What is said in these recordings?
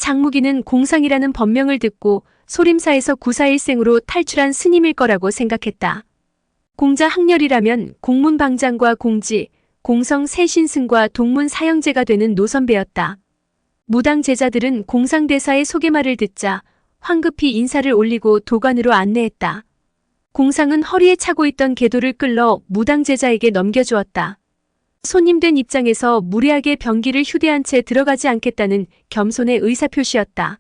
장무기는 공상이라는 법명을 듣고 소림사에서 구사일생으로 탈출한 스님일 거라고 생각했다. 공자 학렬이라면 공문방장과 공지, 공성 세신승과 동문 사형제가 되는 노선배였다. 무당 제자들은 공상대사의 소개말을 듣자 황급히 인사를 올리고 도관으로 안내했다. 공상은 허리에 차고 있던 궤도를 끌러 무당 제자에게 넘겨주었다. 손님된 입장에서 무례하게 병기를 휴대한 채 들어가지 않겠다는 겸손의 의사표시였다.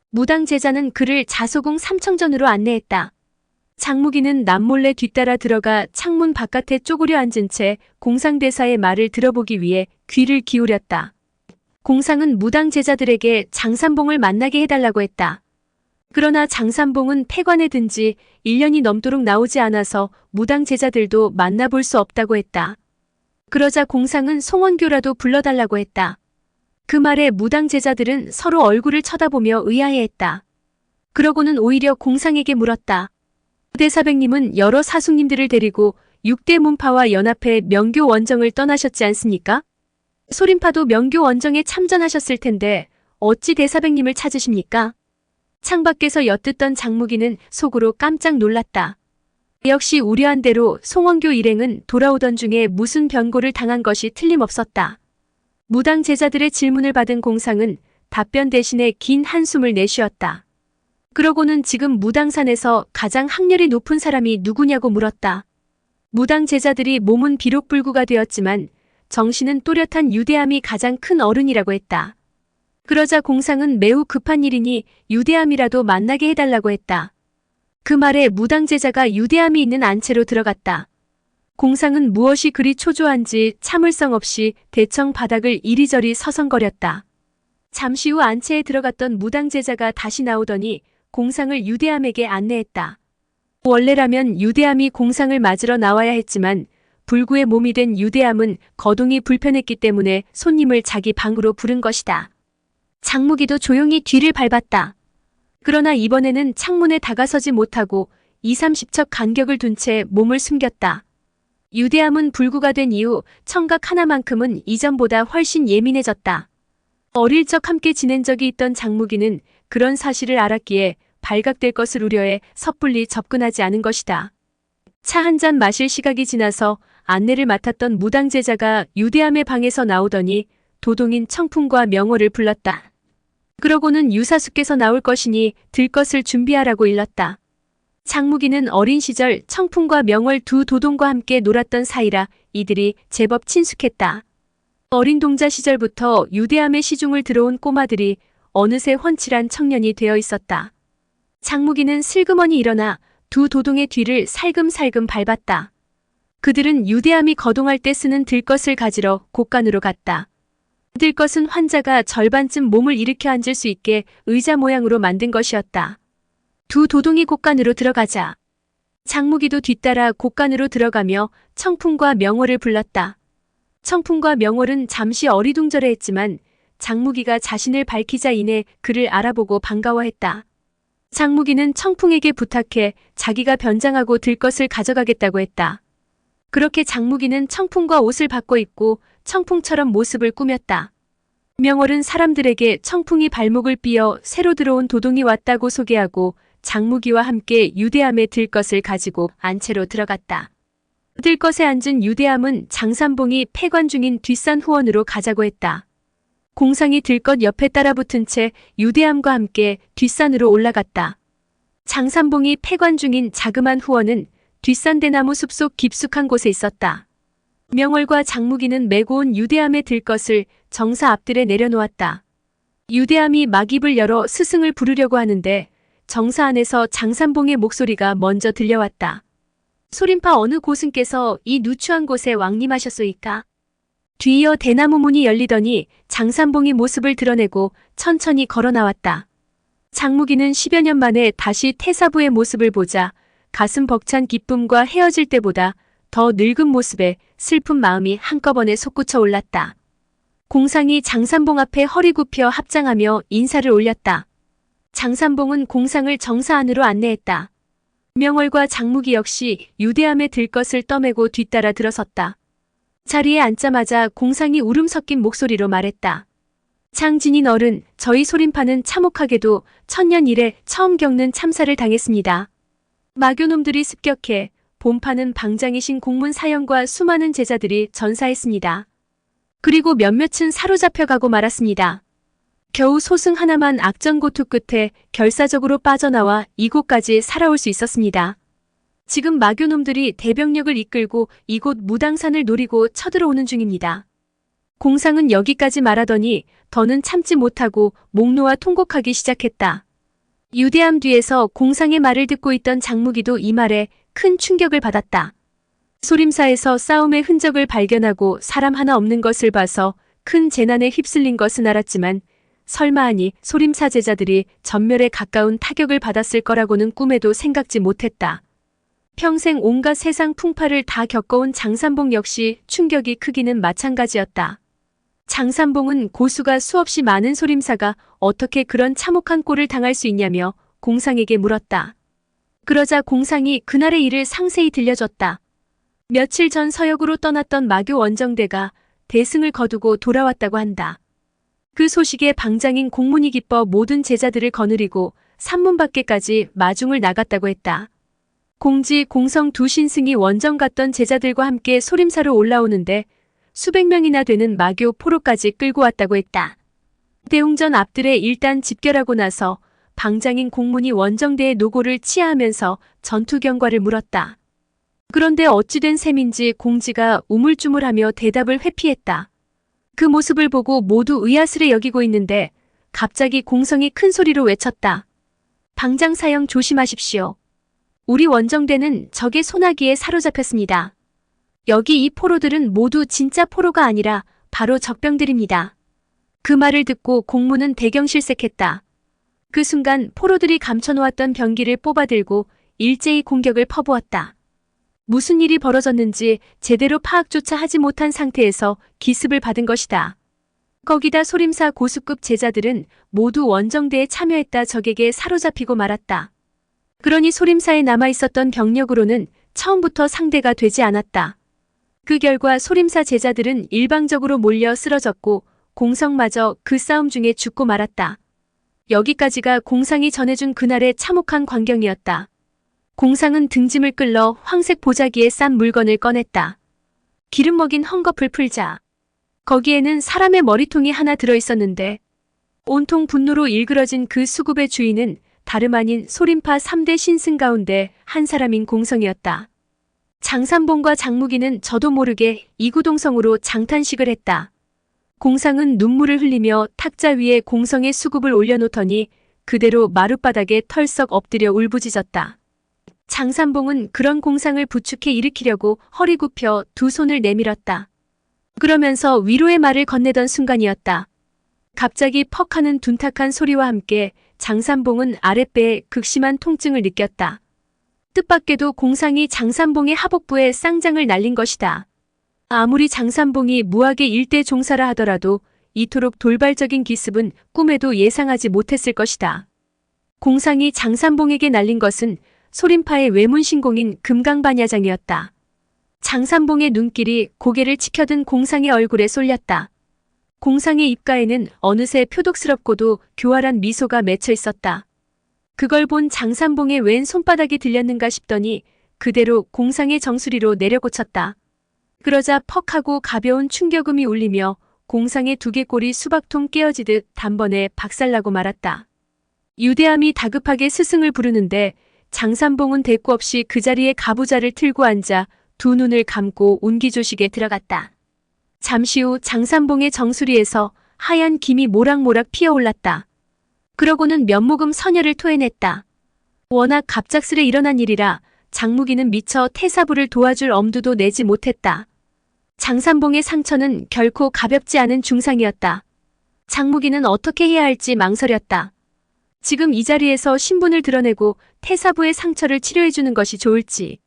무당 제자는 그를 자소궁 삼청전으로 안내했다. 장무기는 남몰래 뒤따라 들어가 창문 바깥에 쪼그려 앉은 채 공상대사의 말을 들어보기 위해 귀를 기울였다. 공상은 무당 제자들에게 장산봉을 만나게 해달라고 했다. 그러나 장산봉은 폐관에 든 지 1년이 넘도록 나오지 않아서 무당 제자들도 만나볼 수 없다고 했다. 그러자 공상은 송원교라도 불러달라고 했다. 그 말에 무당 제자들은 서로 얼굴을 쳐다보며 의아해했다. 그러고는 오히려 공상에게 물었다. 대사백님은 여러 사숙님들을 데리고 6대 문파와 연합해 명교 원정을 떠나셨지 않습니까? 소림파도 명교 원정에 참전하셨을 텐데 어찌 대사백님을 찾으십니까? 창밖에서 엿듣던 장무기는 속으로 깜짝 놀랐다. 역시 우려한 대로 송원교 일행은 돌아오던 중에 무슨 변고를 당한 것이 틀림없었다. 무당 제자들의 질문을 받은 공상은 답변 대신에 긴 한숨을 내쉬었다. 그러고는 지금 무당산에서 가장 학렬이 높은 사람이 누구냐고 물었다. 무당 제자들이 몸은 비록 불구가 되었지만 정신은 또렷한 유대함이 가장 큰 어른이라고 했다. 그러자 공상은 매우 급한 일이니 유대함이라도 만나게 해달라고 했다. 그 말에 무당 제자가 유대함이 있는 안채로 들어갔다. 공상은 무엇이 그리 초조한지 참을성 없이 대청 바닥을 이리저리 서성거렸다. 잠시 후 안채에 들어갔던 무당 제자가 다시 나오더니 공상을 유대함에게 안내했다. 원래라면 유대함이 공상을 맞으러 나와야 했지만 불구의 몸이 된 유대함은 거동이 불편했기 때문에 손님을 자기 방으로 부른 것이다. 장무기도 조용히 뒤를 밟았다. 그러나 이번에는 창문에 다가서지 못하고 20-30척 간격을 둔 채 몸을 숨겼다. 유대함은 불구가 된 이후 청각 하나만큼은 이전보다 훨씬 예민해졌다. 어릴 적 함께 지낸 적이 있던 장무기는 그런 사실을 알았기에 발각될 것을 우려해 섣불리 접근하지 않은 것이다. 차 한 잔 마실 시각이 지나서 안내를 맡았던 무당 제자가 유대함의 방에서 나오더니 도동인 청풍과 명호를 불렀다. 그러고는 유사수께서 나올 것이니 들 것을 준비하라고 일렀다. 장무기는 어린 시절 청풍과 명월 두 도동과 함께 놀았던 사이라 이들이 제법 친숙했다. 어린 동자 시절부터 유대함의 시중을 들어온 꼬마들이 어느새 훤칠한 청년이 되어 있었다. 장무기는 슬그머니 일어나 두 도동의 뒤를 살금살금 밟았다. 그들은 유대함이 거동할 때 쓰는 들것을 가지러 곳간으로 갔다. 들것은 환자가 절반쯤 몸을 일으켜 앉을 수 있게 의자 모양으로 만든 것이었다. 두 도동이 곳간으로 들어가자 장무기도 뒤따라 곳간으로 들어가며 청풍과 명월을 불렀다. 청풍과 명월은 잠시 어리둥절해했지만 장무기가 자신을 밝히자 이내 그를 알아보고 반가워했다. 장무기는 청풍에게 부탁해 자기가 변장하고 들것을 가져가겠다고 했다. 그렇게 장무기는 청풍과 옷을 바꿔 입고 청풍처럼 모습을 꾸몄다. 명월은 사람들에게 청풍이 발목을 삐어 새로 들어온 도동이 왔다고 소개하고 장무기와 함께 유대함에 들것을 가지고 안채로 들어갔다. 들것에 앉은 유대함은 장산봉이 폐관 중인 뒷산 후원으로 가자고 했다. 공상이 들것 옆에 따라붙은 채 유대함과 함께 뒷산으로 올라갔다. 장산봉이 폐관 중인 자그만 후원은 뒷산 대나무 숲속 깊숙한 곳에 있었다. 명월과 장무기는 메고 온 유대함에 들 것을 정사 앞들에 내려놓았다. 유대함이 막 입을 열어 스승을 부르려고 하는데 정사 안에서 장산봉의 목소리가 먼저 들려왔다. 소림파 어느 고승께서 이 누추한 곳에 왕림하셨소이까? 뒤이어 대나무 문이 열리더니 장산봉이 모습을 드러내고 천천히 걸어 나왔다. 장무기는 10여 년 만에 다시 태사부의 모습을 보자 가슴 벅찬 기쁨과 헤어질 때보다 더 늙은 모습에 슬픈 마음이 한꺼번에 솟구쳐 올랐다. 공상이 장산봉 앞에 허리 굽혀 합장하며 인사를 올렸다. 장산봉은 공상을 정사 안으로 안내했다. 명월과 장무기 역시 유대함에 들 것을 떠매고 뒤따라 들어섰다. 자리에 앉자마자 공상이 울음 섞인 목소리로 말했다. 장진인 어른, 저희 소림파는 참혹하게도 천년 이래 처음 겪는 참사를 당했습니다. 마교놈들이 습격해 본파는 방장이신 공문 사형과 수많은 제자들이 전사했습니다. 그리고 몇몇은 사로잡혀가고 말았습니다. 겨우 소승 하나만 악전고투 끝에 결사적으로 빠져나와 이곳까지 살아올 수 있었습니다. 지금 마교놈들이 대병력을 이끌고 이곳 무당산을 노리고 쳐들어오는 중입니다. 공상은 여기까지 말하더니 더는 참지 못하고 목 놓아 통곡하기 시작했다. 유대함 뒤에서 공상의 말을 듣고 있던 장무기도 이 말에 큰 충격을 받았다. 소림사에서 싸움의 흔적을 발견하고 사람 하나 없는 것을 봐서 큰 재난에 휩쓸린 것은 알았지만 설마하니 소림사 제자들이 전멸에 가까운 타격을 받았을 거라고는 꿈에도 생각지 못했다. 평생 온갖 세상 풍파를 다 겪어온 장산봉 역시 충격이 크기는 마찬가지였다. 장산봉은 고수가 수없이 많은 소림사가 어떻게 그런 참혹한 꼴을 당할 수 있냐며 공상에게 물었다. 그러자 공상이 그날의 일을 상세히 들려줬다. 며칠 전 서역으로 떠났던 마교 원정대가 대승을 거두고 돌아왔다고 한다. 그 소식에 방장인 공문이 기뻐 모든 제자들을 거느리고 산문 밖에까지 마중을 나갔다고 했다. 공지, 공성 두 신승이 원정 갔던 제자들과 함께 소림사로 올라오는데 수백 명이나 되는 마교 포로까지 끌고 왔다고 했다. 대웅전 앞들에 일단 집결하고 나서 방장인 공문이 원정대의 노고를 치하하면서 전투 경과를 물었다. 그런데 어찌된 셈인지 공지가 우물쭈물하며 대답을 회피했다. 그 모습을 보고 모두 의아스레 여기고 있는데 갑자기 공성이 큰 소리로 외쳤다. 방장 사형 조심하십시오. 우리 원정대는 적의 소나기에 사로잡혔습니다. 여기 이 포로들은 모두 진짜 포로가 아니라 바로 적병들입니다. 그 말을 듣고 공문은 대경실색했다. 그 순간 포로들이 감춰놓았던 병기를 뽑아들고 일제히 공격을 퍼부었다. 무슨 일이 벌어졌는지 제대로 파악조차 하지 못한 상태에서 기습을 받은 것이다. 거기다 소림사 고수급 제자들은 모두 원정대에 참여했다 적에게 사로잡히고 말았다. 그러니 소림사에 남아있었던 병력으로는 처음부터 상대가 되지 않았다. 그 결과 소림사 제자들은 일방적으로 몰려 쓰러졌고 공성마저 그 싸움 중에 죽고 말았다. 여기까지가 공상이 전해준 그날의 참혹한 광경이었다. 공상은 등짐을 끌러 황색 보자기에 싼 물건을 꺼냈다. 기름 먹인 헝겊을 풀자. 거기에는 사람의 머리통이 하나 들어있었는데 온통 분노로 일그러진 그 수급의 주인은 다름 아닌 소림파 3대 신승 가운데 한 사람인 공성이었다. 장산봉과 장무기는 저도 모르게 이구동성으로 장탄식을 했다. 공상은 눈물을 흘리며 탁자 위에 공성의 수급을 올려놓더니 그대로 마룻바닥에 털썩 엎드려 울부짖었다. 장산봉은 그런 공상을 부축해 일으키려고 허리 굽혀 두 손을 내밀었다. 그러면서 위로의 말을 건네던 순간이었다. 갑자기 퍽 하는 둔탁한 소리와 함께 장산봉은 아랫배에 극심한 통증을 느꼈다. 뜻밖에도 공상이 장산봉의 하복부에 쌍장을 날린 것이다. 아무리 장산봉이 무학의 일대 종사라 하더라도 이토록 돌발적인 기습은 꿈에도 예상하지 못했을 것이다. 공상이 장산봉에게 날린 것은 소림파의 외문신공인 금강반야장이었다. 장산봉의 눈길이 고개를 치켜든 공상의 얼굴에 쏠렸다. 공상의 입가에는 어느새 표독스럽고도 교활한 미소가 맺혀 있었다. 그걸 본 장산봉의 왼 손바닥이 들렸는가 싶더니 그대로 공상의 정수리로 내려꽂혔다. 그러자 퍽하고 가벼운 충격음이 울리며 공상의 두개골이 수박통 깨어지듯 단번에 박살나고 말았다. 유대함이 다급하게 스승을 부르는데 장산봉은 대꾸 없이 그 자리에 가부좌를 틀고 앉아 두 눈을 감고 운기조식에 들어갔다. 잠시 후 장산봉의 정수리에서 하얀 김이 모락모락 피어올랐다. 그러고는 면목음 선혈을 토해냈다. 워낙 갑작스레 일어난 일이라 장무기는 미처 태사부를 도와줄 엄두도 내지 못했다. 장산봉의 상처는 결코 가볍지 않은 중상이었다. 장무기는 어떻게 해야 할지 망설였다. 지금 이 자리에서 신분을 드러내고 태사부의 상처를 치료해주는 것이 좋을지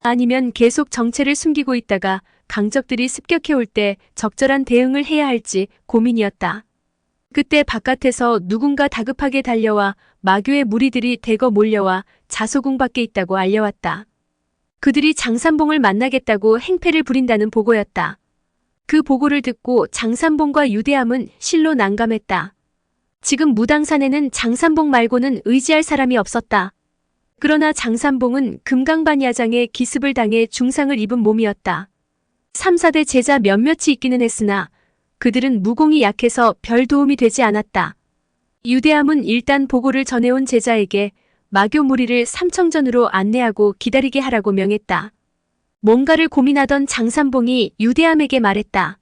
아니면 계속 정체를 숨기고 있다가 강적들이 습격해올 때 적절한 대응을 해야 할지 고민이었다. 그때 바깥에서 누군가 다급하게 달려와 마교의 무리들이 대거 몰려와 자소궁 밖에 있다고 알려왔다. 그들이 장산봉을 만나겠다고 행패를 부린다는 보고였다. 그 보고를 듣고 장산봉과 유대함은 실로 난감했다. 지금 무당산에는 장산봉 말고는 의지할 사람이 없었다. 그러나 장산봉은 금강반야장에 기습을 당해 중상을 입은 몸이었다. 3, 4대 제자 몇몇이 있기는 했으나 그들은 무공이 약해서 별 도움이 되지 않았다. 유대함은 일단 보고를 전해온 제자에게 마교 무리를 삼청전으로 안내하고 기다리게 하라고 명했다. 뭔가를 고민하던 장산봉이 유대함에게 말했다.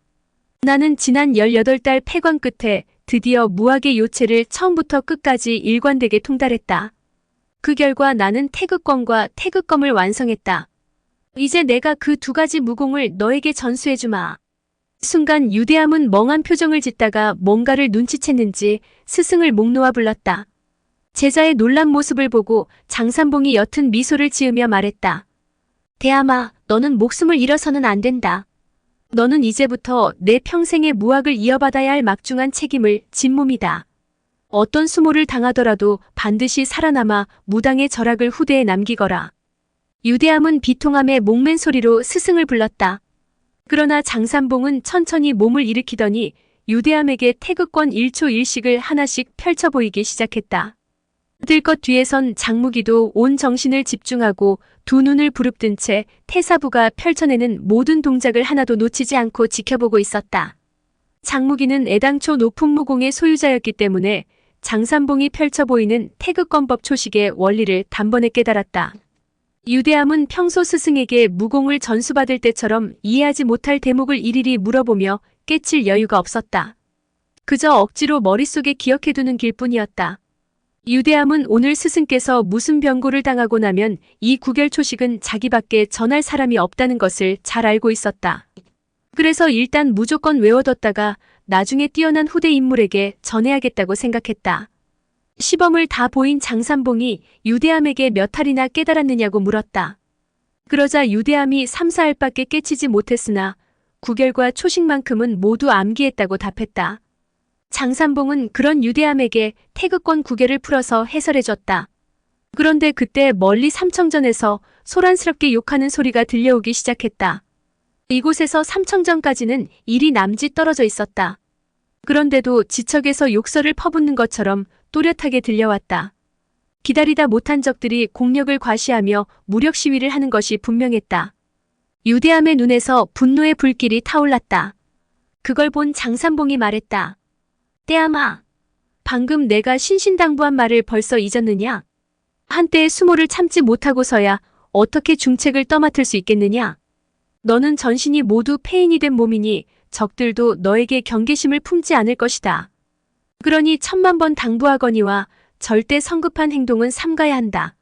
나는 지난 18달 폐관 끝에 드디어 무학의 요체를 처음부터 끝까지 일관되게 통달했다. 그 결과 나는 태극권과 태극검을 완성했다. 이제 내가 그 2가지 무공을 너에게 전수해주마. 순간 유대함은 멍한 표정을 짓다가 뭔가를 눈치챘는지 스승을 목 놓아 불렀다. 제자의 놀란 모습을 보고 장산봉이 옅은 미소를 지으며 말했다. 대함아, 너는 목숨을 잃어서는 안 된다. 너는 이제부터 내 평생의 무학을 이어받아야 할 막중한 책임을 진 몸이다. 어떤 수모를 당하더라도 반드시 살아남아 무당의 절학을 후대에 남기거라. 유대함은 비통함에 목맨 소리로 스승을 불렀다. 그러나 장산봉은 천천히 몸을 일으키더니 유대함에게 태극권 1초 1식을 하나씩 펼쳐 보이기 시작했다. 들것 뒤에선 장무기도 온 정신을 집중하고 2눈을 부릅뜬 채 태사부가 펼쳐내는 모든 동작을 하나도 놓치지 않고 지켜보고 있었다. 장무기는 애당초 높은 무공의 소유자였기 때문에 장산봉이 펼쳐 보이는 태극권법 초식의 원리를 단번에 깨달았다. 유대함은 평소 스승에게 무공을 전수받을 때처럼 이해하지 못할 대목을 일일이 물어보며 깨칠 여유가 없었다. 그저 억지로 머릿속에 기억해두는 길뿐이었다. 유대함은 오늘 스승께서 무슨 병고를 당하고 나면 이 구결초식은 자기밖에 전할 사람이 없다는 것을 잘 알고 있었다. 그래서 일단 무조건 외워뒀다가 나중에 뛰어난 후대 인물에게 전해야겠다고 생각했다. 시범을 다 보인 장산봉이 유대함에게 몇 알이나 깨달았느냐고 물었다. 그러자 유대함이 3, 4알밖에 깨치지 못했으나 구결과 초식만큼은 모두 암기했다고 답했다. 장산봉은 그런 유대함에게 태극권 구결을 풀어서 해설해줬다. 그런데 그때 멀리 삼청전에서 소란스럽게 욕하는 소리가 들려오기 시작했다. 이곳에서 삼청전까지는 일이 남짓 떨어져 있었다. 그런데도 지척에서 욕설을 퍼붓는 것처럼 또렷하게 들려왔다. 기다리다 못한 적들이 공력을 과시하며 무력 시위를 하는 것이 분명했다. 유대함의 눈에서 분노의 불길이 타올랐다. 그걸 본 장산봉이 말했다. 대함아, 방금 내가 신신당부한 말을 벌써 잊었느냐? 한때의 수모를 참지 못하고서야 어떻게 중책을 떠맡을 수 있겠느냐? 너는 전신이 모두 폐인이 된 몸이니 적들도 너에게 경계심을 품지 않을 것이다. 그러니 1000만 번 당부하거니와 절대 성급한 행동은 삼가야 한다.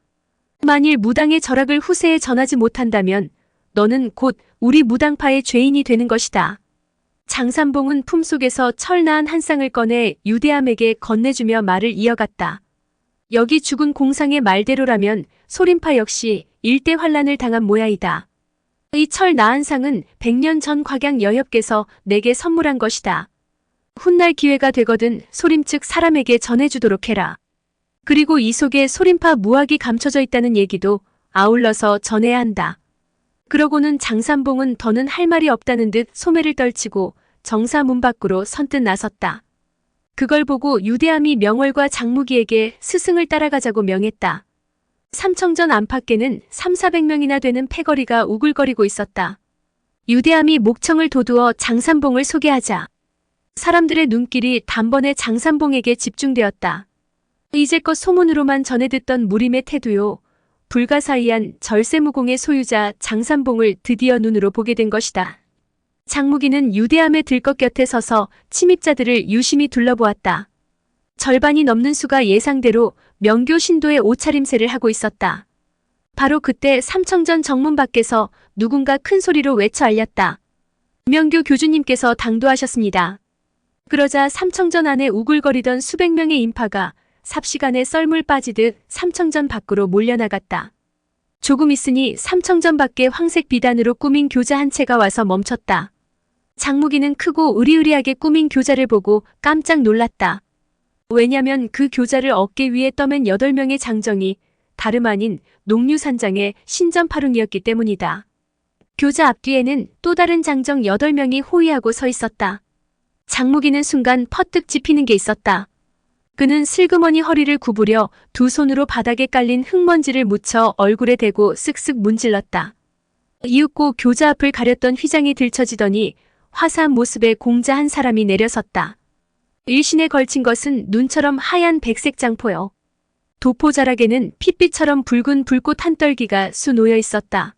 만일 무당의 절학을 후세에 전하지 못한다면 너는 곧 우리 무당파의 죄인이 되는 것이다. 장산봉은 품속에서 철나한 한 쌍을 꺼내 유대함에게 건네주며 말을 이어갔다. 여기 죽은 공상의 말대로라면 소림파 역시 일대 환란을 당한 모양이다. 이 철 나한 상은 100년 전 곽양 여협께서 내게 선물한 것이다. 훗날 기회가 되거든 소림 측 사람에게 전해주도록 해라. 그리고 이 속에 소림파 무학이 감춰져 있다는 얘기도 아울러서 전해야 한다. 그러고는 장산봉은 더는 할 말이 없다는 듯 소매를 떨치고 정사 문 밖으로 선뜻 나섰다. 그걸 보고 유대함이 명월과 장무기에게 스승을 따라가자고 명했다. 삼청전 안팎에는 3, 400명이나 되는 패거리가 우글거리고 있었다. 유대함이 목청을 돋우어 장산봉을 소개하자 사람들의 눈길이 단번에 장산봉에게 집중되었다. 이제껏 소문으로만 전해 듣던 무림의 태도요. 불가사의한 절세무공의 소유자 장산봉을 드디어 눈으로 보게 된 것이다. 장무기는 유대함의 들것 곁에 서서 침입자들을 유심히 둘러보았다. 절반이 넘는 수가 예상대로 명교 신도의 옷차림새를 하고 있었다. 바로 그때 삼청전 정문 밖에서 누군가 큰 소리로 외쳐 알렸다. 명교 교주님께서 당도하셨습니다. 그러자 삼청전 안에 우글거리던 수백 명의 인파가 삽시간에 썰물 빠지듯 삼청전 밖으로 몰려나갔다. 조금 있으니 삼청전 밖에 황색 비단으로 꾸민 교자 한 채가 와서 멈췄다. 장무기는 크고 으리으리하게 꾸민 교자를 보고 깜짝 놀랐다. 왜냐면 그 교자를 어깨 위에 떠맨 8명의 장정이 다름 아닌 농류산장의 신전파룽이었기 때문이다. 교자 앞뒤에는 또 다른 장정 8명이 호위하고 서 있었다. 장무기는 순간 퍼뜩 짚히는 게 있었다. 그는 슬그머니 허리를 구부려 두 손으로 바닥에 깔린 흙먼지를 묻혀 얼굴에 대고 쓱쓱 문질렀다. 이윽고 교자 앞을 가렸던 휘장이 들쳐지더니 화사한 모습의 공자 한 사람이 내려섰다. 일신에 걸친 것은 눈처럼 하얀 백색 장포요. 도포 자락에는 핏빛처럼 붉은 불꽃 한 떨기가 수놓여 있었다.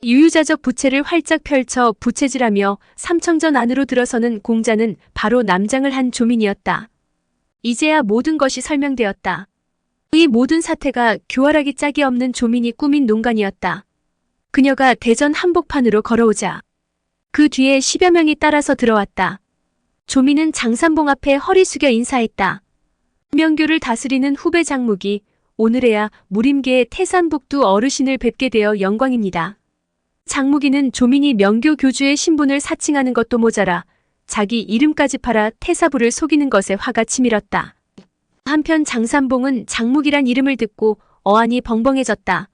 유유자적 부채를 활짝 펼쳐 부채질하며 삼청전 안으로 들어서는 공자는 바로 남장을 한 조민이었다. 이제야 모든 것이 설명되었다. 이 모든 사태가 교활하기 짝이 없는 조민이 꾸민 농간이었다. 그녀가 대전 한복판으로 걸어오자 그 뒤에 10여 명이 따라서 들어왔다. 조민은 장산봉 앞에 허리 숙여 인사했다. 명교를 다스리는 후배 장무기, 오늘에야 무림계의 태산북두 어르신을 뵙게 되어 영광입니다. 장무기는 조민이 명교 교주의 신분을 사칭하는 것도 모자라 자기 이름까지 팔아 태사부를 속이는 것에 화가 치밀었다. 한편 장산봉은 장무기란 이름을 듣고 어안이 벙벙해졌다.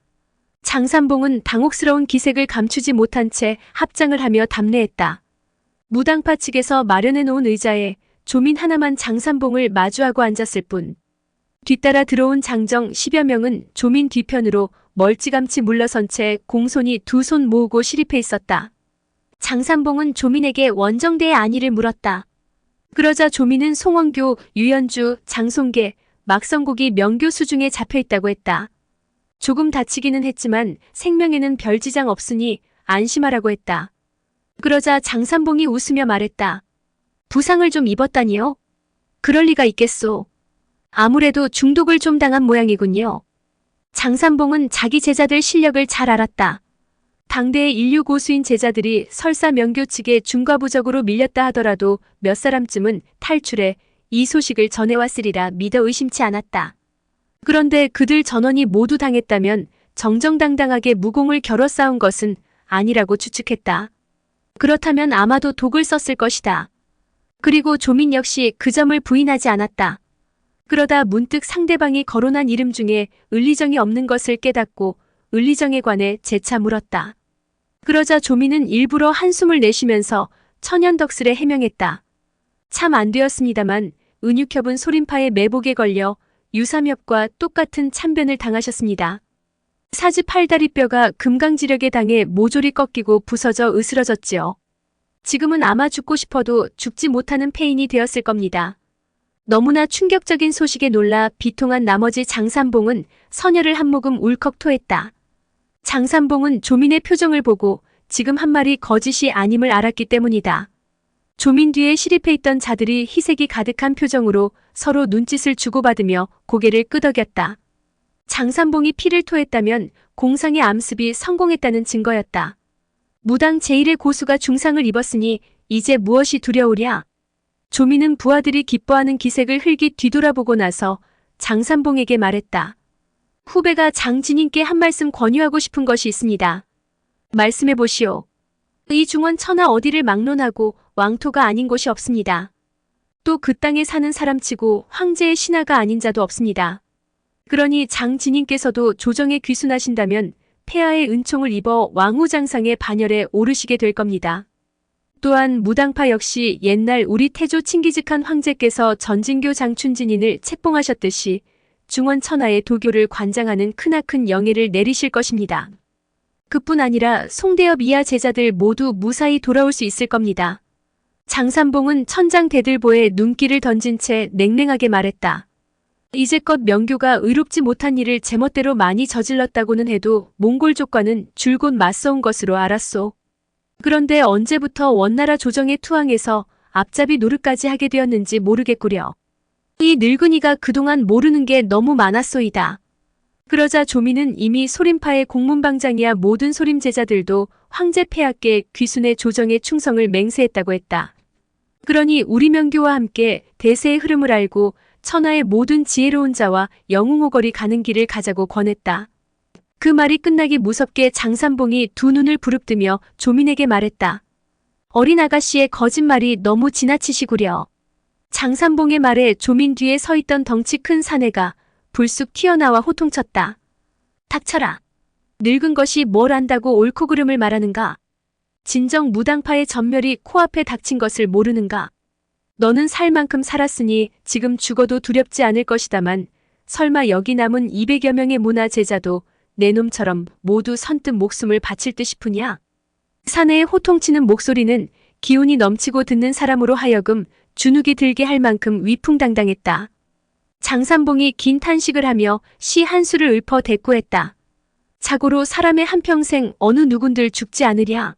장산봉은 당혹스러운 기색을 감추지 못한 채 합장을 하며 답례했다. 무당파 측에서 마련해 놓은 의자에 조민 하나만 장산봉을 마주하고 앉았을 뿐. 뒤따라 들어온 장정 10여 명은 조민 뒤편으로 멀찌감치 물러선 채 공손히 두 손 모으고 시립해 있었다. 장산봉은 조민에게 원정대의 안위를 물었다. 그러자 조민은 송원교, 유연주, 장송계, 막성국이 명교 수중에 잡혀있다고 했다. 조금 다치기는 했지만 생명에는 별 지장 없으니 안심하라고 했다. 그러자 장산봉이 웃으며 말했다. 부상을 좀 입었다니요? 그럴 리가 있겠소. 아무래도 중독을 좀 당한 모양이군요. 장산봉은 자기 제자들 실력을 잘 알았다. 당대의 인류 고수인 제자들이 설사 명교 측에 중과부적으로 밀렸다 하더라도 몇 사람쯤은 탈출해 이 소식을 전해왔으리라 믿어 의심치 않았다. 그런데 그들 전원이 모두 당했다면 정정당당하게 무공을 겨뤄 싸운 것은 아니라고 추측했다. 그렇다면 아마도 독을 썼을 것이다. 그리고 조민 역시 그 점을 부인하지 않았다. 그러다 문득 상대방이 거론한 이름 중에 을리정이 없는 것을 깨닫고 을리정에 관해 재차 물었다. 그러자 조민은 일부러 한숨을 내쉬면서 천연덕스레 해명했다. 참 안 되었습니다만 은육협은 소림파의 매복에 걸려 유삼협과 똑같은 참변을 당하셨습니다. 사지 팔다리뼈가 금강지력에 당해 모조리 꺾이고 부서져 으스러졌지요. 지금은 아마 죽고 싶어도 죽지 못하는 폐인이 되었을 겁니다. 너무나 충격적인 소식에 놀라 비통한 나머지 장산봉은 선혈을 한 모금 울컥 토했다. 장산봉은 조민의 표정을 보고 지금 한 말이 거짓이 아님을 알았기 때문이다. 조민 뒤에 시립해 있던 자들이 희색이 가득한 표정으로 서로 눈짓을 주고받으며 고개를 끄덕였다. 장산봉이 피를 토했다면 공상의 암습이 성공했다는 증거였다. 무당 제1의 고수가 중상을 입었으니 이제 무엇이 두려우랴? 조민은 부하들이 기뻐하는 기색을 흘깃 뒤돌아보고 나서 장산봉에게 말했다. 후배가 장진인께 한 말씀 권유하고 싶은 것이 있습니다. 말씀해 보시오. 이 중원 천하 어디를 막론하고 왕토가 아닌 곳이 없습니다. 또 그 땅에 사는 사람치고 황제의 신하가 아닌 자도 없습니다. 그러니 장진인께서도 조정에 귀순하신다면 폐하의 은총을 입어 왕후장상의 반열에 오르시게 될 겁니다. 또한 무당파 역시 옛날 우리 태조 칭기즈칸 황제께서 전진교 장춘진인을 책봉하셨듯이 중원 천하의 도교를 관장하는 크나큰 영예를 내리실 것입니다. 그뿐 아니라 송대엽 이하 제자들 모두 무사히 돌아올 수 있을 겁니다. 장산봉은 천장 대들보에 눈길을 던진 채 냉랭하게 말했다. 이제껏 명교가 의롭지 못한 일을 제멋대로 많이 저질렀다고는 해도 몽골족과는 줄곧 맞서온 것으로 알았소. 그런데 언제부터 원나라 조정에 투항해서 앞잡이 노릇까지 하게 되었는지 모르겠구려. 이 늙은이가 그동안 모르는 게 너무 많았소이다. 그러자 조민은 이미 소림파의 공문방장이야 모든 소림 제자들도 황제 폐하께 귀순의 조정에 충성을 맹세했다고 했다. 그러니 우리 명교와 함께 대세의 흐름을 알고 천하의 모든 지혜로운 자와 영웅호걸이 가는 길을 가자고 권했다. 그 말이 끝나기 무섭게 장산봉이 두 눈을 부릅뜨며 조민에게 말했다. 어린 아가씨의 거짓말이 너무 지나치시구려. 장산봉의 말에 조민 뒤에 서 있던 덩치 큰 사내가 불쑥 튀어나와 호통쳤다. 닥쳐라. 늙은 것이 뭘 안다고 옳고 그름을 말하는가. 진정 무당파의 전멸이 코앞에 닥친 것을 모르는가? 너는 살 만큼 살았으니 지금 죽어도 두렵지 않을 것이다만 설마 여기 남은 200여 명의 문화 제자도 내 놈처럼 모두 선뜻 목숨을 바칠 듯 싶으냐? 사내의 호통치는 목소리는 기운이 넘치고 듣는 사람으로 하여금 주눅이 들게 할 만큼 위풍당당했다. 장산봉이 긴 탄식을 하며 시 한 수를 읊어 대꾸했다. 자고로 사람의 한평생 어느 누군들 죽지 않으랴.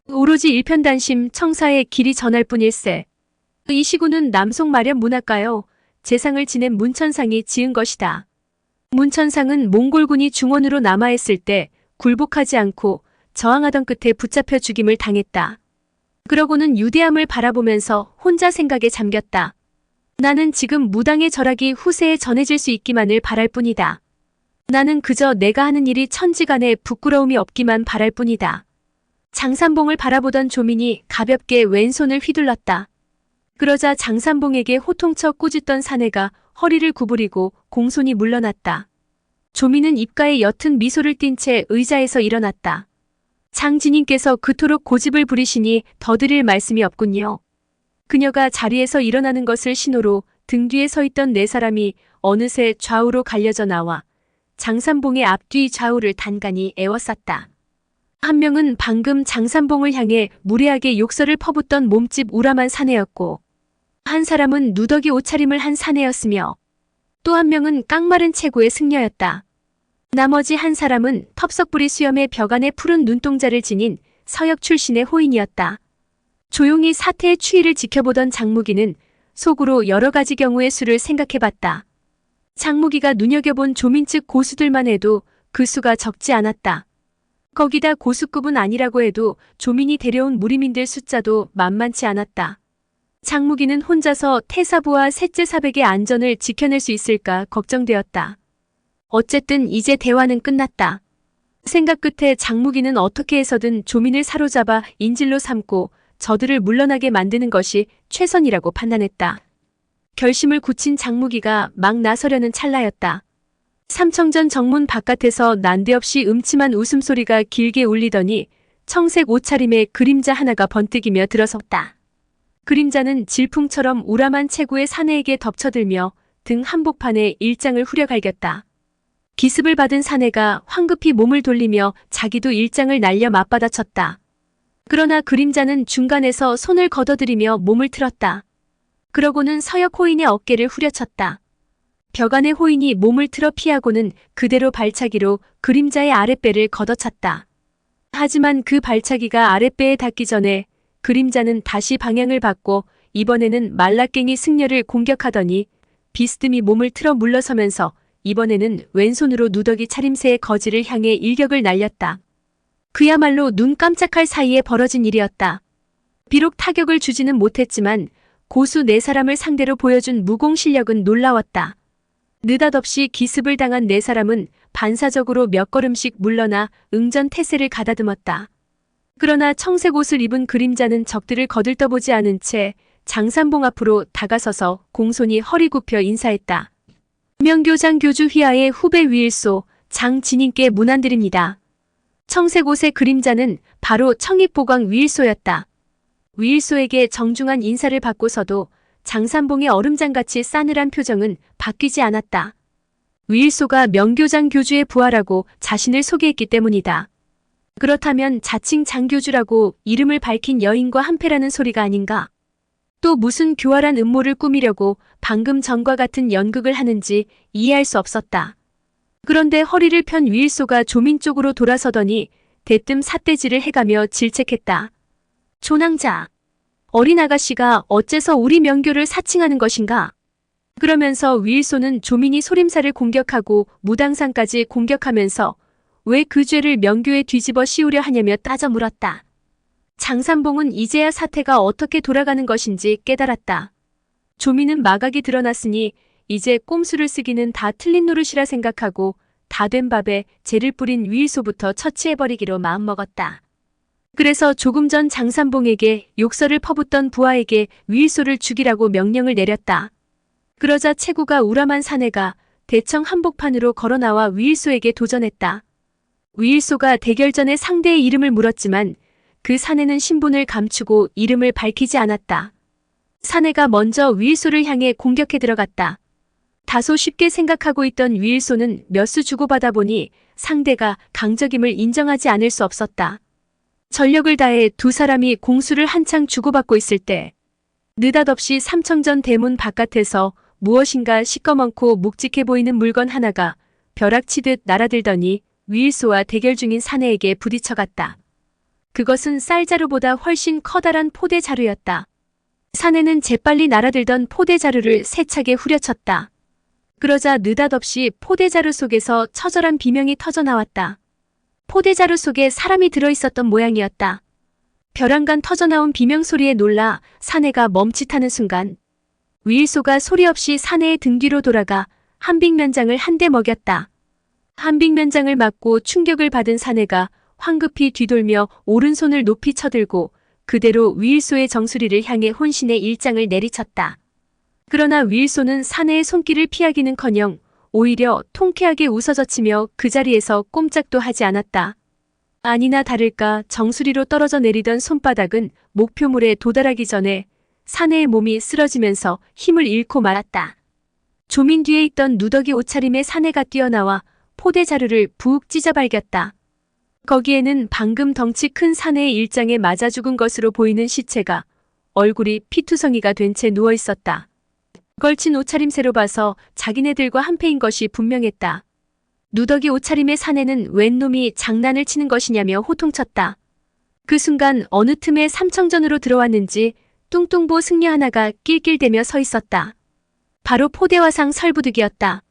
오로지 일편단심 청사의 길이 전할 뿐일세. 이 시구는 남송 마련 문학가요. 재상을 지낸 문천상이 지은 것이다. 문천상은 몽골군이 중원으로 남하했을 때 굴복하지 않고 저항하던 끝에 붙잡혀 죽임을 당했다. 그러고는 유대함을 바라보면서 혼자 생각에 잠겼다. 나는 지금 무당의 절학이 후세에 전해질 수 있기만을 바랄 뿐이다. 나는 그저 내가 하는 일이 천지간에 부끄러움이 없기만 바랄 뿐이다. 장산봉을 바라보던 조민이 가볍게 왼손을 휘둘렀다. 그러자 장산봉에게 호통쳐 꾸짖던 사내가 허리를 구부리고 공손히 물러났다. 조민은 입가에 옅은 미소를 띤 채 의자에서 일어났다. 장진인께서 그토록 고집을 부리시니 더 드릴 말씀이 없군요. 그녀가 자리에서 일어나는 것을 신호로 등 뒤에 서 있던 네 사람이 어느새 좌우로 갈려져 나와 장산봉의 앞뒤 좌우를 단간히 에워쌌다. 한 명은 방금 장산봉을 향해 무례하게 욕설을 퍼붓던 몸집 우람한 사내였고 한 사람은 누더기 옷차림을 한 사내였으며 또 한 명은 깡마른 체구의 승려였다. 나머지 한 사람은 텁석부리 수염의 벽안에 푸른 눈동자를 지닌 서역 출신의 호인이었다. 조용히 사태의 추이를 지켜보던 장무기는 속으로 여러 가지 경우의 수를 생각해봤다. 장무기가 눈여겨본 조민 측 고수들만 해도 그 수가 적지 않았다. 거기다 고수급은 아니라고 해도 조민이 데려온 무리민들 숫자도 만만치 않았다. 장무기는 혼자서 태사부와 셋째 사백의 안전을 지켜낼 수 있을까 걱정되었다. 어쨌든 이제 대화는 끝났다. 생각 끝에 장무기는 어떻게 해서든 조민을 사로잡아 인질로 삼고 저들을 물러나게 만드는 것이 최선이라고 판단했다. 결심을 굳힌 장무기가 막 나서려는 찰나였다. 삼청전 정문 바깥에서 난데없이 음침한 웃음소리가 길게 울리더니 청색 옷차림의 그림자 하나가 번뜩이며 들어섰다. 그림자는 질풍처럼 우람한 체구의 사내에게 덮쳐들며 등 한복판에 일장을 후려갈겼다. 기습을 받은 사내가 황급히 몸을 돌리며 자기도 일장을 날려 맞받아쳤다. 그러나 그림자는 중간에서 손을 걷어들이며 몸을 틀었다. 그러고는 서역 호인의 어깨를 후려쳤다. 벽 안의 호인이 몸을 틀어 피하고는 그대로 발차기로 그림자의 아랫배를 걷어찼다. 하지만 그 발차기가 아랫배에 닿기 전에 그림자는 다시 방향을 바꿔 이번에는 말라깽이 승려를 공격하더니 비스듬히 몸을 틀어 물러서면서 이번에는 왼손으로 누더기 차림새의 거지를 향해 일격을 날렸다. 그야말로 눈 깜짝할 사이에 벌어진 일이었다. 비록 타격을 주지는 못했지만 고수 네 사람을 상대로 보여준 무공 실력은 놀라웠다. 느닷없이 기습을 당한 네 사람은 반사적으로 몇 걸음씩 물러나 응전 태세를 가다듬었다. 그러나 청색 옷을 입은 그림자는 적들을 거들떠보지 않은 채 장산봉 앞으로 다가서서 공손히 허리 굽혀 인사했다. 명교장 교주 휘하의 후배 위일소 장진인께 문안드립니다. 청색 옷의 그림자는 바로 청익보광 위일소였다. 위일소에게 정중한 인사를 받고서도 장산봉의 얼음장같이 싸늘한 표정은 바뀌지 않았다. 위일소가 명교장 교주의 부하라고 자신을 소개했기 때문이다. 그렇다면 자칭 장교주라고 이름을 밝힌 여인과 한패라는 소리가 아닌가? 또 무슨 교활한 음모를 꾸미려고 방금 전과 같은 연극을 하는지 이해할 수 없었다. 그런데 허리를 편 위일소가 조민 쪽으로 돌아서더니 대뜸 삿대질을 해가며 질책했다. 조낭자, 어린 아가씨가 어째서 우리 명교를 사칭하는 것인가? 그러면서 위일소는 조민이 소림사를 공격하고 무당상까지 공격하면서 왜 그 죄를 명교에 뒤집어 씌우려 하냐며 따져 물었다. 장산봉은 이제야 사태가 어떻게 돌아가는 것인지 깨달았다. 조민은 마각이 드러났으니 이제 꼼수를 쓰기는 다 틀린 노릇이라 생각하고 다 된 밥에 재를 뿌린 위일소부터 처치해버리기로 마음먹었다. 그래서 조금 전 장산봉에게 욕설을 퍼붓던 부하에게 위일소를 죽이라고 명령을 내렸다. 그러자 체구가 우람한 사내가 대청 한복판으로 걸어나와 위일소에게 도전했다. 위일소가 대결 전에 상대의 이름을 물었지만 그 사내는 신분을 감추고 이름을 밝히지 않았다. 사내가 먼저 위일소를 향해 공격해 들어갔다. 다소 쉽게 생각하고 있던 위일소는 몇 수 주고받아 보니 상대가 강적임을 인정하지 않을 수 없었다. 전력을 다해 두 사람이 공수를 한창 주고받고 있을 때 느닷없이 삼청전 대문 바깥에서 무엇인가 시꺼먼고 묵직해 보이는 물건 하나가 벼락치듯 날아들더니 위일소와 대결 중인 사내에게 부딪혀갔다. 그것은 쌀자루보다 훨씬 커다란 포대자루였다. 사내는 재빨리 날아들던 포대자루를 세차게 후려쳤다. 그러자 느닷없이 포대자루 속에서 처절한 비명이 터져나왔다. 포대자루 속에 사람이 들어있었던 모양이었다. 벼랑간 터져나온 비명소리에 놀라 사내가 멈칫하는 순간 위일소가 소리 없이 사내의 등 뒤로 돌아가 한빅면장을 한 대 먹였다. 한빅면장을 맞고 충격을 받은 사내가 황급히 뒤돌며 오른손을 높이 쳐들고 그대로 위일소의 정수리를 향해 혼신의 일장을 내리쳤다. 그러나 위일소는 사내의 손길을 피하기는커녕 오히려 통쾌하게 웃어젖히며 그 자리에서 꼼짝도 하지 않았다. 아니나 다를까 정수리로 떨어져 내리던 손바닥은 목표물에 도달하기 전에 사내의 몸이 쓰러지면서 힘을 잃고 말았다. 조민 뒤에 있던 누더기 옷차림의 사내가 뛰어나와 포대자루를 푹 찢어발겼다. 거기에는 방금 덩치 큰 사내의 일장에 맞아 죽은 것으로 보이는 시체가 얼굴이 피투성이가 된 채 누워 있었다. 걸친 옷차림새로 봐서 자기네들과 한패인 것이 분명했다. 누더기 옷차림의 사내는 웬 놈이 장난을 치는 것이냐며 호통쳤다. 그 순간 어느 틈에 삼청전으로 들어왔는지 뚱뚱보 승려 하나가 낄낄대며 서 있었다. 바로 포대화상 설부득이었다.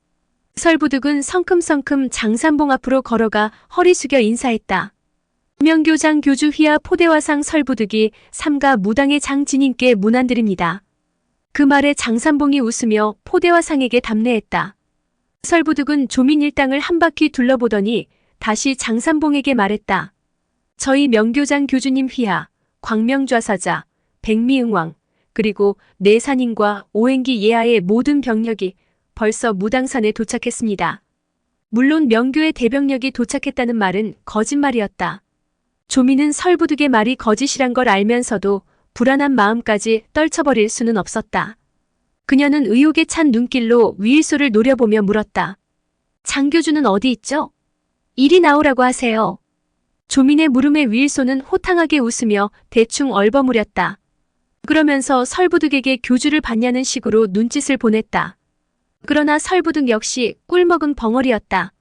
설부득은 성큼성큼 장산봉 앞으로 걸어가 허리 숙여 인사했다. 명교장 교주 휘하 포대화상 설부득이 삼가 무당의 장진인께 문안드립니다. 그 말에 장산봉이 웃으며 포대화상에게 답례했다. 설부득은 조민 일당을 한 바퀴 둘러보더니 다시 장산봉에게 말했다. 저희 명교장 교주님 휘하, 광명좌사자, 백미응왕, 그리고 내산인과 오행기 예하의 모든 병력이 벌써 무당산에 도착했습니다. 물론 명교의 대병력이 도착했다는 말은 거짓말이었다. 조민은 설부득의 말이 거짓이란 걸 알면서도 불안한 마음까지 떨쳐버릴 수는 없었다. 그녀는 의욕에 찬 눈길로 위일소를 노려보며 물었다. 장교주는 어디 있죠? 이리 나오라고 하세요. 조민의 물음에 위일소는 호탕하게 웃으며 대충 얼버무렸다. 그러면서 설부득에게 교주를 받냐는 식으로 눈짓을 보냈다. 그러나 설부득 역시 꿀먹은 벙어리였다.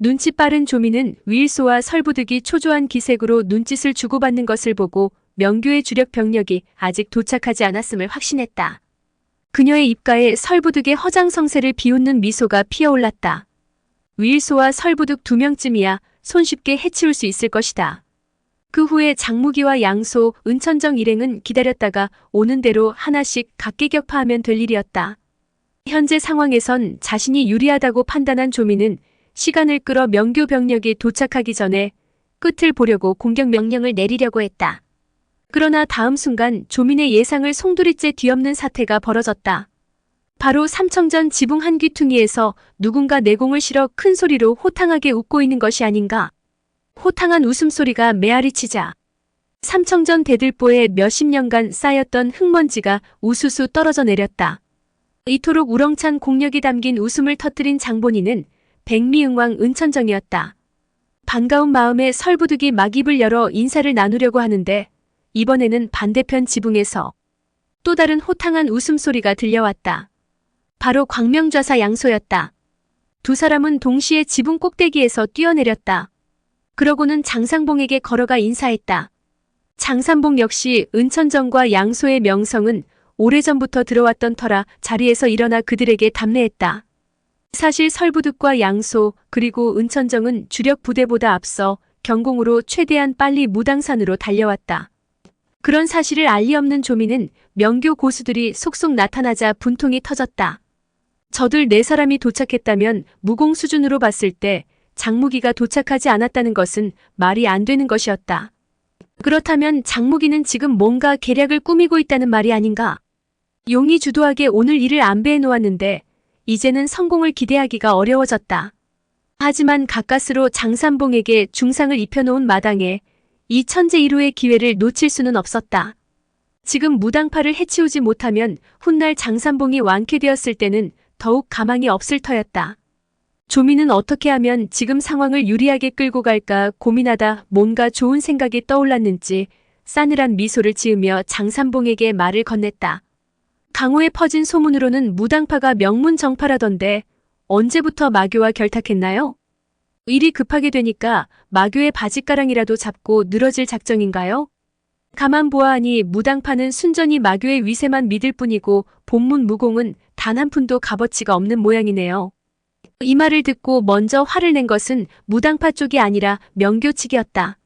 눈치 빠른 조민은 위일소와 설부득이 초조한 기색으로 눈짓을 주고받는 것을 보고 명교의 주력 병력이 아직 도착하지 않았음을 확신했다. 그녀의 입가에 설부득의 허장성세를 비웃는 미소가 피어올랐다. 위일소와 설부득 두 명쯤이야 손쉽게 해치울 수 있을 것이다. 그 후에 장무기와 양소, 은천정 일행은 기다렸다가 오는 대로 하나씩 각계격파하면 될 일이었다. 현재 상황에선 자신이 유리하다고 판단한 조민은 시간을 끌어 명교 병력이 도착하기 전에 끝을 보려고 공격 명령을 내리려고 했다. 그러나 다음 순간 조민의 예상을 송두리째 뒤엎는 사태가 벌어졌다. 바로 삼청전 지붕 한 귀퉁이에서 누군가 내공을 실어 큰 소리로 호탕하게 웃고 있는 것이 아닌가. 호탕한 웃음소리가 메아리치자 삼청전 대들보에 몇십 년간 쌓였던 흙먼지가 우수수 떨어져 내렸다. 이토록 우렁찬 공력이 담긴 웃음을 터뜨린 장본인은 백미응왕 은천정이었다. 반가운 마음에 설부득이 막 입을 열어 인사를 나누려고 하는데 이번에는 반대편 지붕에서 또 다른 호탕한 웃음소리가 들려왔다. 바로 광명좌사 양소였다. 두 사람은 동시에 지붕 꼭대기에서 뛰어내렸다. 그러고는 장상봉에게 걸어가 인사했다. 장산봉 역시 은천정과 양소의 명성은 오래전부터 들어왔던 터라 자리에서 일어나 그들에게 답례했다. 사실 설부득과 양소 그리고 은천정은 주력 부대보다 앞서 경공으로 최대한 빨리 무당산으로 달려왔다. 그런 사실을 알리 없는 조민은 명교 고수들이 속속 나타나자 분통이 터졌다. 저들 네 사람이 도착했다면 무공 수준으로 봤을 때 장무기가 도착하지 않았다는 것은 말이 안 되는 것이었다. 그렇다면 장무기는 지금 뭔가 계략을 꾸미고 있다는 말이 아닌가? 용이 주도하게 오늘 일을 안배해 놓았는데 이제는 성공을 기대하기가 어려워졌다. 하지만 가까스로 장산봉에게 중상을 입혀놓은 마당에 이 천재일호의 기회를 놓칠 수는 없었다. 지금 무당파를 해치우지 못하면 훗날 장산봉이 완쾌되었을 때는 더욱 가망이 없을 터였다. 조민은 어떻게 하면 지금 상황을 유리하게 끌고 갈까 고민하다 뭔가 좋은 생각이 떠올랐는지 싸늘한 미소를 지으며 장산봉에게 말을 건넸다. 강호에 퍼진 소문으로는 무당파가 명문정파라던데 언제부터 마교와 결탁했나요? 일이 급하게 되니까 마교의 바짓가랑이라도 잡고 늘어질 작정인가요? 가만 보아하니 무당파는 순전히 마교의 위세만 믿을 뿐이고 본문 무공은 단 한 푼도 값어치가 없는 모양이네요. 이 말을 듣고 먼저 화를 낸 것은 무당파 쪽이 아니라 명교 측이었다.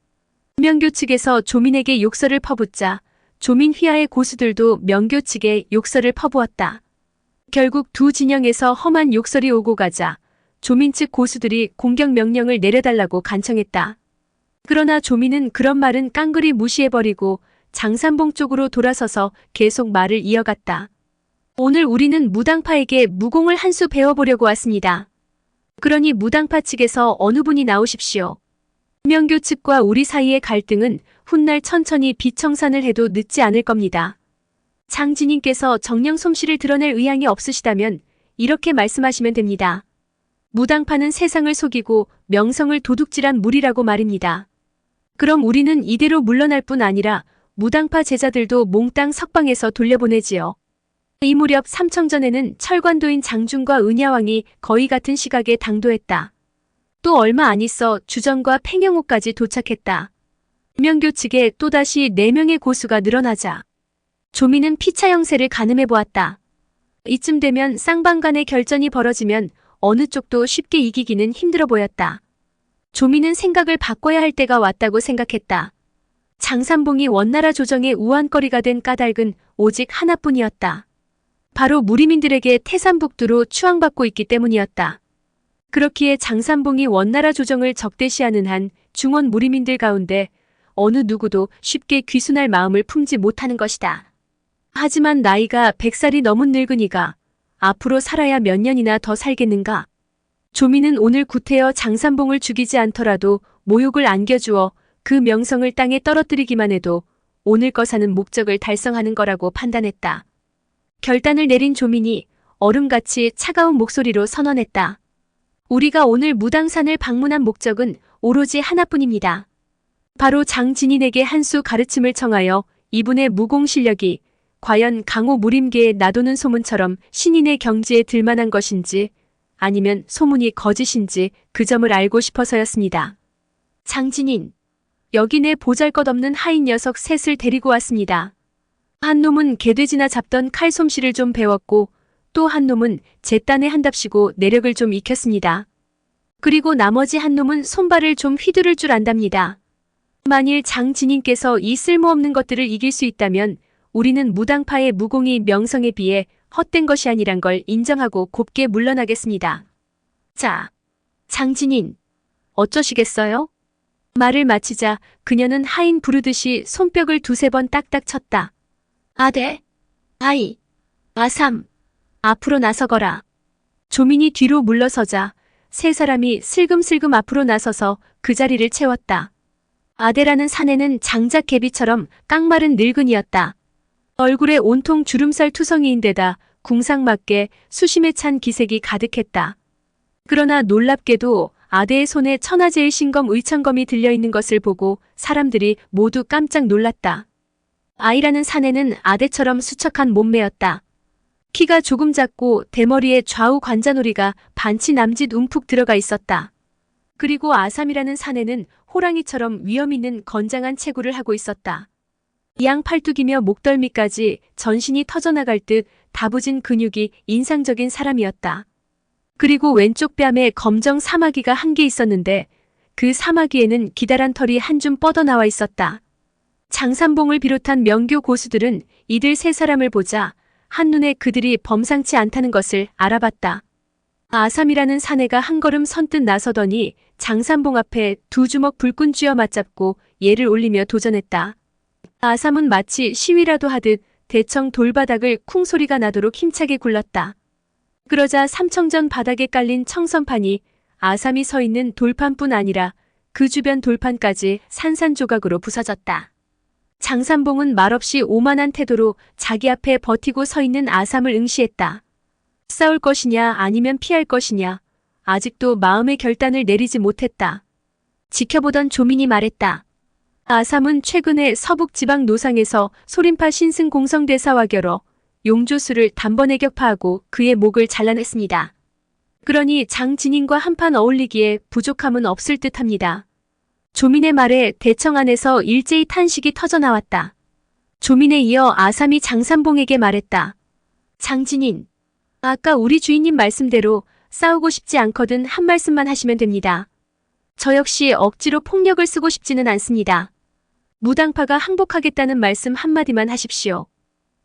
명교 측에서 조민에게 욕설을 퍼붓자 조민 휘하의 고수들도 명교 측에 욕설을 퍼부었다. 결국 두 진영에서 험한 욕설이 오고 가자 조민 측 고수들이 공격 명령을 내려달라고 간청했다. 그러나 조민은 그런 말은 깡그리 무시해버리고 장산봉 쪽으로 돌아서서 계속 말을 이어갔다. 오늘 우리는 무당파에게 무공을 한 수 배워보려고 왔습니다. 그러니 무당파 측에서 어느 분이 나오십시오. 명교 측과 우리 사이의 갈등은 훗날 천천히 비청산을 해도 늦지 않을 겁니다. 장진님께서 정령 솜씨를 드러낼 의향이 없으시다면 이렇게 말씀하시면 됩니다. 무당파는 세상을 속이고 명성을 도둑질한 무리라고 말입니다. 그럼 우리는 이대로 물러날 뿐 아니라 무당파 제자들도 몽땅 석방해서 돌려보내지요. 이 무렵 삼청전에는 철관도인 장중과 은야왕이 거의 같은 시각에 당도했다. 또 얼마 안 있어 주정과 팽영호까지 도착했다. 명교 측에 또다시 4명의 고수가 늘어나자 조민은 피차 형세를 가늠해보았다. 이쯤 되면 쌍방간의 결전이 벌어지면 어느 쪽도 쉽게 이기기는 힘들어 보였다. 조민은 생각을 바꿔야 할 때가 왔다고 생각했다. 장산봉이 원나라 조정의 우환거리가 된 까닭은 오직 하나뿐이었다. 바로 무리민들에게 태산북두로 추앙받고 있기 때문이었다. 그렇기에 장산봉이 원나라 조정을 적대시하는 한 중원 무리민들 가운데 어느 누구도 쉽게 귀순할 마음을 품지 못하는 것이다. 하지만 나이가 100살이 넘은 늙은이가 앞으로 살아야 몇 년이나 더 살겠는가? 조민은 오늘 구태여 장산봉을 죽이지 않더라도 모욕을 안겨주어 그 명성을 땅에 떨어뜨리기만 해도 오늘 거사는 목적을 달성하는 거라고 판단했다. 결단을 내린 조민이 얼음같이 차가운 목소리로 선언했다. 우리가 오늘 무당산을 방문한 목적은 오로지 하나뿐입니다. 바로 장진인에게 한 수 가르침을 청하여 이분의 무공 실력이 과연 강호 무림계의 나도는 소문처럼 신인의 경지에 들만한 것인지 아니면 소문이 거짓인지 그 점을 알고 싶어서였습니다. 장진인, 여기 내 보잘것없는 하인 녀석 셋을 데리고 왔습니다. 한 놈은 개돼지나 잡던 칼솜씨를 좀 배웠고 또 한 놈은 제 딴에 한답시고 내력을 좀 익혔습니다. 그리고 나머지 한 놈은 손발을 좀 휘두를 줄 안답니다. 만일 장진인께서 이 쓸모없는 것들을 이길 수 있다면 우리는 무당파의 무공이 명성에 비해 헛된 것이 아니란 걸 인정하고 곱게 물러나겠습니다. 자, 장진인, 어쩌시겠어요? 말을 마치자 그녀는 하인 부르듯이 손뼉을 2-3번 딱딱 쳤다. 아대, 아이, 아삼, 앞으로 나서거라. 조민이 뒤로 물러서자 세 사람이 슬금슬금 앞으로 나서서 그 자리를 채웠다. 아대라는 사내는 장작개비처럼 깡마른 늙은이였다. 얼굴에 온통 주름살 투성이인데다 궁상맞게 수심에 찬 기색이 가득했다. 그러나 놀랍게도 아대의 손에 천하제일 신검 의천검이 들려있는 것을 보고 사람들이 모두 깜짝 놀랐다. 아이라는 사내는 아대처럼 수척한 몸매였다. 키가 조금 작고 대머리에 좌우 관자놀이가 반치 남짓 움푹 들어가 있었다. 그리고 아삼이라는 사내는 호랑이처럼 위엄있는 건장한 체구를 하고 있었다. 양팔뚝이며 목덜미까지 전신이 터져나갈 듯 다부진 근육이 인상적인 사람이었다. 그리고 왼쪽 뺨에 검정 사마귀가 한 개 있었는데 그 사마귀에는 기다란 털이 한 줌 뻗어나와 있었다. 장산봉을 비롯한 명교 고수들은 이들 세 사람을 보자 한눈에 그들이 범상치 않다는 것을 알아봤다. 아삼이라는 사내가 한 걸음 선뜻 나서더니 장산봉 앞에 2주먹 불끈 쥐어 맞잡고 예를 올리며 도전했다. 아삼은 마치 시위라도 하듯 대청 돌바닥을 쿵 소리가 나도록 힘차게 굴렀다. 그러자 삼청전 바닥에 깔린 청선판이 아삼이 서 있는 돌판뿐 아니라 그 주변 돌판까지 산산조각으로 부서졌다. 장산봉은 말없이 오만한 태도로 자기 앞에 버티고 서 있는 아삼을 응시했다. 싸울 것이냐 아니면 피할 것이냐. 아직도 마음의 결단을 내리지 못했다. 지켜보던 조민이 말했다. 아삼은 최근에 서북지방 노상에서 소림파 신승 공성대사와 결어 용조수를 단번에 격파하고 그의 목을 잘라냈습니다. 그러니 장진인과 한판 어울리기에 부족함은 없을 듯합니다. 조민의 말에 대청 안에서 일제히 탄식이 터져나왔다. 조민에 이어 아삼이 장산봉에게 말했다. 장진인, 아까 우리 주인님 말씀대로 싸우고 싶지 않거든 한 말씀만 하시면 됩니다. 저 역시 억지로 폭력을 쓰고 싶지는 않습니다. 무당파가 항복하겠다는 말씀 한마디만 하십시오.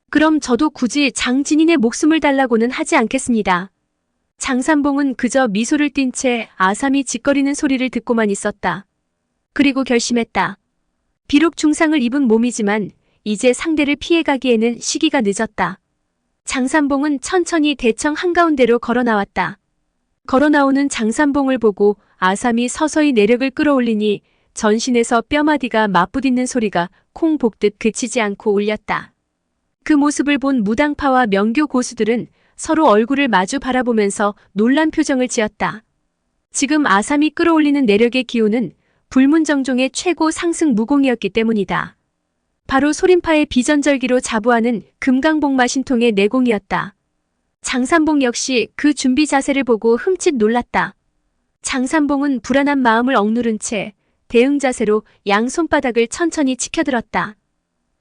그럼 저도 굳이 장진인의 목숨을 달라고는 하지 않겠습니다. 장산봉은 그저 미소를 띤 채 아삼이 짓거리는 소리를 듣고만 있었다. 그리고 결심했다. 비록 중상을 입은 몸이지만 이제 상대를 피해가기에는 시기가 늦었다. 장산봉은 천천히 대청 한가운데로 걸어 나왔다. 걸어 나오는 장산봉을 보고 아삼이 서서히 내력을 끌어올리니 전신에서 뼈마디가 맞부딪는 소리가 콩 볶듯 그치지 않고 울렸다. 그 모습을 본 무당파와 명교 고수들은 서로 얼굴을 마주 바라보면서 놀란 표정을 지었다. 지금 아삼이 끌어올리는 내력의 기운은 불문정종의 최고 상승 무공이었기 때문이다. 바로 소림파의 비전절기로 자부하는 금강복마신통의 내공이었다. 장산봉 역시 그 준비 자세를 보고 흠칫 놀랐다. 장산봉은 불안한 마음을 억누른 채 대응 자세로 양 손바닥을 천천히 치켜들었다.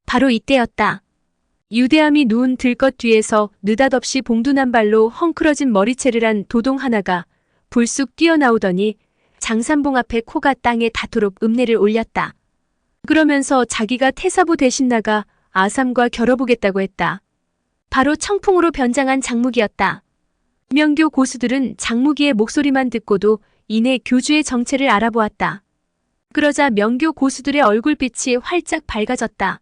바로 이때였다. 유대함이 누운 들것 뒤에서 느닷없이 봉둔한 발로 헝클어진 머리채를 한 도동 하나가 불쑥 뛰어나오더니 장산봉 앞에 코가 땅에 닿도록 읍내를 올렸다. 그러면서 자기가 태사부 대신 나가 아삼과 겨뤄보겠다고 했다. 바로 청풍으로 변장한 장무기였다. 명교 고수들은 장무기의 목소리만 듣고도 이내 교주의 정체를 알아보았다. 그러자 명교 고수들의 얼굴빛이 활짝 밝아졌다.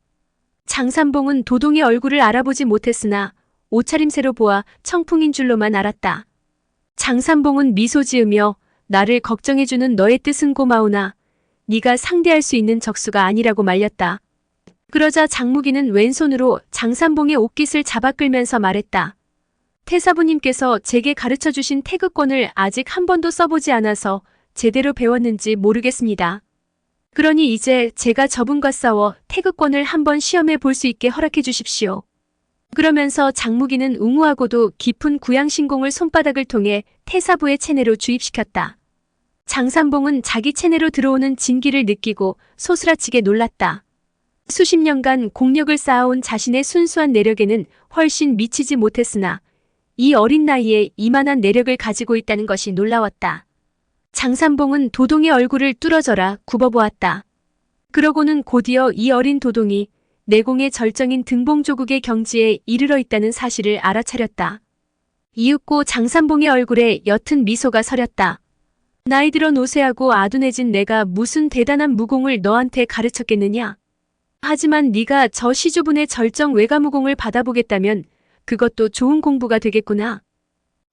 장산봉은 도동의 얼굴을 알아보지 못했으나 옷차림새로 보아 청풍인 줄로만 알았다. 장산봉은 미소 지으며 나를 걱정해주는 너의 뜻은 고마우나 네가 상대할 수 있는 적수가 아니라고 말렸다. 그러자 장무기는 왼손으로 장산봉의 옷깃을 잡아 끌면서 말했다. 태사부님께서 제게 가르쳐주신 태극권을 아직 한 번도 써보지 않아서 제대로 배웠는지 모르겠습니다. 그러니 이제 제가 저분과 싸워 태극권을 한번 시험해 볼 수 있게 허락해 주십시오. 그러면서 장무기는 웅후하고도 깊은 구양신공을 손바닥을 통해 태사부의 체내로 주입시켰다. 장산봉은 자기 체내로 들어오는 진기를 느끼고 소스라치게 놀랐다. 수십 년간 공력을 쌓아온 자신의 순수한 내력에는 훨씬 미치지 못했으나 이 어린 나이에 이만한 내력을 가지고 있다는 것이 놀라웠다. 장산봉은 도동의 얼굴을 뚫어져라 굽어보았다. 그러고는 곧이어 이 어린 도동이 내공의 절정인 등봉조국의 경지에 이르러 있다는 사실을 알아차렸다. 이윽고 장산봉의 얼굴에 옅은 미소가 서렸다. 나이 들어 노쇠하고 아둔해진 내가 무슨 대단한 무공을 너한테 가르쳤겠느냐? 하지만 네가 저 시주분의 절정 외가무공을 받아보겠다면 그것도 좋은 공부가 되겠구나.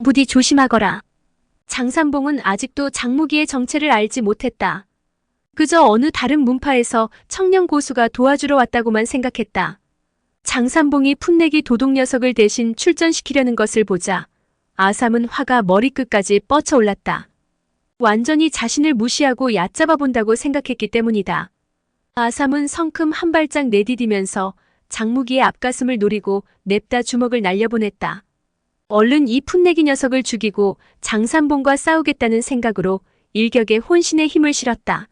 부디 조심하거라. 장산봉은 아직도 장무기의 정체를 알지 못했다. 그저 어느 다른 문파에서 청년 고수가 도와주러 왔다고만 생각했다. 장산봉이 풋내기 도둑 녀석을 대신 출전시키려는 것을 보자 아삼은 화가 머리끝까지 뻗쳐올랐다. 완전히 자신을 무시하고 얕잡아 본다고 생각했기 때문이다. 아삼은 성큼 한 발짝 내디디면서 장무기의 앞가슴을 노리고 냅다 주먹을 날려보냈다. 얼른 이 풋내기 녀석을 죽이고 장산봉과 싸우겠다는 생각으로 일격에 혼신의 힘을 실었다.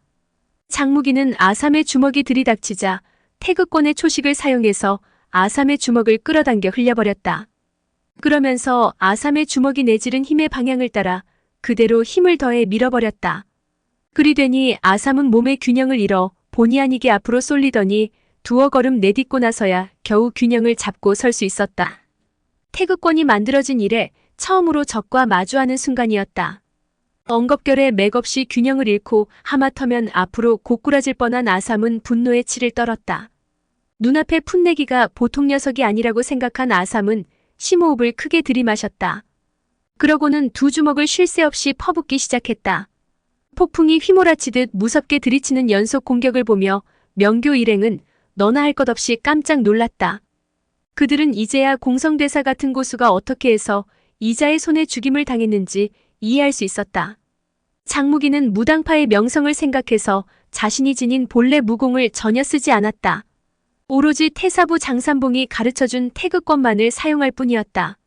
장무기는 아삼의 주먹이 들이닥치자 태극권의 초식을 사용해서 아삼의 주먹을 끌어당겨 흘려버렸다. 그러면서 아삼의 주먹이 내지른 힘의 방향을 따라 그대로 힘을 더해 밀어버렸다. 그리 되니 아삼은 몸의 균형을 잃어 본의 아니게 앞으로 쏠리더니 두어 걸음 내딛고 나서야 겨우 균형을 잡고 설 수 있었다. 태극권이 만들어진 이래 처음으로 적과 마주하는 순간이었다. 엉겁결에 맥없이 균형을 잃고 하마터면 앞으로 고꾸라질 뻔한 아삼은 분노의 치를 떨었다. 눈앞의 풋내기가 보통 녀석이 아니라고 생각한 아삼은 심호흡을 크게 들이마셨다. 그러고는 두 주먹을 쉴 새 없이 퍼붓기 시작했다. 폭풍이 휘몰아치듯 무섭게 들이치는 연속 공격을 보며 명교 일행은 너나 할 것 없이 깜짝 놀랐다. 그들은 이제야 공성대사 같은 고수가 어떻게 해서 이자의 손에 죽임을 당했는지 이해할 수 있었다. 장무기는 무당파의 명성을 생각해서 자신이 지닌 본래 무공을 전혀 쓰지 않았다. 오로지 태사부 장산봉이 가르쳐준 태극권만을 사용할 뿐이었다.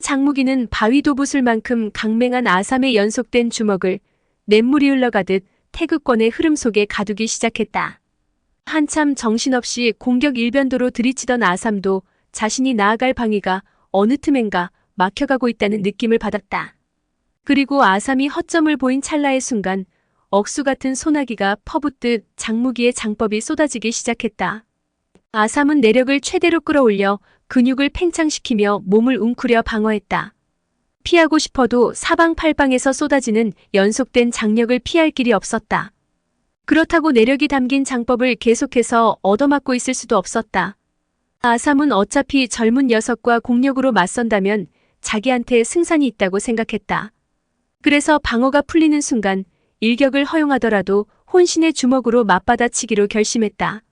장무기는 바위도부술만큼 강맹한 아삼의 연속된 주먹을 냇물이 흘러가듯 태극권의 흐름 속에 가두기 시작했다. 한참 정신없이 공격 일변도로 들이치던 아삼도 자신이 나아갈 방위가 어느 틈엔가 막혀가고 있다는 느낌을 받았다. 그리고 아삼이 허점을 보인 찰나의 순간 억수 같은 소나기가 퍼붓듯 장무기의 장법이 쏟아지기 시작했다. 아삼은 내력을 최대로 끌어올려 근육을 팽창시키며 몸을 웅크려 방어했다. 피하고 싶어도 사방팔방에서 쏟아지는 연속된 장력을 피할 길이 없었다. 그렇다고 내력이 담긴 장법을 계속해서 얻어맞고 있을 수도 없었다. 아삼은 어차피 젊은 녀석과 공력으로 맞선다면 자기한테 승산이 있다고 생각했다. 그래서 방어가 풀리는 순간 일격을 허용하더라도 혼신의 주먹으로 맞받아치기로 결심했다.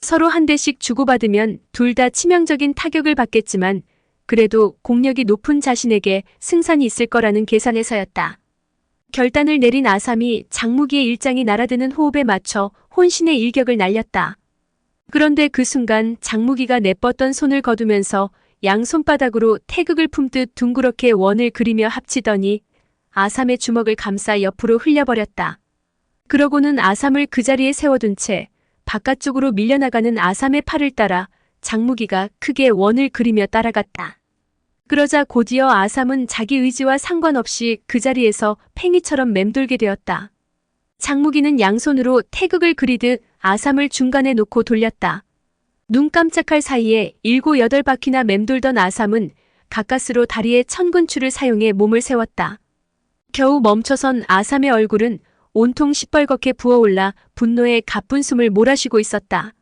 서로 한 대씩 주고받으면 둘 다 치명적인 타격을 받겠지만 그래도 공력이 높은 자신에게 승산이 있을 거라는 계산에서였다. 결단을 내린 아삼이 장무기의 일장이 날아드는 호흡에 맞춰 혼신의 일격을 날렸다. 그런데 그 순간 장무기가 내뻗던 손을 거두면서 양 손바닥으로 태극을 품듯 둥그렇게 원을 그리며 합치더니 아삼의 주먹을 감싸 옆으로 흘려버렸다. 그러고는 아삼을 그 자리에 세워둔 채 바깥쪽으로 밀려나가는 아삼의 팔을 따라 장무기가 크게 원을 그리며 따라갔다. 그러자 곧이어 아삼은 자기 의지와 상관없이 그 자리에서 팽이처럼 맴돌게 되었다. 장무기는 양손으로 태극을 그리듯 아삼을 중간에 놓고 돌렸다. 눈 깜짝할 사이에 7, 8바퀴나 맴돌던 아삼은 가까스로 다리에 천근추를 사용해 몸을 세웠다. 겨우 멈춰선 아삼의 얼굴은 온통 시뻘겋게 부어올라 분노에 가쁜 숨을 몰아쉬고 있었다.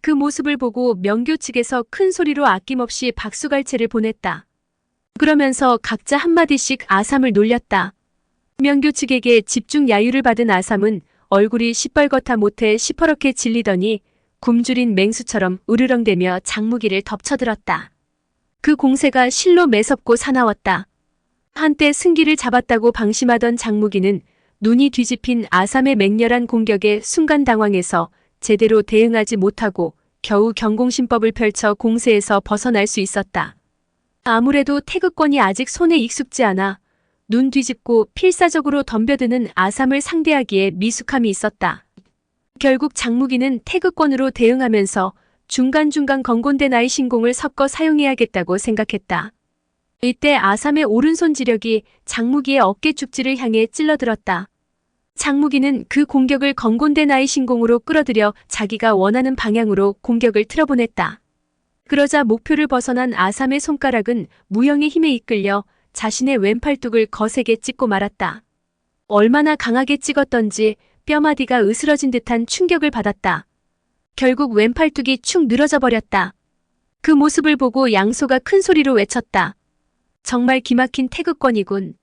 그 모습을 보고 명교 측에서 큰 소리로 아낌없이 박수갈채를 보냈다. 그러면서 각자 한마디씩 아삼을 놀렸다. 명교 측에게 집중 야유를 받은 아삼은 얼굴이 시뻘겋다 못해 시퍼렇게 질리더니 굶주린 맹수처럼 으르렁대며 장무기를 덮쳐들었다. 그 공세가 실로 매섭고 사나웠다. 한때 승기를 잡았다고 방심하던 장무기는 눈이 뒤집힌 아삼의 맹렬한 공격에 순간 당황해서 제대로 대응하지 못하고 겨우 경공신법을 펼쳐 공세에서 벗어날 수 있었다. 아무래도 태극권이 아직 손에 익숙지 않아 눈 뒤집고 필사적으로 덤벼드는 아삼을 상대하기에 미숙함이 있었다. 결국 장무기는 태극권으로 대응하면서 중간중간 건곤대 나의 신공을 섞어 사용해야겠다고 생각했다. 이때 아삼의 오른손 지력이 장무기의 어깨 축지를 향해 찔러들었다. 장무기는 그 공격을 건곤대 나의 신공으로 끌어들여 자기가 원하는 방향으로 공격을 틀어보냈다. 그러자 목표를 벗어난 아삼의 손가락은 무형의 힘에 이끌려 자신의 왼팔뚝을 거세게 찍고 말았다. 얼마나 강하게 찍었던지 뼈마디가 으스러진 듯한 충격을 받았다. 결국 왼팔뚝이 축 늘어져 버렸다. 그 모습을 보고 양소가 큰 소리로 외쳤다. 정말 기막힌 태극권이군.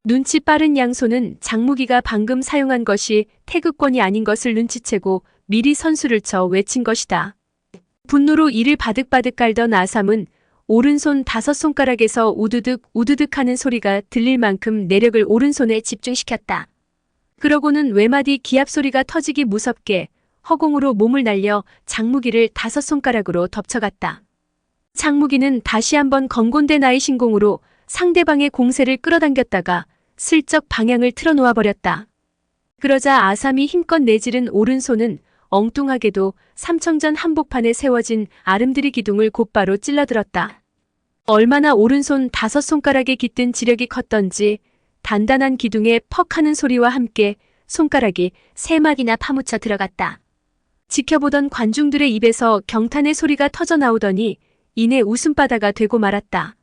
눈치 빠른 양소는 장무기가 방금 사용한 것이 태극권이 아닌 것을 눈치채고 미리 선수를 쳐 외친 것이다. 분노로 이를 바득바득 깔던 아삼은 오른손 5손가락에서 우두득 우두득 하는 소리가 들릴 만큼 내력을 오른손에 집중시켰다. 그러고는 외마디 기합 소리가 터지기 무섭게 허공으로 몸을 날려 장무기를 5손가락으로 덮쳐갔다. 장무기는 다시 한번 건곤대 나의 신공으로 상대방의 공세를 끌어당겼다가 슬쩍 방향을 틀어놓아 버렸다. 그러자 아삼이 힘껏 내지른 오른손은 엉뚱하게도 삼청전 한복판에 세워진 아름드리 기둥을 곧바로 찔러들었다. 얼마나 오른손 5손가락에 깃든 지력이 컸던지 단단한 기둥에 퍽 하는 소리와 함께 손가락이 3마디나 파묻혀 들어갔다. 지켜보던 관중들의 입에서 경탄의 소리가 터져 나오더니 이내 웃음바다가 되고 말았다.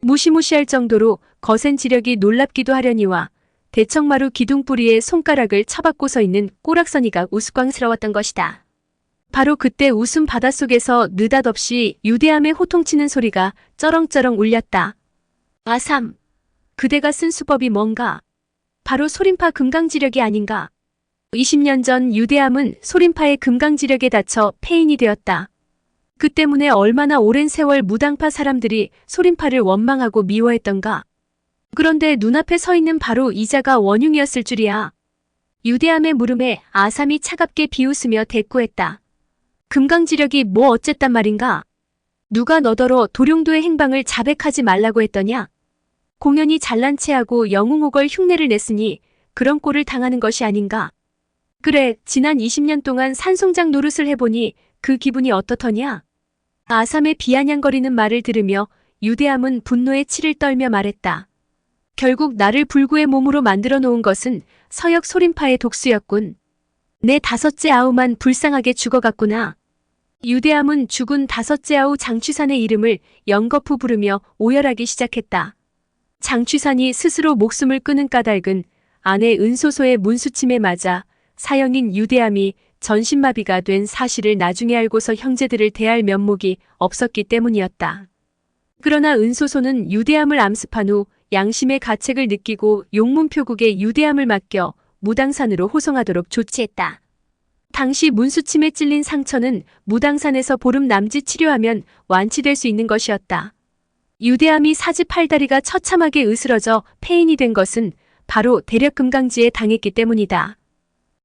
무시무시할 정도로 거센 지력이 놀랍기도 하려니와 대청마루 기둥뿌리에 손가락을 쳐박고 서 있는 꼬락서니가 우스꽝스러웠던 것이다. 바로 그때 웃음 바닷속에서 느닷없이 유대함에 호통치는 소리가 쩌렁쩌렁 울렸다. 아삼! 그대가 쓴 수법이 뭔가? 바로 소림파 금강지력이 아닌가? 20년 전 유대함은 소림파의 금강지력에 다쳐 폐인이 되었다. 그 때문에 얼마나 오랜 세월 무당파 사람들이 소림파를 원망하고 미워했던가? 그런데 눈앞에 서 있는 바로 이자가 원흉이었을 줄이야. 유대함의 물음에 아삼이 차갑게 비웃으며 대꾸했다. 금강지력이 뭐 어쨌단 말인가? 누가 너더러 도룡도의 행방을 자백하지 말라고 했더냐? 공연히 잘난 체하고 영웅호걸 흉내를 냈으니 그런 꼴을 당하는 것이 아닌가? 그래, 지난 20년 동안 산송장 노릇을 해보니 그 기분이 어떻더냐? 아삼의 비아냥거리는 말을 들으며 유대함은 분노에 치를 떨며 말했다. 결국 나를 불구의 몸으로 만들어 놓은 것은 서역 소림파의 독수였군. 내 다섯째 아우만 불쌍하게 죽어갔구나. 유대함은 죽은 다섯째 아우 장취산의 이름을 연거푸 부르며 오열하기 시작했다. 장취산이 스스로 목숨을 끊은 까닭은 아내 은소소의 문수침에 맞아 사형인 유대함이 전신마비가 된 사실을 나중에 알고서 형제들을 대할 면목이 없었기 때문이었다. 그러나 은소소는 유대함을 암습한 후 양심의 가책을 느끼고 용문표국에 유대함을 맡겨 무당산으로 호송하도록 조치했다. 당시 문수침에 찔린 상처는 무당산에서 보름 남짓 치료하면 완치될 수 있는 것이었다. 유대함이 사지팔다리가 처참하게 으스러져 폐인이 된 것은 바로 대력금강지에 당했기 때문이다.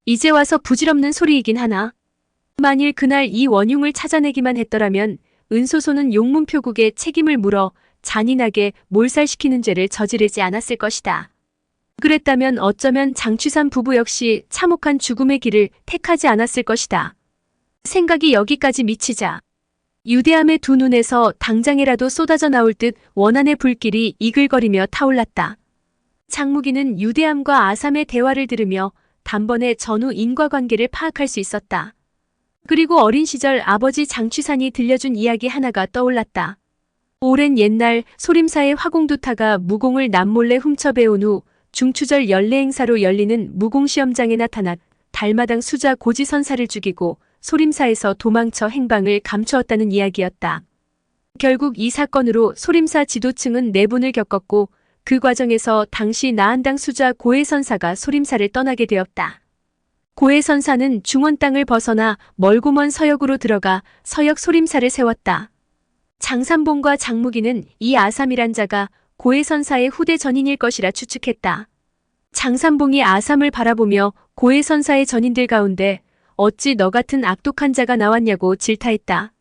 이제 와서 부질없는 소리이긴 하나. 만일 그날 이 원흉을 찾아내기만 했더라면 은소소는 용문표국에 책임을 물어 잔인하게 몰살시키는 죄를 저지르지 않았을 것이다. 그랬다면 어쩌면 장취산 부부 역시 참혹한 죽음의 길을 택하지 않았을 것이다. 생각이 여기까지 미치자 유대함의 두 눈에서 당장이라도 쏟아져 나올 듯 원한의 불길이 이글거리며 타올랐다. 장무기는 유대함과 아삼의 대화를 들으며 단번에 전후 인과관계를 파악할 수 있었다. 그리고 어린 시절 아버지 장취산이 들려준 이야기 하나가 떠올랐다. 오랜 옛날 소림사의 화공두타가 무공을 남몰래 훔쳐배운 후 중추절 연례 행사로 열리는 무공시험장에 나타나 달마당 수자 고지선사를 죽이고 소림사에서 도망쳐 행방을 감추었다는 이야기였다. 결국 이 사건으로 소림사 지도층은 내분을 겪었고 그 과정에서 당시 나한당 수자 고해선사가 소림사를 떠나게 되었다. 고해선사는 중원 땅을 벗어나 멀고 먼 서역으로 들어가 서역 소림사를 세웠다. 장삼봉과 장무기는 이 아삼이란 자가 고해선사의 후대 전인일 것이라 추측했다. 장삼봉이 아삼을 바라보며 고해선사의 전인들 가운데 어찌 너 같은 악독한 자가 나왔냐고 질타했다.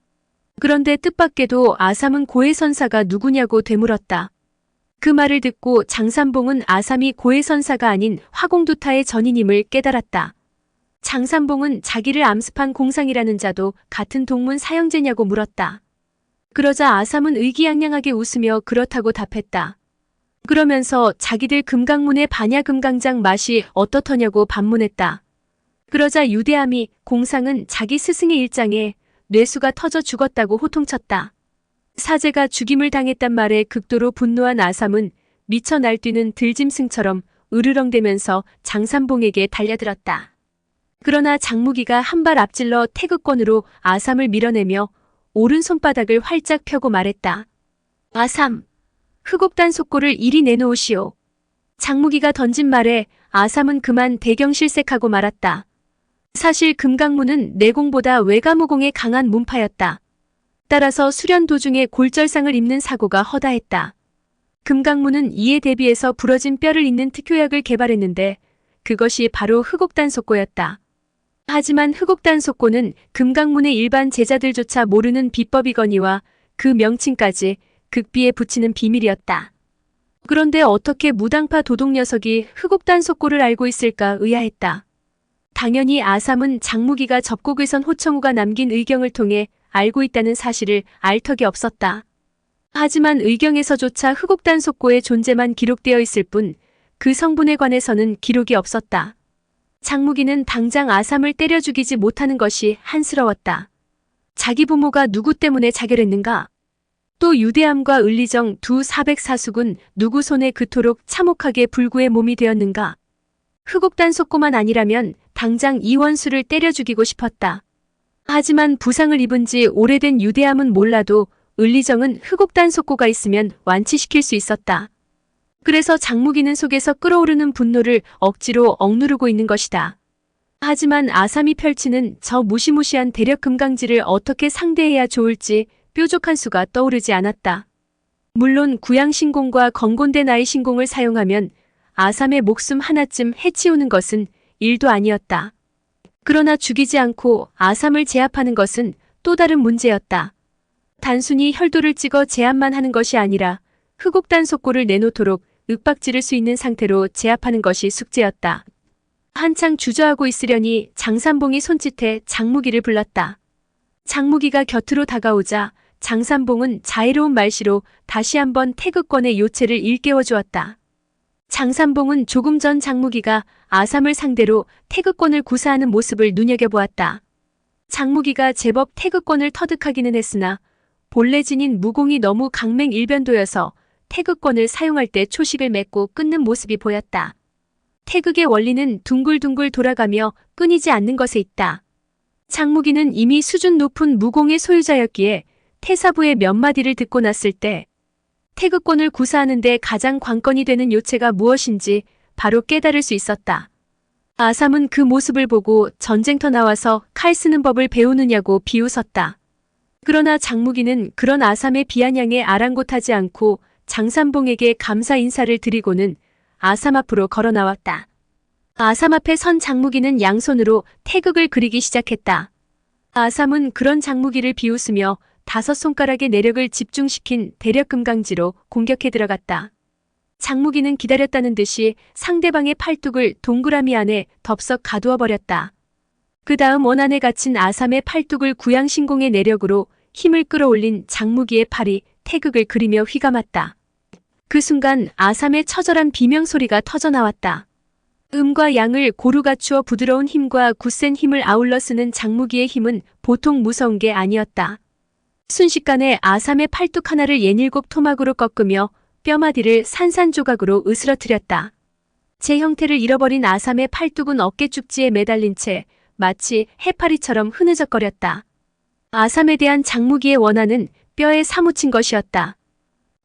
그런데 뜻밖에도 아삼은 고해선사가 누구냐고 되물었다. 그 말을 듣고 장삼봉은 아삼이 고해선사가 아닌 화공두타의 전인임을 깨달았다. 장삼봉은 자기를 암습한 공상이라는 자도 같은 동문 사형제냐고 물었다. 그러자 아삼은 의기양양하게 웃으며 그렇다고 답했다. 그러면서 자기들 금강문의 반야금강장 맛이 어떻더냐고 반문했다. 그러자 유대함이 공상은 자기 스승의 일장에 뇌수가 터져 죽었다고 호통쳤다. 사제가 죽임을 당했단 말에 극도로 분노한 아삼은 미쳐 날뛰는 들짐승처럼 으르렁대면서 장삼봉에게 달려들었다. 그러나 장무기가 한 발 앞질러 태극권으로 아삼을 밀어내며 오른손바닥을 활짝 펴고 말했다. 아삼, 흑옥단 속고를 이리 내놓으시오. 장무기가 던진 말에 아삼은 그만 대경실색하고 말았다. 사실 금강문은 내공보다 외가무공에 강한 문파였다. 따라서 수련 도중에 골절상을 입는 사고가 허다했다. 금강문은 이에 대비해서 부러진 뼈를 잇는 특효약을 개발했는데 그것이 바로 흑옥단 속고였다. 하지만 흑옥단 속고는 금강문의 일반 제자들조차 모르는 비법이거니와 그 명칭까지 극비에 붙이는 비밀이었다. 그런데 어떻게 무당파 도둑 녀석이 흑옥단 속고를 알고 있을까 의아했다. 당연히 아삼은 장무기가 접곡을 선 호청우가 남긴 의경을 통해 알고 있다는 사실을 알 턱이 없었다. 하지만 의경에서조차 흑옥단 속고의 존재만 기록되어 있을 뿐 그 성분에 관해서는 기록이 없었다. 장무기는 당장 아삼을 때려 죽이지 못하는 것이 한스러웠다. 자기 부모가 누구 때문에 자결했는가? 또 유대함과 을리정 두 사백사숙은 누구 손에 그토록 참혹하게 불구의 몸이 되었는가? 흑옥단 속고만 아니라면 당장 이원수를 때려 죽이고 싶었다. 하지만 부상을 입은 지 오래된 유대함은 몰라도 을리정은 흑옥단 속고가 있으면 완치시킬 수 있었다. 그래서 장무기는 속에서 끓어오르는 분노를 억지로 억누르고 있는 것이다. 하지만 아삼이 펼치는 저 무시무시한 대력 금강지를 어떻게 상대해야 좋을지 뾰족한 수가 떠오르지 않았다. 물론 구양신공과 건곤대 나의 신공을 사용하면 아삼의 목숨 하나쯤 해치우는 것은 일도 아니었다. 그러나 죽이지 않고 아삼을 제압하는 것은 또 다른 문제였다. 단순히 혈도를 찍어 제압만 하는 것이 아니라 흑옥단 속고를 내놓도록 윽박지를 수 있는 상태로 제압하는 것이 숙제였다. 한창 주저하고 있으려니 장산봉이 손짓해 장무기를 불렀다. 장무기가 곁으로 다가오자 장산봉은 자애로운 말씨로 다시 한번 태극권의 요체를 일깨워 주었다. 장산봉은 조금 전 장무기가 아삼을 상대로 태극권을 구사하는 모습을 눈여겨보았다. 장무기가 제법 태극권을 터득하기는 했으나 본래 지닌 무공이 너무 강맹일변도여서 태극권을 사용할 때 초식을 맺고 끊는 모습이 보였다. 태극의 원리는 둥글둥글 돌아가며 끊이지 않는 것에 있다. 장무기는 이미 수준 높은 무공의 소유자였기에 태사부의 몇 마디를 듣고 났을 때 태극권을 구사하는 데 가장 관건이 되는 요체가 무엇인지 바로 깨달을 수 있었다. 아삼은 그 모습을 보고 전쟁터 나와서 칼 쓰는 법을 배우느냐고 비웃었다. 그러나 장무기는 그런 아삼의 비아냥에 아랑곳하지 않고 장산봉에게 감사 인사를 드리고는 아삼 앞으로 걸어 나왔다. 아삼 앞에 선 장무기는 양손으로 태극을 그리기 시작했다. 아삼은 그런 장무기를 비웃으며 5손가락의 내력을 집중시킨 대력금강지로 공격해 들어갔다. 장무기는 기다렸다는 듯이 상대방의 팔뚝을 동그라미 안에 덥석 가두어 버렸다. 그 다음 원안에 갇힌 아삼의 팔뚝을 구양신공의 내력으로 힘을 끌어올린 장무기의 팔이 태극을 그리며 휘감았다. 그 순간 아삼의 처절한 비명소리가 터져나왔다. 음과 양을 고루 갖추어 부드러운 힘과 굳센 힘을 아울러 쓰는 장무기의 힘은 보통 무서운 게 아니었다. 순식간에 아삼의 팔뚝 하나를 예닐곱 토막으로 꺾으며 뼈마디를 산산조각으로 으스러뜨렸다. 제 형태를 잃어버린 아삼의 팔뚝은 어깨축지에 매달린 채 마치 해파리처럼 흐느적거렸다. 아삼에 대한 장무기의 원한은 뼈에 사무친 것이었다.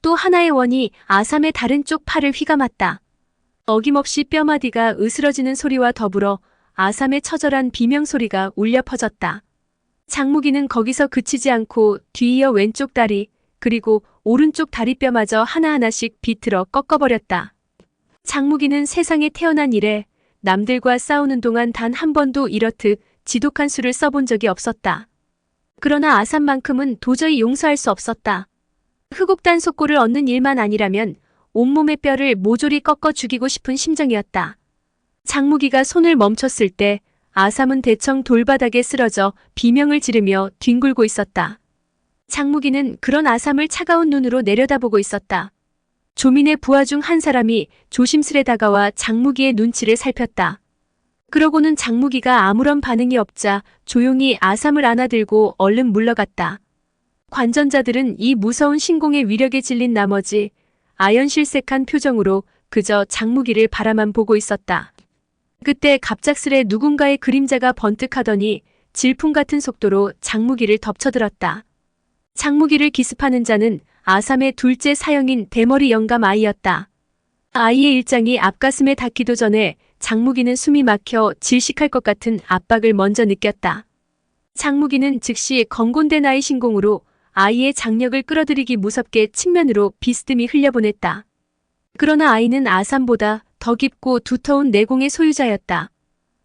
또 하나의 원이 아삼의 다른 쪽 팔을 휘감았다. 어김없이 뼈마디가 으스러지는 소리와 더불어 아삼의 처절한 비명소리가 울려 퍼졌다. 장무기는 거기서 그치지 않고 뒤이어 왼쪽 다리 그리고 오른쪽 다리뼈마저 하나하나씩 비틀어 꺾어버렸다. 장무기는 세상에 태어난 이래 남들과 싸우는 동안 단 한 번도 이렇듯 지독한 수를 써본 적이 없었다. 그러나 아삼만큼은 도저히 용서할 수 없었다. 흑옥단 속고를 얻는 일만 아니라면 온몸의 뼈를 모조리 꺾어 죽이고 싶은 심정이었다. 장무기가 손을 멈췄을 때 아삼은 대청 돌바닥에 쓰러져 비명을 지르며 뒹굴고 있었다. 장무기는 그런 아삼을 차가운 눈으로 내려다보고 있었다. 조민의 부하 중 한 사람이 조심스레 다가와 장무기의 눈치를 살폈다. 그러고는 장무기가 아무런 반응이 없자 조용히 아삼을 안아들고 얼른 물러갔다. 관전자들은 이 무서운 신공의 위력에 질린 나머지 아연실색한 표정으로 그저 장무기를 바라만 보고 있었다. 그때 갑작스레 누군가의 그림자가 번뜩하더니 질풍 같은 속도로 장무기를 덮쳐들었다. 장무기를 기습하는 자는 아삼의 둘째 사형인 대머리 영감 아이였다. 아이의 일장이 앞가슴에 닿기도 전에 장무기는 숨이 막혀 질식할 것 같은 압박을 먼저 느꼈다. 장무기는 즉시 건곤대 나의 신공으로 아이의 장력을 끌어들이기 무섭게 측면으로 비스듬히 흘려보냈다. 그러나 아이는 아삼보다 더 깊고 두터운 내공의 소유자였다.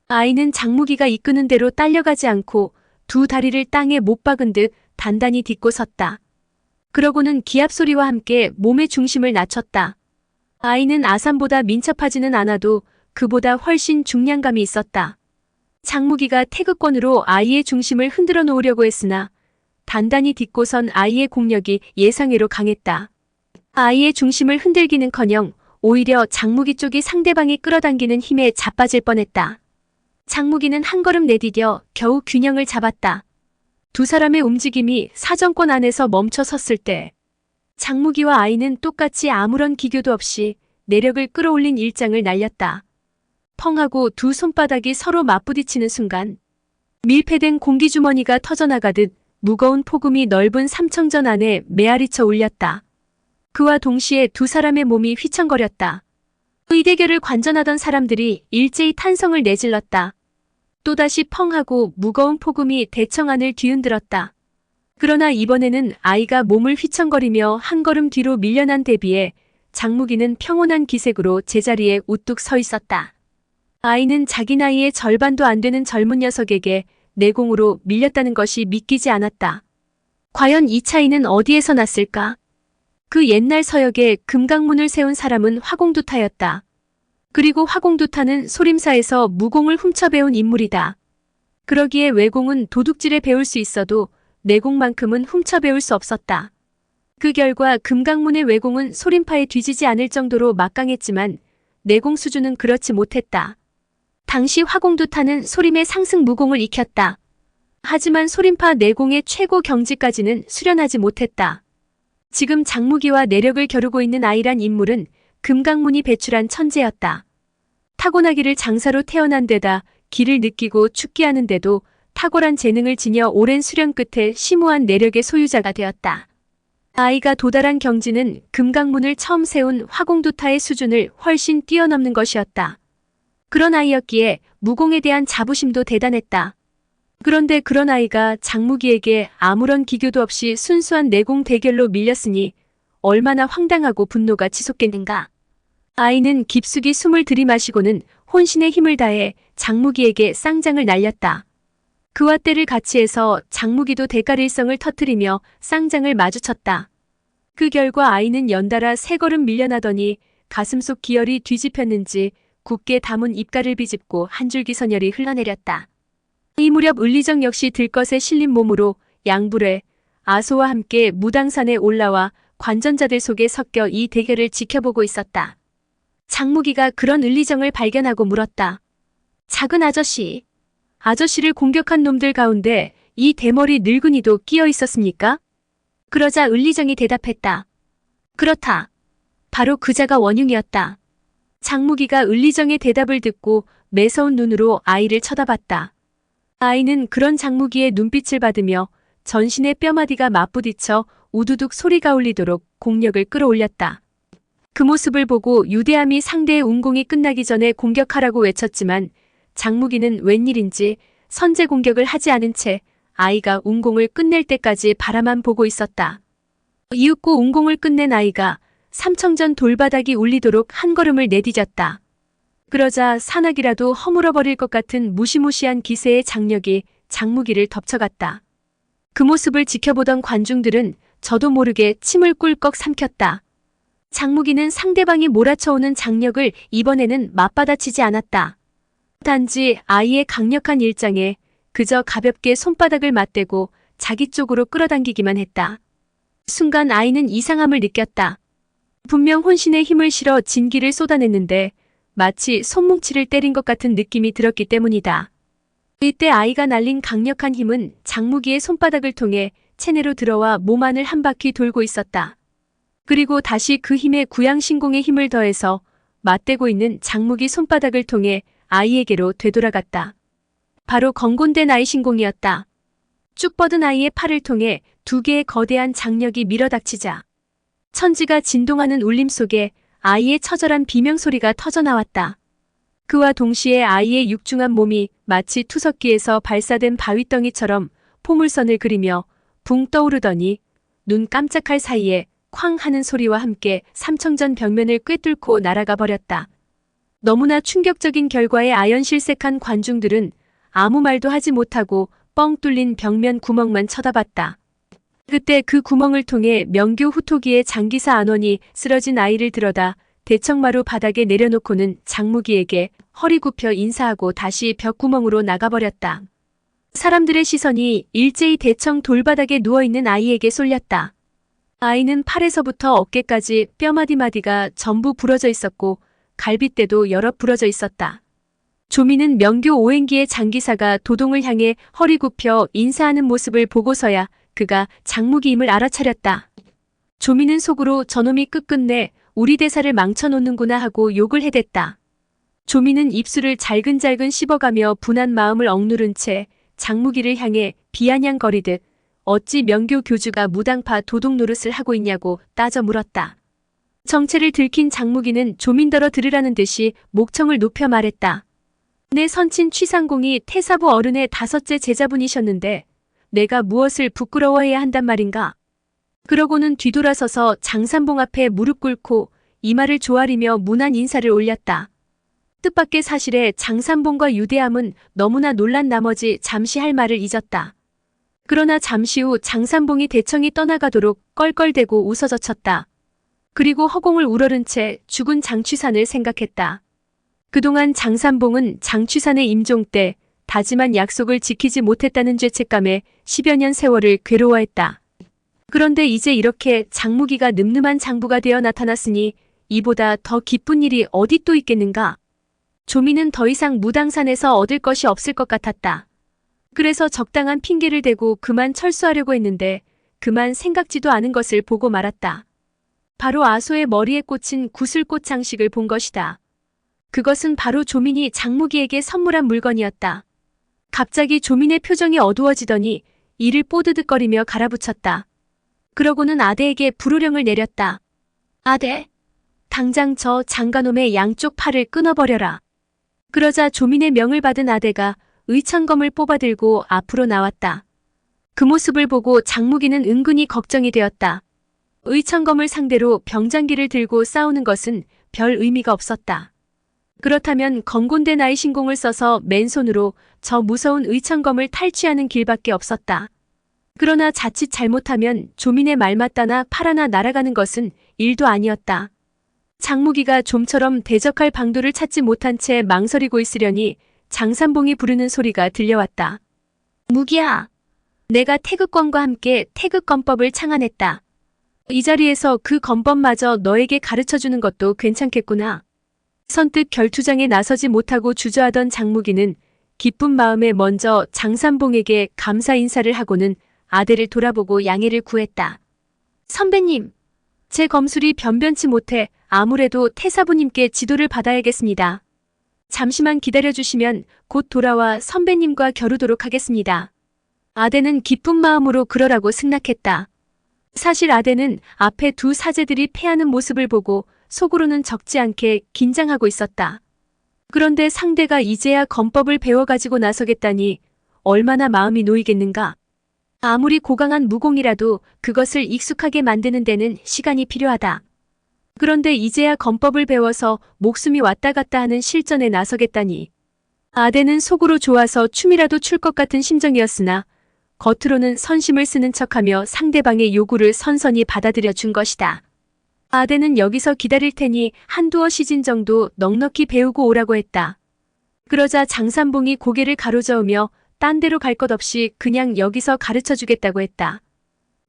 아이는 장무기가 이끄는 대로 딸려가지 않고 두 다리를 땅에 못 박은 듯 단단히 딛고 섰다. 그러고는 기합소리와 함께 몸의 중심을 낮췄다. 아이는 아삼보다 민첩하지는 않아도 그보다 훨씬 중량감이 있었다. 장무기가 태극권으로 아이의 중심을 흔들어 놓으려고 했으나 단단히 딛고 선 아이의 공력이 예상외로 강했다. 아이의 중심을 흔들기는커녕 오히려 장무기 쪽이 상대방이 끌어당기는 힘에 자빠질 뻔했다. 장무기는 한 걸음 내디뎌 겨우 균형을 잡았다. 두 사람의 움직임이 사정권 안에서 멈춰 섰을 때 장무기와 아이는 똑같이 아무런 기교도 없이 내력을 끌어올린 일장을 날렸다. 펑 하고 두 손바닥이 서로 맞부딪히는 순간 밀폐된 공기주머니가 터져나가듯 무거운 폭음이 넓은 삼청전 안에 메아리쳐 울렸다. 그와 동시에 두 사람의 몸이 휘청거렸다. 이 대결을 관전하던 사람들이 일제히 탄성을 내질렀다. 또다시 펑하고 무거운 폭음이 대청 안을 뒤흔들었다. 그러나 이번에는 아이가 몸을 휘청거리며 한 걸음 뒤로 밀려난 대비에 장무기는 평온한 기색으로 제자리에 우뚝 서 있었다. 아이는 자기 나이의 절반도 안 되는 젊은 녀석에게 내공으로 밀렸다는 것이 믿기지 않았다. 과연 이 차이는 어디에서 났을까? 그 옛날 서역에 금강문을 세운 사람은 화공두타였다. 그리고 화공두타는 소림사에서 무공을 훔쳐배운 인물이다. 그러기에 외공은 도둑질에 배울 수 있어도 내공만큼은 훔쳐배울 수 없었다. 그 결과 금강문의 외공은 소림파에 뒤지지 않을 정도로 막강했지만 내공 수준은 그렇지 못했다. 당시 화공두타는 소림의 상승 무공을 익혔다. 하지만 소림파 내공의 최고 경지까지는 수련하지 못했다. 지금 장무기와 내력을 겨루고 있는 아이란 인물은 금강문이 배출한 천재였다. 타고나기를 장사로 태어난 데다 기를 느끼고 죽게 하는데도 탁월한 재능을 지녀 오랜 수련 끝에 심오한 내력의 소유자가 되었다. 아이가 도달한 경지는 금강문을 처음 세운 화공두타의 수준을 훨씬 뛰어넘는 것이었다. 그런 아이였기에 무공에 대한 자부심도 대단했다. 그런데 그런 아이가 장무기에게 아무런 기교도 없이 순수한 내공 대결로 밀렸으니 얼마나 황당하고 분노가 치솟겠는가. 아이는 깊숙이 숨을 들이마시고는 혼신의 힘을 다해 장무기에게 쌍장을 날렸다. 그와 때를 같이 해서 장무기도 대가릴성을 터뜨리며 쌍장을 마주쳤다. 그 결과 아이는 연달아 세 걸음 밀려나더니 가슴속 기혈이 뒤집혔는지 굳게 담은 입가를 비집고 한 줄기 선혈이 흘러내렸다. 이 무렵 을리정 역시 들것에 실린 몸으로 양불회, 아소와 함께 무당산에 올라와 관전자들 속에 섞여 이 대결을 지켜보고 있었다. 장무기가 그런 을리정을 발견하고 물었다. 작은 아저씨, 아저씨를 공격한 놈들 가운데 이 대머리 늙은이도 끼어 있었습니까? 그러자 을리정이 대답했다. 그렇다. 바로 그자가 원흉이었다. 장무기가 을리정의 대답을 듣고 매서운 눈으로 아이를 쳐다봤다. 아이는 그런 장무기의 눈빛을 받으며 전신의 뼈마디가 맞부딪혀 우두둑 소리가 울리도록 공력을 끌어올렸다. 그 모습을 보고 유대함이 상대의 운공이 끝나기 전에 공격하라고 외쳤지만 장무기는 웬일인지 선제 공격을 하지 않은 채 아이가 운공을 끝낼 때까지 바라만 보고 있었다. 이윽고 운공을 끝낸 아이가 삼청전 돌바닥이 울리도록 한 걸음을 내디뎠다. 그러자 산악이라도 허물어버릴 것 같은 무시무시한 기세의 장력이 장무기를 덮쳐갔다. 그 모습을 지켜보던 관중들은 저도 모르게 침을 꿀꺽 삼켰다. 장무기는 상대방이 몰아쳐오는 장력을 이번에는 맞받아치지 않았다. 단지 아이의 강력한 일장에 그저 가볍게 손바닥을 맞대고 자기 쪽으로 끌어당기기만 했다. 순간 아이는 이상함을 느꼈다. 분명 혼신의 힘을 실어 진기를 쏟아냈는데 마치 손뭉치를 때린 것 같은 느낌이 들었기 때문이다. 이때 아이가 날린 강력한 힘은 장무기의 손바닥을 통해 체내로 들어와 몸 안을 한 바퀴 돌고 있었다. 그리고 다시 그 힘에 구양신공의 힘을 더해서 맞대고 있는 장무기 손바닥을 통해 아이에게로 되돌아갔다. 바로 건곤된 아이 신공이었다. 쭉 뻗은 아이의 팔을 통해 두 개의 거대한 장력이 밀어닥치자 천지가 진동하는 울림 속에 아이의 처절한 비명소리가 터져나왔다. 그와 동시에 아이의 육중한 몸이 마치 투석기에서 발사된 바위덩이처럼 포물선을 그리며 붕 떠오르더니 눈 깜짝할 사이에 쾅 하는 소리와 함께 삼청전 벽면을 꿰뚫고 날아가 버렸다. 너무나 충격적인 결과에 아연실색한 관중들은 아무 말도 하지 못하고 뻥 뚫린 벽면 구멍만 쳐다봤다. 그때 그 구멍을 통해 명교 후토기의 장기사 안원이 쓰러진 아이를 들어다 대청마루 바닥에 내려놓고는 장무기에게 허리 굽혀 인사하고 다시 벽구멍으로 나가버렸다. 사람들의 시선이 일제히 대청 돌바닥에 누워있는 아이에게 쏠렸다. 아이는 팔에서부터 어깨까지 뼈마디마디가 전부 부러져 있었고 갈빗대도 여러 부러져 있었다. 조미는 명교 오행기의 장기사가 도동을 향해 허리 굽혀 인사하는 모습을 보고서야 그가 장무기임을 알아차렸다. 조미는 속으로 저놈이 끝끝내 우리 대사를 망쳐놓는구나 하고 욕을 해댔다. 조미는 입술을 잘근잘근 씹어가며 분한 마음을 억누른 채 장무기를 향해 비아냥거리듯 어찌 명교 교주가 무당파 도둑 노릇을 하고 있냐고 따져 물었다. 정체를 들킨 장무기는 조민더러 들으라는 듯이 목청을 높여 말했다. 내 선친 취상공이 태사부 어른의 5째 제자분이셨는데 내가 무엇을 부끄러워해야 한단 말인가? 그러고는 뒤돌아서서 장산봉 앞에 무릎 꿇고 이마를 조아리며 무난 인사를 올렸다. 뜻밖의 사실에 장산봉과 유대함은 너무나 놀란 나머지 잠시 할 말을 잊었다. 그러나 잠시 후 장산봉이 대청이 떠나가도록 껄껄대고 웃어젖혔다. 그리고 허공을 우러른 채 죽은 장취산을 생각했다. 그동안 장산봉은 장취산의 임종 때 다짐한 약속을 지키지 못했다는 죄책감에 10여 년 세월을 괴로워했다. 그런데 이제 이렇게 장무기가 늠름한 장부가 되어 나타났으니 이보다 더 기쁜 일이 어디 또 있겠는가? 조미는 더 이상 무당산에서 얻을 것이 없을 것 같았다. 그래서 적당한 핑계를 대고 그만 철수하려고 했는데 그만 생각지도 않은 것을 보고 말았다. 바로 아소의 머리에 꽂힌 구슬꽃 장식을 본 것이다. 그것은 바로 조민이 장무기에게 선물한 물건이었다. 갑자기 조민의 표정이 어두워지더니 이를 뽀드득거리며 갈아붙였다. 그러고는 아대에게 불호령을 내렸다. 아대, 당장 저 장가놈의 양쪽 팔을 끊어버려라. 그러자 조민의 명을 받은 아대가 의천검을 뽑아들고 앞으로 나왔다. 그 모습을 보고 장무기는 은근히 걱정이 되었다. 의천검을 상대로 병장기를 들고 싸우는 것은 별 의미가 없었다. 그렇다면 건곤대 나의 신공을 써서 맨손으로 저 무서운 의천검을 탈취하는 길밖에 없었다. 그러나 자칫 잘못하면 조민의 말맞다나 팔 하나 날아가는 것은 일도 아니었다. 장무기가 좀처럼 대적할 방도를 찾지 못한 채 망설이고 있으려니 장산봉이 부르는 소리가 들려왔다. 무기야, 내가 태극권과 함께 태극권법을 창안했다. 이 자리에서 그 권법마저 너에게 가르쳐주는 것도 괜찮겠구나. 선뜻 결투장에 나서지 못하고 주저하던 장무기는 기쁜 마음에 먼저 장산봉에게 감사 인사를 하고는 아대를 돌아보고 양해를 구했다. 선배님, 제 검술이 변변치 못해 아무래도 태사부님께 지도를 받아야겠습니다. 잠시만 기다려주시면 곧 돌아와 선배님과 겨루도록 하겠습니다. 아대는 기쁜 마음으로 그러라고 승낙했다. 사실 아대는 앞에 두 사제들이 패하는 모습을 보고 속으로는 적지 않게 긴장하고 있었다. 그런데 상대가 이제야 권법을 배워가지고 나서겠다니 얼마나 마음이 놓이겠는가. 아무리 고강한 무공이라도 그것을 익숙하게 만드는 데는 시간이 필요하다. 그런데 이제야 권법을 배워서 목숨이 왔다 갔다 하는 실전에 나서겠다니. 아대는 속으로 좋아서 춤이라도 출 것 같은 심정이었으나 겉으로는 선심을 쓰는 척하며 상대방의 요구를 선선히 받아들여 준 것이다. 아대는 여기서 기다릴 테니 한두어 시즌 정도 넉넉히 배우고 오라고 했다. 그러자 장산봉이 고개를 가로저으며 딴 데로 갈 것 없이 그냥 여기서 가르쳐주겠다고 했다.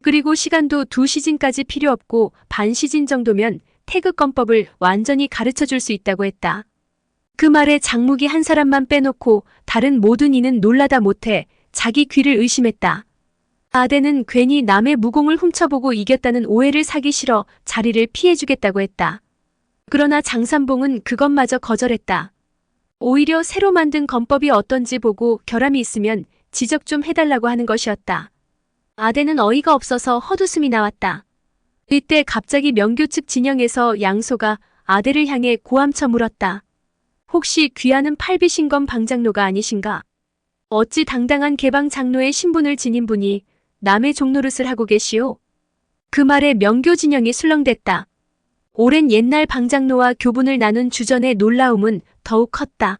그리고 시간도 2시즌까지 필요 없고 반 시즌 정도면 태극권법을 완전히 가르쳐줄 수 있다고 했다. 그 말에 장무기 한 사람만 빼놓고 다른 모든 이는 놀라다 못해 자기 귀를 의심했다. 아대는 괜히 남의 무공을 훔쳐보고 이겼다는 오해를 사기 싫어 자리를 피해주겠다고 했다. 그러나 장산봉은 그것마저 거절했다. 오히려 새로 만든 권법이 어떤지 보고 결함이 있으면 지적 좀 해달라고 하는 것이었다. 아대는 어이가 없어서 헛웃음이 나왔다. 이때 갑자기 명교 측 진영에서 양소가 아대를 향해 고함쳐 물었다. 혹시 귀하는 팔비신검 방장로가 아니신가? 어찌 당당한 개방 장로의 신분을 지닌 분이 남의 종노릇을 하고 계시오? 그 말에 명교 진영이 술렁댔다. 오랜 옛날 방장로와 교분을 나눈 주전의 놀라움은 더욱 컸다.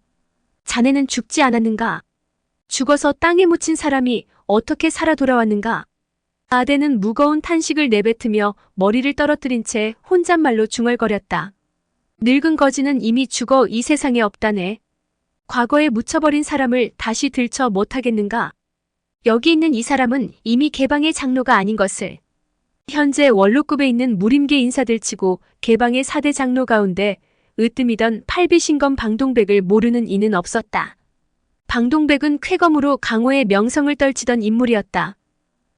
자네는 죽지 않았는가? 죽어서 땅에 묻힌 사람이 어떻게 살아 돌아왔는가? 아대는 무거운 탄식을 내뱉으며 머리를 떨어뜨린 채 혼잣말로 중얼거렸다. 늙은 거지는 이미 죽어 이 세상에 없다네. 과거에 묻혀버린 사람을 다시 들쳐 못하겠는가? 여기 있는 이 사람은 이미 개방의 장로가 아닌 것을. 현재 원로급에 있는 무림계 인사들치고 개방의 4대 장로 가운데 으뜸이던 팔비신검 방동백을 모르는 이는 없었다. 방동백은 쾌검으로 강호의 명성을 떨치던 인물이었다.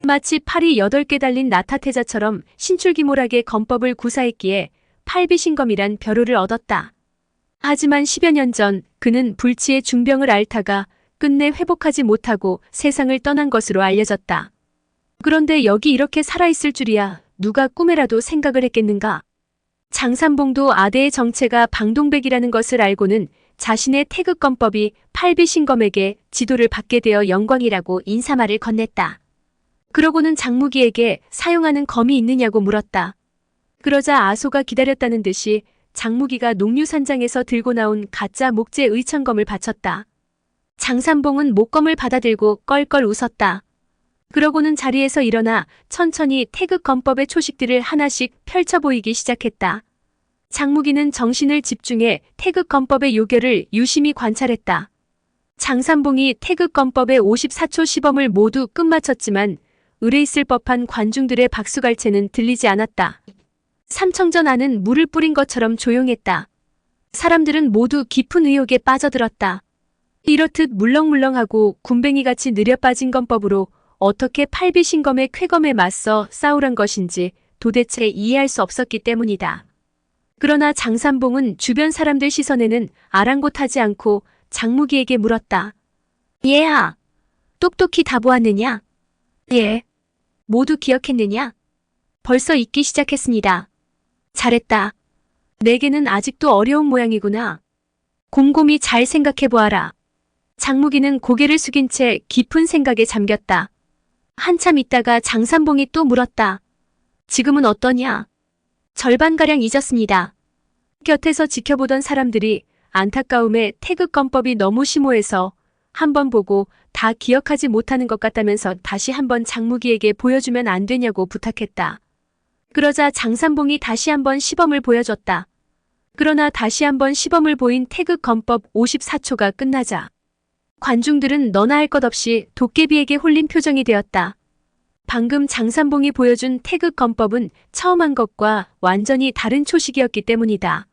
마치 팔이 8개 달린 나타태자처럼 신출기몰하게 권법을 구사했기에 팔비신검이란 벼로를 얻었다. 하지만 10여 년 전 그는 불치의 중병을 앓다가 끝내 회복하지 못하고 세상을 떠난 것으로 알려졌다. 그런데 여기 이렇게 살아있을 줄이야 누가 꿈에라도 생각을 했겠는가? 장산봉도 아대의 정체가 방동백이라는 것을 알고는 자신의 태극검법이 팔비신검에게 지도를 받게 되어 영광이라고 인사말을 건넸다. 그러고는 장무기에게 사용하는 검이 있느냐고 물었다. 그러자 아소가 기다렸다는 듯이 장무기가 녹류산장에서 들고 나온 가짜 목재 의천검을 바쳤다. 장산봉은 목검을 받아들고 껄껄 웃었다. 그러고는 자리에서 일어나 천천히 태극검법의 초식들을 하나씩 펼쳐 보이기 시작했다. 장무기는 정신을 집중해 태극검법의 요결을 유심히 관찰했다. 장산봉이 태극검법의 54초 시범을 모두 끝마쳤지만 의뢰 있을 법한 관중들의 박수갈채는 들리지 않았다. 삼청전 안은 물을 뿌린 것처럼 조용했다. 사람들은 모두 깊은 의욕에 빠져들었다. 이렇듯 물렁물렁하고 군뱅이같이 느려 빠진 검법으로 어떻게 팔비신검의 쾌검에 맞서 싸우란 것인지 도대체 이해할 수 없었기 때문이다. 그러나 장산봉은 주변 사람들 시선에는 아랑곳하지 않고 장무기에게 물었다. 얘야, 똑똑히 다 보았느냐? 예. 모두 기억했느냐? 벌써 잊기 시작했습니다. 잘했다. 내게는 아직도 어려운 모양이구나. 곰곰이 잘 생각해보아라. 장무기는 고개를 숙인 채 깊은 생각에 잠겼다. 한참 있다가 장산봉이 또 물었다. 지금은 어떠냐? 절반가량 잊었습니다. 곁에서 지켜보던 사람들이 안타까움에 태극검법이 너무 심오해서 한번 보고 다 기억하지 못하는 것 같다면서 다시 한번 장무기에게 보여주면 안 되냐고 부탁했다. 그러자 장산봉이 다시 한번 시범을 보여줬다. 그러나 다시 한번 시범을 보인 태극검법 54초가 끝나자 관중들은 너나 할 것 없이 도깨비에게 홀린 표정이 되었다. 방금 장산봉이 보여준 태극검법은 처음 한 것과 완전히 다른 초식이었기 때문이다.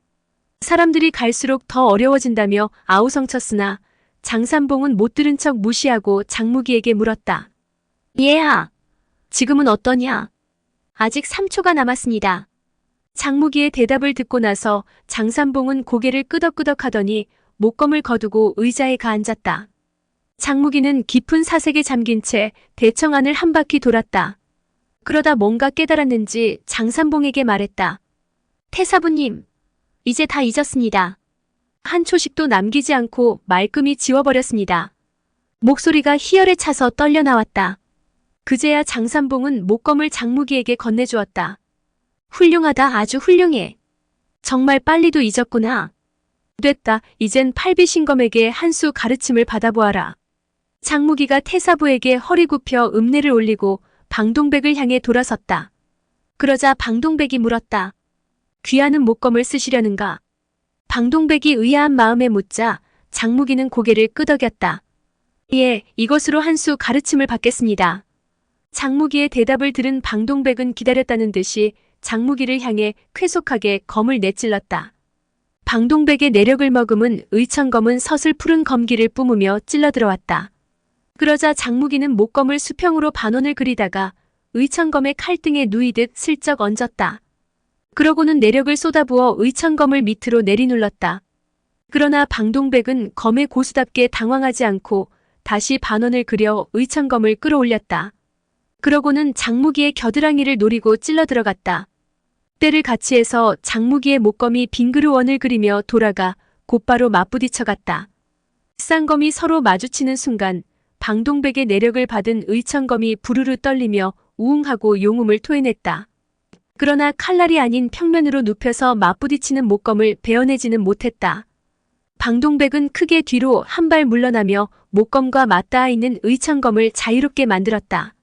사람들이 갈수록 더 어려워진다며 아우성쳤으나 장산봉은 못 들은 척 무시하고 장무기에게 물었다. 얘야, 지금은 어떠냐? 아직 3초가 남았습니다. 장무기의 대답을 듣고 나서 장산봉은 고개를 끄덕끄덕 하더니 목검을 거두고 의자에 가앉았다. 장무기는 깊은 사색에 잠긴 채 대청 안을 한 바퀴 돌았다. 그러다 뭔가 깨달았는지 장산봉에게 말했다. 태사부님, 이제 다 잊었습니다. 한 초식도 남기지 않고 말끔히 지워버렸습니다. 목소리가 희열에 차서 떨려 나왔다. 그제야 장산봉은 목검을 장무기에게 건네주었다. 훌륭하다, 아주 훌륭해. 정말 빨리도 잊었구나. 됐다, 이젠 팔비신검에게 한 수 가르침을 받아보아라. 장무기가 태사부에게 허리 굽혀 읍내를 올리고 방동백을 향해 돌아섰다. 그러자 방동백이 물었다. 귀하는 목검을 쓰시려는가? 방동백이 의아한 마음에 묻자 장무기는 고개를 끄덕였다. 예, 이것으로 한 수 가르침을 받겠습니다. 장무기의 대답을 들은 방동백은 기다렸다는 듯이 장무기를 향해 쾌속하게 검을 내찔렀다. 방동백의 내력을 머금은 의천검은 서슬 푸른 검기를 뿜으며 찔러 들어왔다. 그러자 장무기는 목검을 수평으로 반원을 그리다가 의천검의 칼등에 누이듯 슬쩍 얹었다. 그러고는 내력을 쏟아부어 의천검을 밑으로 내리눌렀다. 그러나 방동백은 검의 고수답게 당황하지 않고 다시 반원을 그려 의천검을 끌어올렸다. 그러고는 장무기의 겨드랑이를 노리고 찔러 들어갔다. 때를 같이 해서 장무기의 목검이 빙그르 원을 그리며 돌아가 곧바로 맞부딪혀갔다. 쌍검이 서로 마주치는 순간 방동백의 내력을 받은 의천검이 부르르 떨리며 우웅하고 용음을 토해냈다. 그러나 칼날이 아닌 평면으로 눕혀서 맞부딪히는 목검을 베어내지는 못했다. 방동백은 크게 뒤로 한 발 물러나며 목검과 맞닿아 있는 의천검을 자유롭게 만들었다.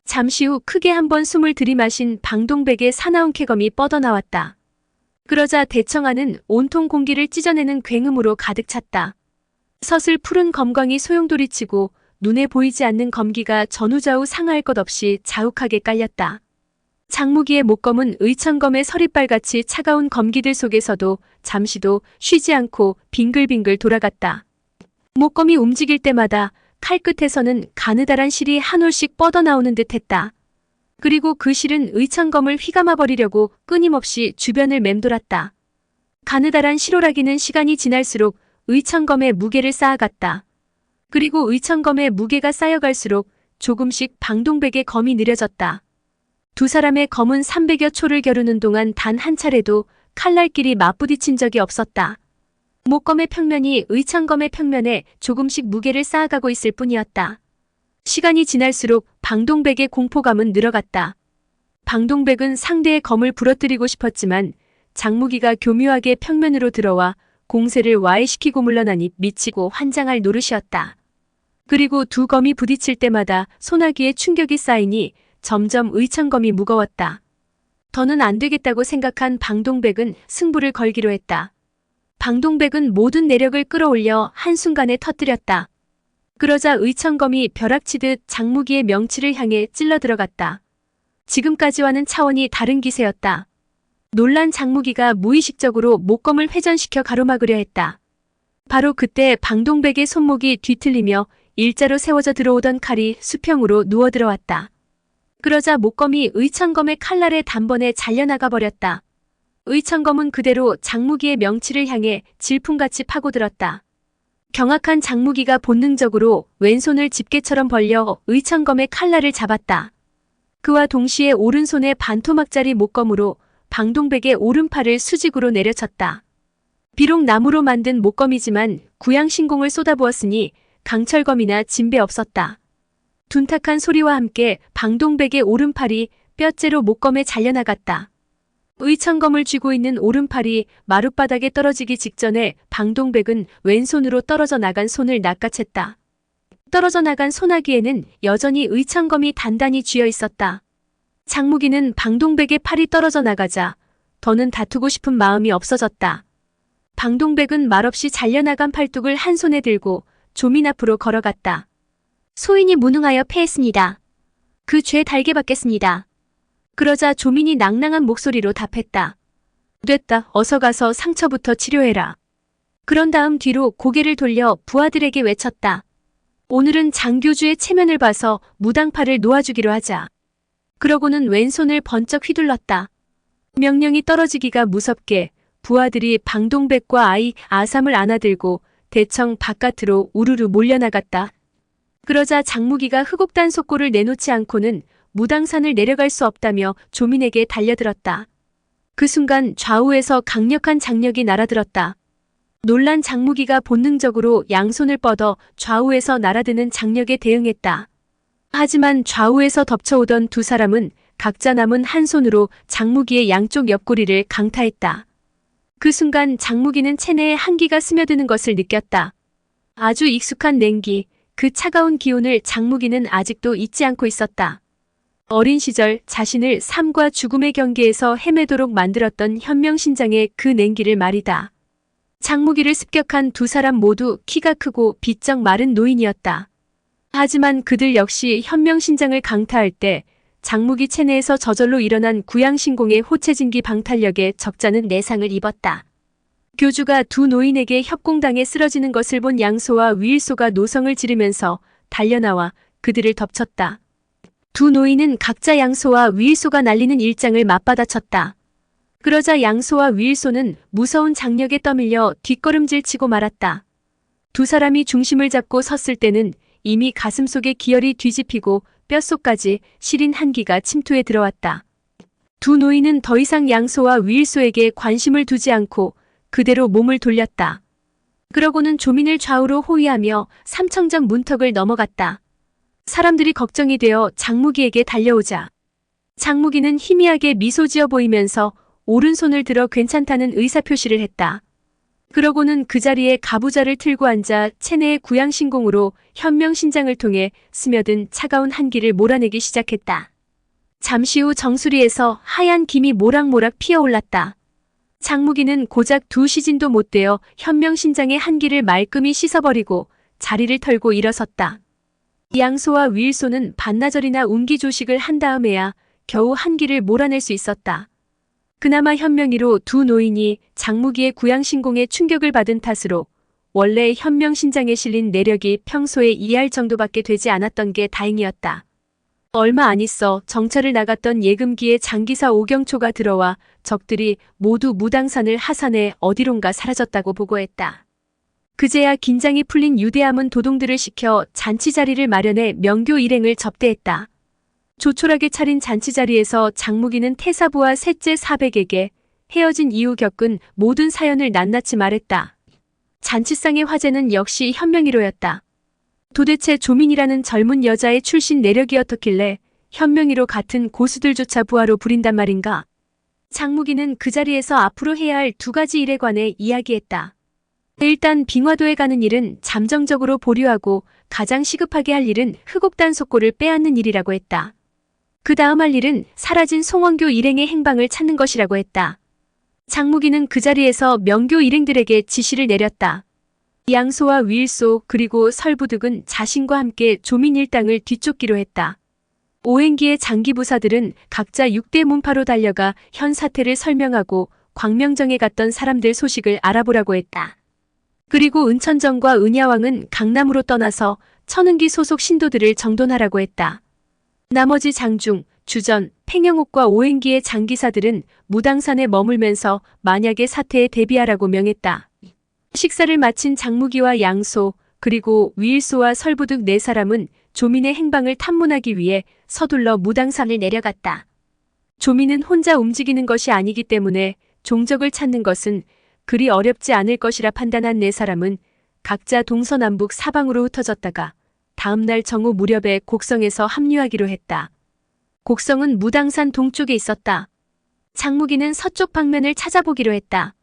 잠시 후 크게 한번 숨을 들이마신 방동백의 사나운 쾌검이 뻗어나왔다. 그러자 대청하는 온통 공기를 찢어내는 굉음으로 가득 찼다. 서슬 푸른 검광이 소용돌이치고 눈에 보이지 않는 검기가 전우좌우 상할 것 없이 자욱하게 깔렸다. 장무기의 목검은 의천검의 서리발같이 차가운 검기들 속에서도 잠시도 쉬지 않고 빙글빙글 돌아갔다. 목검이 움직일 때마다 칼끝에서는 가느다란 실이 한 올씩 뻗어나오는 듯했다. 그리고 그 실은 의천검을 휘감아버리려고 끊임없이 주변을 맴돌았다. 가느다란 실오라기는 시간이 지날수록 의천검의 무게를 쌓아갔다. 그리고 의천검의 무게가 쌓여갈수록 조금씩 방동백의 검이 느려졌다. 두 사람의 검은 300여 초를 겨루는 동안 단 한 차례도 칼날끼리 맞부딪힌 적이 없었다. 목검의 평면이 의창검의 평면에 조금씩 무게를 쌓아가고 있을 뿐이었다. 시간이 지날수록 방동백의 공포감은 늘어갔다. 방동백은 상대의 검을 부러뜨리고 싶었지만 장무기가 교묘하게 평면으로 들어와 공세를 와해시키고 물러나니 미치고 환장할 노릇이었다. 그리고 두 검이 부딪힐 때마다 소나기에 충격이 쌓이니 점점 의창검이 무거웠다. 더는 안 되겠다고 생각한 방동백은 승부를 걸기로 했다. 방동백은 모든 내력을 끌어올려 한순간에 터뜨렸다. 그러자 의창검이 벼락치듯 장무기의 명치를 향해 찔러 들어갔다. 지금까지와는 차원이 다른 기세였다. 놀란 장무기가 무의식적으로 목검을 회전시켜 가로막으려 했다. 바로 그때 방동백의 손목이 뒤틀리며 일자로 세워져 들어오던 칼이 수평으로 누워 들어왔다. 그러자 목검이 의창검의 칼날에 단번에 잘려나가 버렸다. 의창검은 그대로 장무기의 명치를 향해 질풍같이 파고들었다. 경악한 장무기가 본능적으로 왼손을 집게처럼 벌려 의창검의 칼날을 잡았다. 그와 동시에 오른손의 반토막짜리 목검으로 방동백의 오른팔을 수직으로 내려쳤다. 비록 나무로 만든 목검이지만 구양신공을 쏟아부었으니 강철검이나 진배 없었다. 둔탁한 소리와 함께 방동백의 오른팔이 뼈째로 목검에 잘려나갔다. 의창검을 쥐고 있는 오른팔이 마룻바닥에 떨어지기 직전에 방동백은 왼손으로 떨어져 나간 손을 낚아챘다. 떨어져 나간 소나기에는 여전히 의창검이 단단히 쥐어 있었다. 장무기는 방동백의 팔이 떨어져 나가자 더는 다투고 싶은 마음이 없어졌다. 방동백은 말없이 잘려나간 팔뚝을 한 손에 들고 조민 앞으로 걸어갔다. 소인이 무능하여 패했습니다. 그 죄 달게 받겠습니다. 그러자 조민이 낭낭한 목소리로 답했다. 됐다. 어서 가서 상처부터 치료해라. 그런 다음 뒤로 고개를 돌려 부하들에게 외쳤다. 오늘은 장교주의 체면을 봐서 무당팔을 놓아주기로 하자. 그러고는 왼손을 번쩍 휘둘렀다. 명령이 떨어지기가 무섭게 부하들이 방동백과 아이 아삼을 안아들고 대청 바깥으로 우르르 몰려나갔다. 그러자 장무기가 흑옥단 속고를 내놓지 않고는 무당산을 내려갈 수 없다며 조민에게 달려들었다. 그 순간 좌우에서 강력한 장력이 날아들었다. 놀란 장무기가 본능적으로 양손을 뻗어 좌우에서 날아드는 장력에 대응했다. 하지만 좌우에서 덮쳐오던 두 사람은 각자 남은 한 손으로 장무기의 양쪽 옆구리를 강타했다. 그 순간 장무기는 체내에 한기가 스며드는 것을 느꼈다. 아주 익숙한 냉기, 그 차가운 기운을 장무기는 아직도 잊지 않고 있었다. 어린 시절 자신을 삶과 죽음의 경계에서 헤매도록 만들었던 현명신장의 그 냉기를 말이다. 장무기를 습격한 두 사람 모두 키가 크고 비쩍 마른 노인이었다. 하지만 그들 역시 현명신장을 강타할 때 장무기 체내에서 저절로 일어난 구양신공의 호체진기 방탄력에 적잖은 내상을 입었다. 교주가 두 노인에게 협공당해 쓰러지는 것을 본 양소와 위일소가 노성을 지르면서 달려나와 그들을 덮쳤다. 두 노인은 각자 양소와 위일소가 날리는 일장을 맞받아쳤다. 그러자 양소와 위일소는 무서운 장력에 떠밀려 뒷걸음질치고 말았다. 두 사람이 중심을 잡고 섰을 때는 이미 가슴속에 기혈이 뒤집히고 뼛속까지 시린 한기가 침투해 들어왔다. 두 노인은 더 이상 양소와 위일소에게 관심을 두지 않고 그대로 몸을 돌렸다. 그러고는 조민을 좌우로 호위하며 삼청정 문턱을 넘어갔다. 사람들이 걱정이 되어 장무기에게 달려오자 장무기는 희미하게 미소 지어 보이면서 오른손을 들어 괜찮다는 의사표시를 했다. 그러고는 그 자리에 가부좌를 틀고 앉아 체내의 구양신공으로 현명신장을 통해 스며든 차가운 한기를 몰아내기 시작했다. 잠시 후 정수리에서 하얀 김이 모락모락 피어올랐다. 장무기는 고작 두 시진도 못 되어 현명신장의 한기를 말끔히 씻어버리고 자리를 털고 일어섰다. 양소와 위일소는 반나절이나 운기조식을 한 다음에야 겨우 한기를 몰아낼 수 있었다. 그나마 현명이로 두 노인이 장무기의 구양신공에 충격을 받은 탓으로 원래 현명신장에 실린 내력이 평소에 이해할 정도밖에 되지 않았던 게 다행이었다. 얼마 안 있어 정찰을 나갔던 예금기의 장기사 오경초가 들어와 적들이 모두 무당산을 하산해 어디론가 사라졌다고 보고했다. 그제야 긴장이 풀린 유대함은 도동들을 시켜 잔치자리를 마련해 명교 일행을 접대했다. 조촐하게 차린 잔치자리에서 장무기는 태사부와 셋째 사백에게 헤어진 이후 겪은 모든 사연을 낱낱이 말했다. 잔치상의 화제는 역시 현명이로였다. 도대체 조민이라는 젊은 여자의 출신 내력이 어떻길래 현명이로 같은 고수들조차 부하로 부린단 말인가? 장무기는 그 자리에서 앞으로 해야 할 두 가지 일에 관해 이야기했다. 일단 빙화도에 가는 일은 잠정적으로 보류하고 가장 시급하게 할 일은 흑옥단 속고를 빼앗는 일이라고 했다. 그 다음 할 일은 사라진 송원교 일행의 행방을 찾는 것이라고 했다. 장무기는 그 자리에서 명교 일행들에게 지시를 내렸다. 양소와 위일소 그리고 설부득은 자신과 함께 조민 일당을 뒤쫓기로 했다. 오행기의 장기부사들은 각자 6대 문파로 달려가 현 사태를 설명하고 광명정에 갔던 사람들 소식을 알아보라고 했다. 그리고 은천정과 은야왕은 강남으로 떠나서 천은기 소속 신도들을 정돈하라고 했다. 나머지 장중, 주전, 팽영옥과 오행기의 장기사들은 무당산에 머물면서 만약의 사태에 대비하라고 명했다. 식사를 마친 장무기와 양소, 그리고 위일소와 설부득 네 사람은 조민의 행방을 탐문하기 위해 서둘러 무당산을 내려갔다. 조민은 혼자 움직이는 것이 아니기 때문에 종적을 찾는 것은 그리 어렵지 않을 것이라 판단한 네 사람은 각자 동서남북 사방으로 흩어졌다가 다음날 정오 무렵에 곡성에서 합류하기로 했다. 곡성은 무당산 동쪽에 있었다. 장무기는 서쪽 방면을 찾아보기로 했다.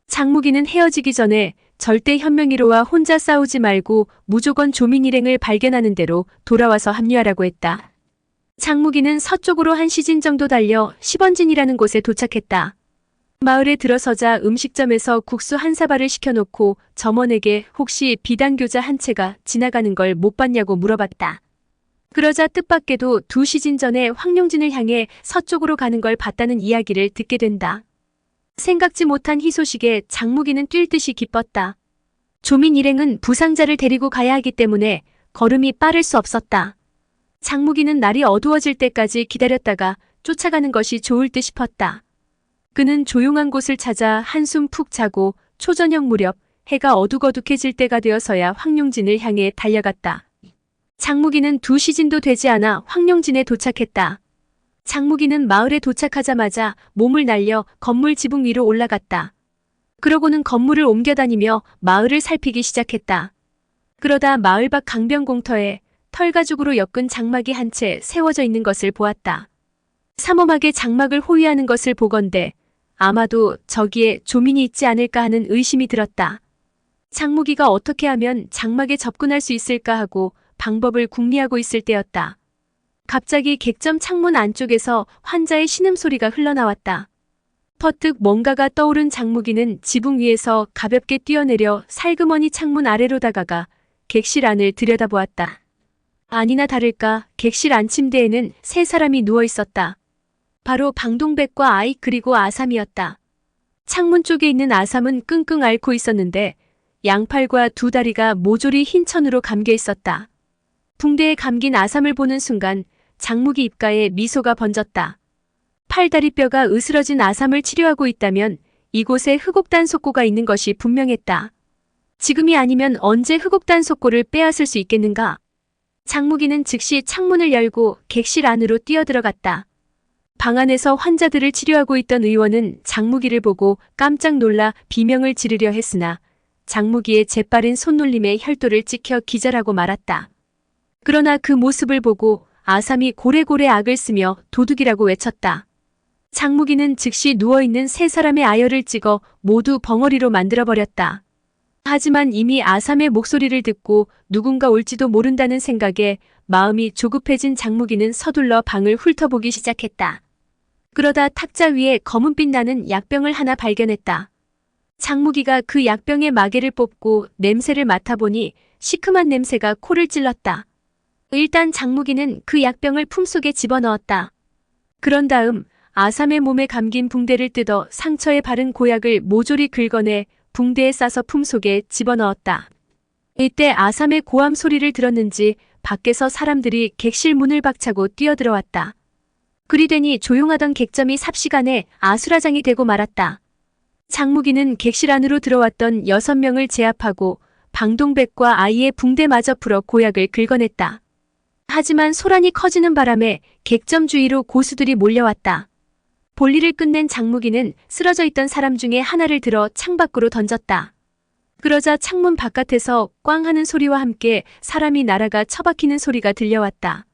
장무기는 헤어지기 전에 절대 현명이로와 혼자 싸우지 말고 무조건 조민 일행을 발견하는 대로 돌아와서 합류하라고 했다. 장무기는 서쪽으로 한 시진 정도 달려 시번진이라는 곳에 도착했다. 마을에 들어서자 음식점에서 국수 한 사발을 시켜놓고 점원에게 혹시 비단교자 한 채가 지나가는 걸 못 봤냐고 물어봤다. 그러자 뜻밖에도 2시진 전에 황룡진을 향해 서쪽으로 가는 걸 봤다는 이야기를 듣게 된다. 생각지 못한 희소식에 장무기는 뛸 듯이 기뻤다. 조민 일행은 부상자를 데리고 가야 하기 때문에 걸음이 빠를 수 없었다. 장무기는 날이 어두워질 때까지 기다렸다가 쫓아가는 것이 좋을 듯 싶었다. 그는 조용한 곳을 찾아 한숨 푹 자고 초저녁 무렵 해가 어둑어둑해질 때가 되어서야 황룡진을 향해 달려갔다. 장무기는 2시진도 되지 않아 황룡진에 도착했다. 장무기는 마을에 도착하자마자 몸을 날려 건물 지붕 위로 올라갔다. 그러고는 건물을 옮겨다니며 마을을 살피기 시작했다. 그러다 마을 밖 강변 공터에 털가죽으로 엮은 장막이 한 채 세워져 있는 것을 보았다. 삼엄하게 장막을 호위하는 것을 보건대 아마도 저기에 조민이 있지 않을까 하는 의심이 들었다. 장무기가 어떻게 하면 장막에 접근할 수 있을까 하고 방법을 궁리하고 있을 때였다. 갑자기 객점 창문 안쪽에서 환자의 신음소리가 흘러나왔다. 퍼뜩 뭔가가 떠오른 장무기는 지붕 위에서 가볍게 뛰어내려 살그머니 창문 아래로 다가가 객실 안을 들여다보았다. 아니나 다를까 객실 안침대에는 세 사람이 누워 있었다. 바로 방동백과 아이 그리고 아삼이었다. 창문 쪽에 있는 아삼은 끙끙 앓고 있었는데 양팔과 두 다리가 모조리 흰 천으로 감겨 있었다. 붕대에 감긴 아삼을 보는 순간 장무기 입가에 미소가 번졌다. 팔다리뼈가 으스러진 아삼을 치료하고 있다면 이곳에 흑옥단 속고가 있는 것이 분명했다. 지금이 아니면 언제 흑옥단 속고를 빼앗을 수 있겠는가? 장무기는 즉시 창문을 열고 객실 안으로 뛰어들어갔다. 방 안에서 환자들을 치료하고 있던 의원은 장무기를 보고 깜짝 놀라 비명을 지르려 했으나 장무기의 재빠른 손놀림에 혈도를 찍혀 기절하고 말았다. 그러나 그 모습을 보고 아삼이 고래고래 악을 쓰며 도둑이라고 외쳤다. 장무기는 즉시 누워있는 세 사람의 아열을 찍어 모두 벙어리로 만들어버렸다. 하지만 이미 아삼의 목소리를 듣고 누군가 올지도 모른다는 생각에 마음이 조급해진 장무기는 서둘러 방을 훑어보기 시작했다. 그러다 탁자 위에 검은빛 나는 약병을 하나 발견했다. 장무기가 그 약병의 마개를 뽑고 냄새를 맡아보니 시큼한 냄새가 코를 찔렀다. 일단 장무기는 그 약병을 품속에 집어넣었다. 그런 다음 아삼의 몸에 감긴 붕대를 뜯어 상처에 바른 고약을 모조리 긁어내 붕대에 싸서 품속에 집어넣었다. 이때 아삼의 고함 소리를 들었는지 밖에서 사람들이 객실 문을 박차고 뛰어들어왔다. 그리 되니 조용하던 객점이 삽시간에 아수라장이 되고 말았다. 장무기는 객실 안으로 들어왔던 6명을 제압하고 방동백과 아이의 붕대마저 풀어 고약을 긁어냈다. 하지만 소란이 커지는 바람에 객점 주위로 고수들이 몰려왔다. 볼일을 끝낸 장무기는 쓰러져 있던 사람 중에 하나를 들어 창밖으로 던졌다. 그러자 창문 바깥에서 꽝 하는 소리와 함께 사람이 날아가 처박히는 소리가 들려왔다.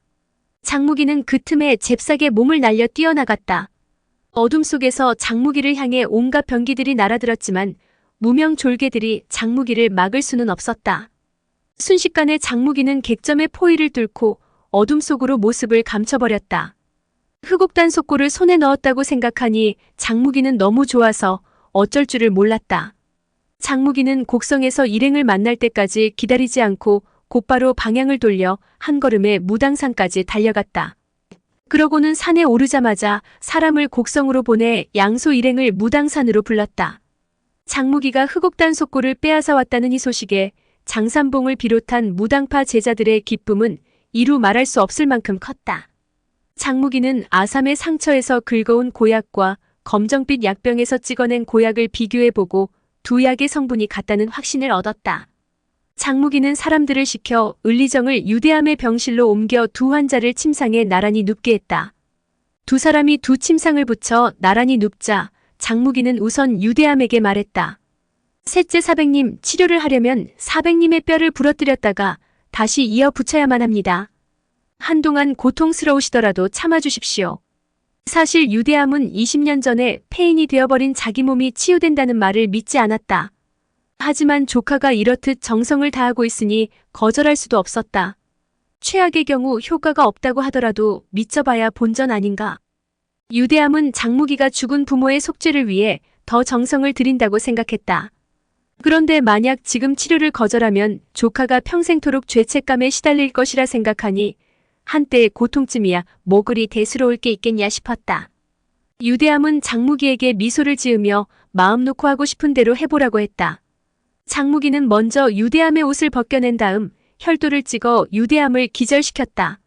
장무기는 그 틈에 잽싸게 몸을 날려 뛰어나갔다. 어둠 속에서 장무기를 향해 온갖 병기들이 날아들었지만 무명 졸개들이 장무기를 막을 수는 없었다. 순식간에 장무기는 객점의 포위를 뚫고 어둠 속으로 모습을 감춰버렸다. 흑옥단 속고를 손에 넣었다고 생각하니 장무기는 너무 좋아서 어쩔 줄을 몰랐다. 장무기는 곡성에서 일행을 만날 때까지 기다리지 않고 곧바로 방향을 돌려 한 걸음에 무당산까지 달려갔다. 그러고는 산에 오르자마자 사람을 곡성으로 보내 양소 일행을 무당산으로 불렀다. 장무기가 흑옥단 속고를 빼앗아 왔다는 이 소식에 장산봉을 비롯한 무당파 제자들의 기쁨은 이루 말할 수 없을 만큼 컸다. 장무기는 아삼의 상처에서 긁어온 고약과 검정빛 약병에서 찍어낸 고약을 비교해보고 두 약의 성분이 같다는 확신을 얻었다. 장무기는 사람들을 시켜 을리정을 유대암의 병실로 옮겨 두 환자를 침상에 나란히 눕게 했다. 두 사람이 두 침상을 붙여 나란히 눕자 장무기는 우선 유대암에게 말했다. 셋째 사백님, 치료를 하려면 사백님의 뼈를 부러뜨렸다가 다시 이어 붙여야만 합니다. 한동안 고통스러우시더라도 참아주십시오. 사실 유대암은 20년 전에 폐인이 되어버린 자기 몸이 치유된다는 말을 믿지 않았다. 하지만 조카가 이렇듯 정성을 다하고 있으니 거절할 수도 없었다. 최악의 경우 효과가 없다고 하더라도 믿져봐야 본전 아닌가. 유대암은 장무기가 죽은 부모의 속죄를 위해 더 정성을 들인다고 생각했다. 그런데 만약 지금 치료를 거절하면 조카가 평생토록 죄책감에 시달릴 것이라 생각하니 한때의 고통쯤이야 뭐 그리 대수로울 게 있겠냐 싶었다. 유대암은 장무기에게 미소를 지으며 마음 놓고 하고 싶은 대로 해보라고 했다. 장무기는 먼저 유대암의 옷을 벗겨낸 다음 혈도를 찍어 유대암을 기절시켰다.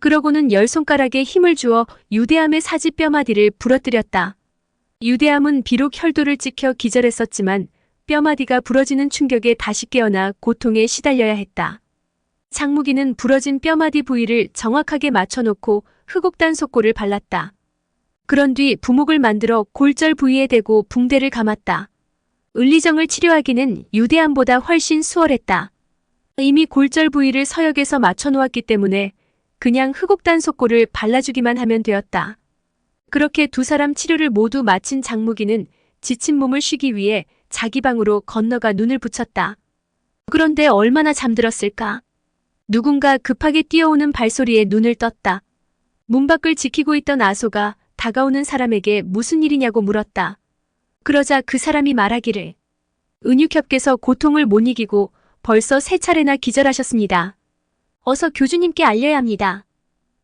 그러고는 열 손가락에 힘을 주어 유대암의 사지 뼈마디를 부러뜨렸다. 유대암은 비록 혈도를 찍혀 기절했었지만 뼈마디가 부러지는 충격에 다시 깨어나 고통에 시달려야 했다. 장무기는 부러진 뼈마디 부위를 정확하게 맞춰놓고 흑옥단 속고를 발랐다. 그런 뒤 부목을 만들어 골절 부위에 대고 붕대를 감았다. 을리정을 치료하기는 유대암보다 훨씬 수월했다. 이미 골절 부위를 서역에서 맞춰놓았기 때문에 그냥 흑옥단 속고를 발라주기만 하면 되었다. 그렇게 두 사람 치료를 모두 마친 장무기는 지친 몸을 쉬기 위해 자기 방으로 건너가 눈을 붙였다. 그런데 얼마나 잠들었을까? 누군가 급하게 뛰어오는 발소리에 눈을 떴다. 문 밖을 지키고 있던 아소가 다가오는 사람에게 무슨 일이냐고 물었다. 그러자 그 사람이 말하기를 은육협께서 고통을 못 이기고 벌써 3차례나 기절하셨습니다. 어서 교주님께 알려야 합니다.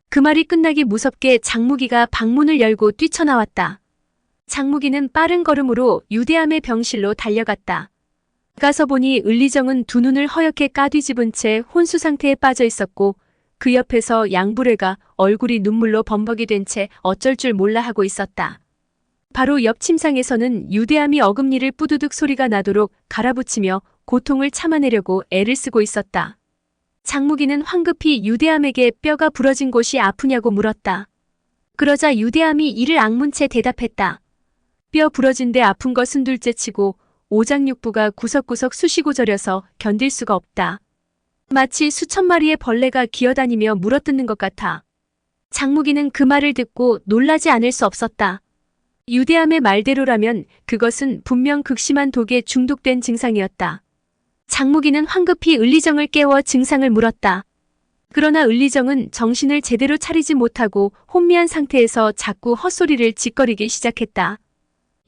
그 말이 끝나기 무섭게 장무기가 방문을 열고 뛰쳐나왔다. 장무기는 빠른 걸음으로 유대암의 병실로 달려갔다. 가서 보니 을리정은 두 눈을 허옇게 까뒤집은 채 혼수 상태에 빠져 있었고 그 옆에서 양불애가 얼굴이 눈물로 범벅이 된 채 어쩔 줄 몰라 하고 있었다. 바로 옆 침상에서는 유대암이 어금니를 뿌두둑 소리가 나도록 갈아붙이며 고통을 참아내려고 애를 쓰고 있었다. 장무기는 황급히 유대암에게 뼈가 부러진 곳이 아프냐고 물었다. 그러자 유대암이 이를 악문 채 대답했다. 뼈 부러진 데 아픈 것은 둘째치고 오장육부가 구석구석 쑤시고 저려서 견딜 수가 없다. 마치 수천 마리의 벌레가 기어다니며 물어뜯는 것 같아. 장무기는 그 말을 듣고 놀라지 않을 수 없었다. 유대암의 말대로라면 그것은 분명 극심한 독에 중독된 증상이었다. 장무기는 황급히 을리정을 깨워 증상을 물었다. 그러나 을리정은 정신을 제대로 차리지 못하고 혼미한 상태에서 자꾸 헛소리를 짓거리기 시작했다.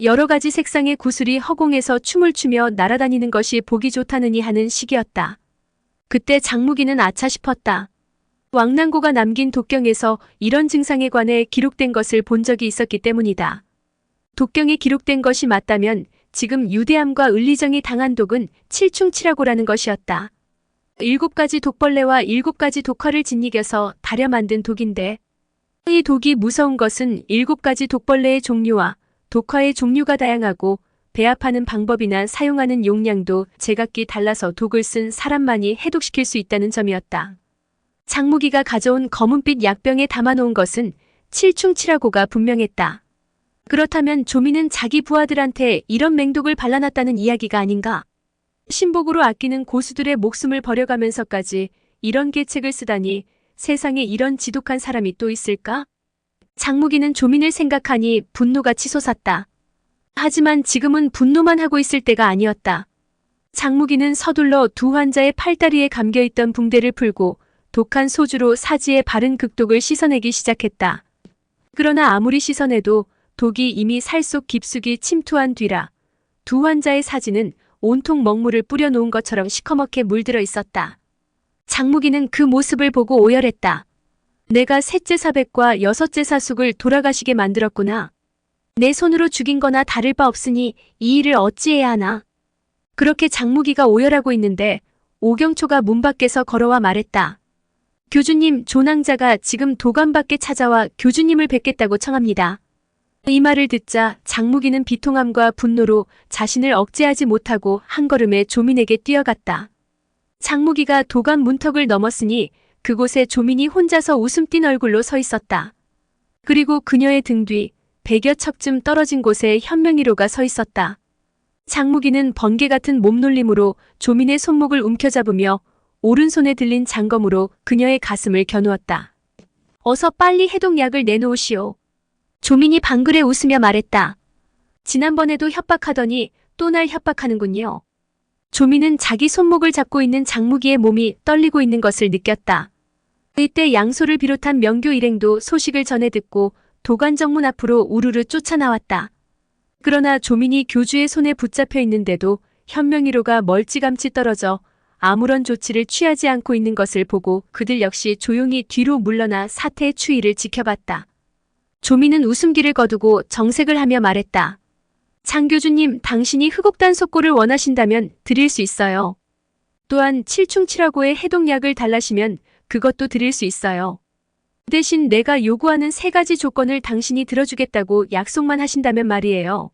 여러 가지 색상의 구슬이 허공에서 춤을 추며 날아다니는 것이 보기 좋다느니 하는 시기였다. 그때 장무기는 아차 싶었다. 왕랑고가 남긴 독경에서 이런 증상에 관해 기록된 것을 본 적이 있었기 때문이다. 독경에 기록된 것이 맞다면 지금 유대암과 을리정이 당한 독은 칠충칠하고라는 것이었다. 7가지 독벌레와 7가지 독화를 짓이겨서 다려 만든 독인데 이 독이 무서운 것은 7가지 독벌레의 종류와 독화의 종류가 다양하고 배합하는 방법이나 사용하는 용량도 제각기 달라서 독을 쓴 사람만이 해독시킬 수 있다는 점이었다. 장무기가 가져온 검은빛 약병에 담아놓은 것은 칠충칠하고가 분명했다. 그렇다면 조미는 자기 부하들한테 이런 맹독을 발라놨다는 이야기가 아닌가? 신복으로 아끼는 고수들의 목숨을 버려가면서까지 이런 계책을 쓰다니 세상에 이런 지독한 사람이 또 있을까? 장무기는 조민을 생각하니 분노가 치솟았다. 하지만 지금은 분노만 하고 있을 때가 아니었다. 장무기는 서둘러 두 환자의 팔다리에 감겨있던 붕대를 풀고 독한 소주로 사지의 바른 극독을 씻어내기 시작했다. 그러나 아무리 씻어내도 독이 이미 살 속 깊숙이 침투한 뒤라 두 환자의 사지는 온통 먹물을 뿌려놓은 것처럼 시커멓게 물들어 있었다. 장무기는 그 모습을 보고 오열했다. 내가 셋째 사백과 여섯째 사숙을 돌아가시게 만들었구나. 내 손으로 죽인 거나 다를 바 없으니 이 일을 어찌해야 하나. 그렇게 장무기가 오열하고 있는데 오경초가 문 밖에서 걸어와 말했다. 교주님, 조낭자가 지금 도감 밖에 찾아와 교주님을 뵙겠다고 청합니다. 이 말을 듣자 장무기는 비통함과 분노로 자신을 억제하지 못하고 한 걸음에 조민에게 뛰어갔다. 장무기가 도감 문턱을 넘었으니 그곳에 조민이 혼자서 웃음 띤 얼굴로 서 있었다. 그리고 그녀의 등 뒤 100여 척쯤 떨어진 곳에 현명이로가 서 있었다. 장무기는 번개 같은 몸놀림으로 조민의 손목을 움켜잡으며 오른손에 들린 장검으로 그녀의 가슴을 겨누었다. 어서 빨리 해독약을 내놓으시오. 조민이 방글에 웃으며 말했다. 지난번에도 협박하더니 또 날 협박하는군요. 조민은 자기 손목을 잡고 있는 장무기의 몸이 떨리고 있는 것을 느꼈다. 이때 양소를 비롯한 명교 일행도 소식을 전해 듣고 도관정문 앞으로 우르르 쫓아나왔다. 그러나 조민이 교주의 손에 붙잡혀 있는데도 현명이로가 멀찌감치 떨어져 아무런 조치를 취하지 않고 있는 것을 보고 그들 역시 조용히 뒤로 물러나 사태의 추이를 지켜봤다. 조민은 웃음기를 거두고 정색을 하며 말했다. 장 교주님, 당신이 흑옥단 속고를 원하신다면 드릴 수 있어요. 또한 칠충칠하고의 해독약을 달라시면 그것도 드릴 수 있어요. 대신 내가 요구하는 3가지 조건을 당신이 들어주겠다고 약속만 하신다면 말이에요.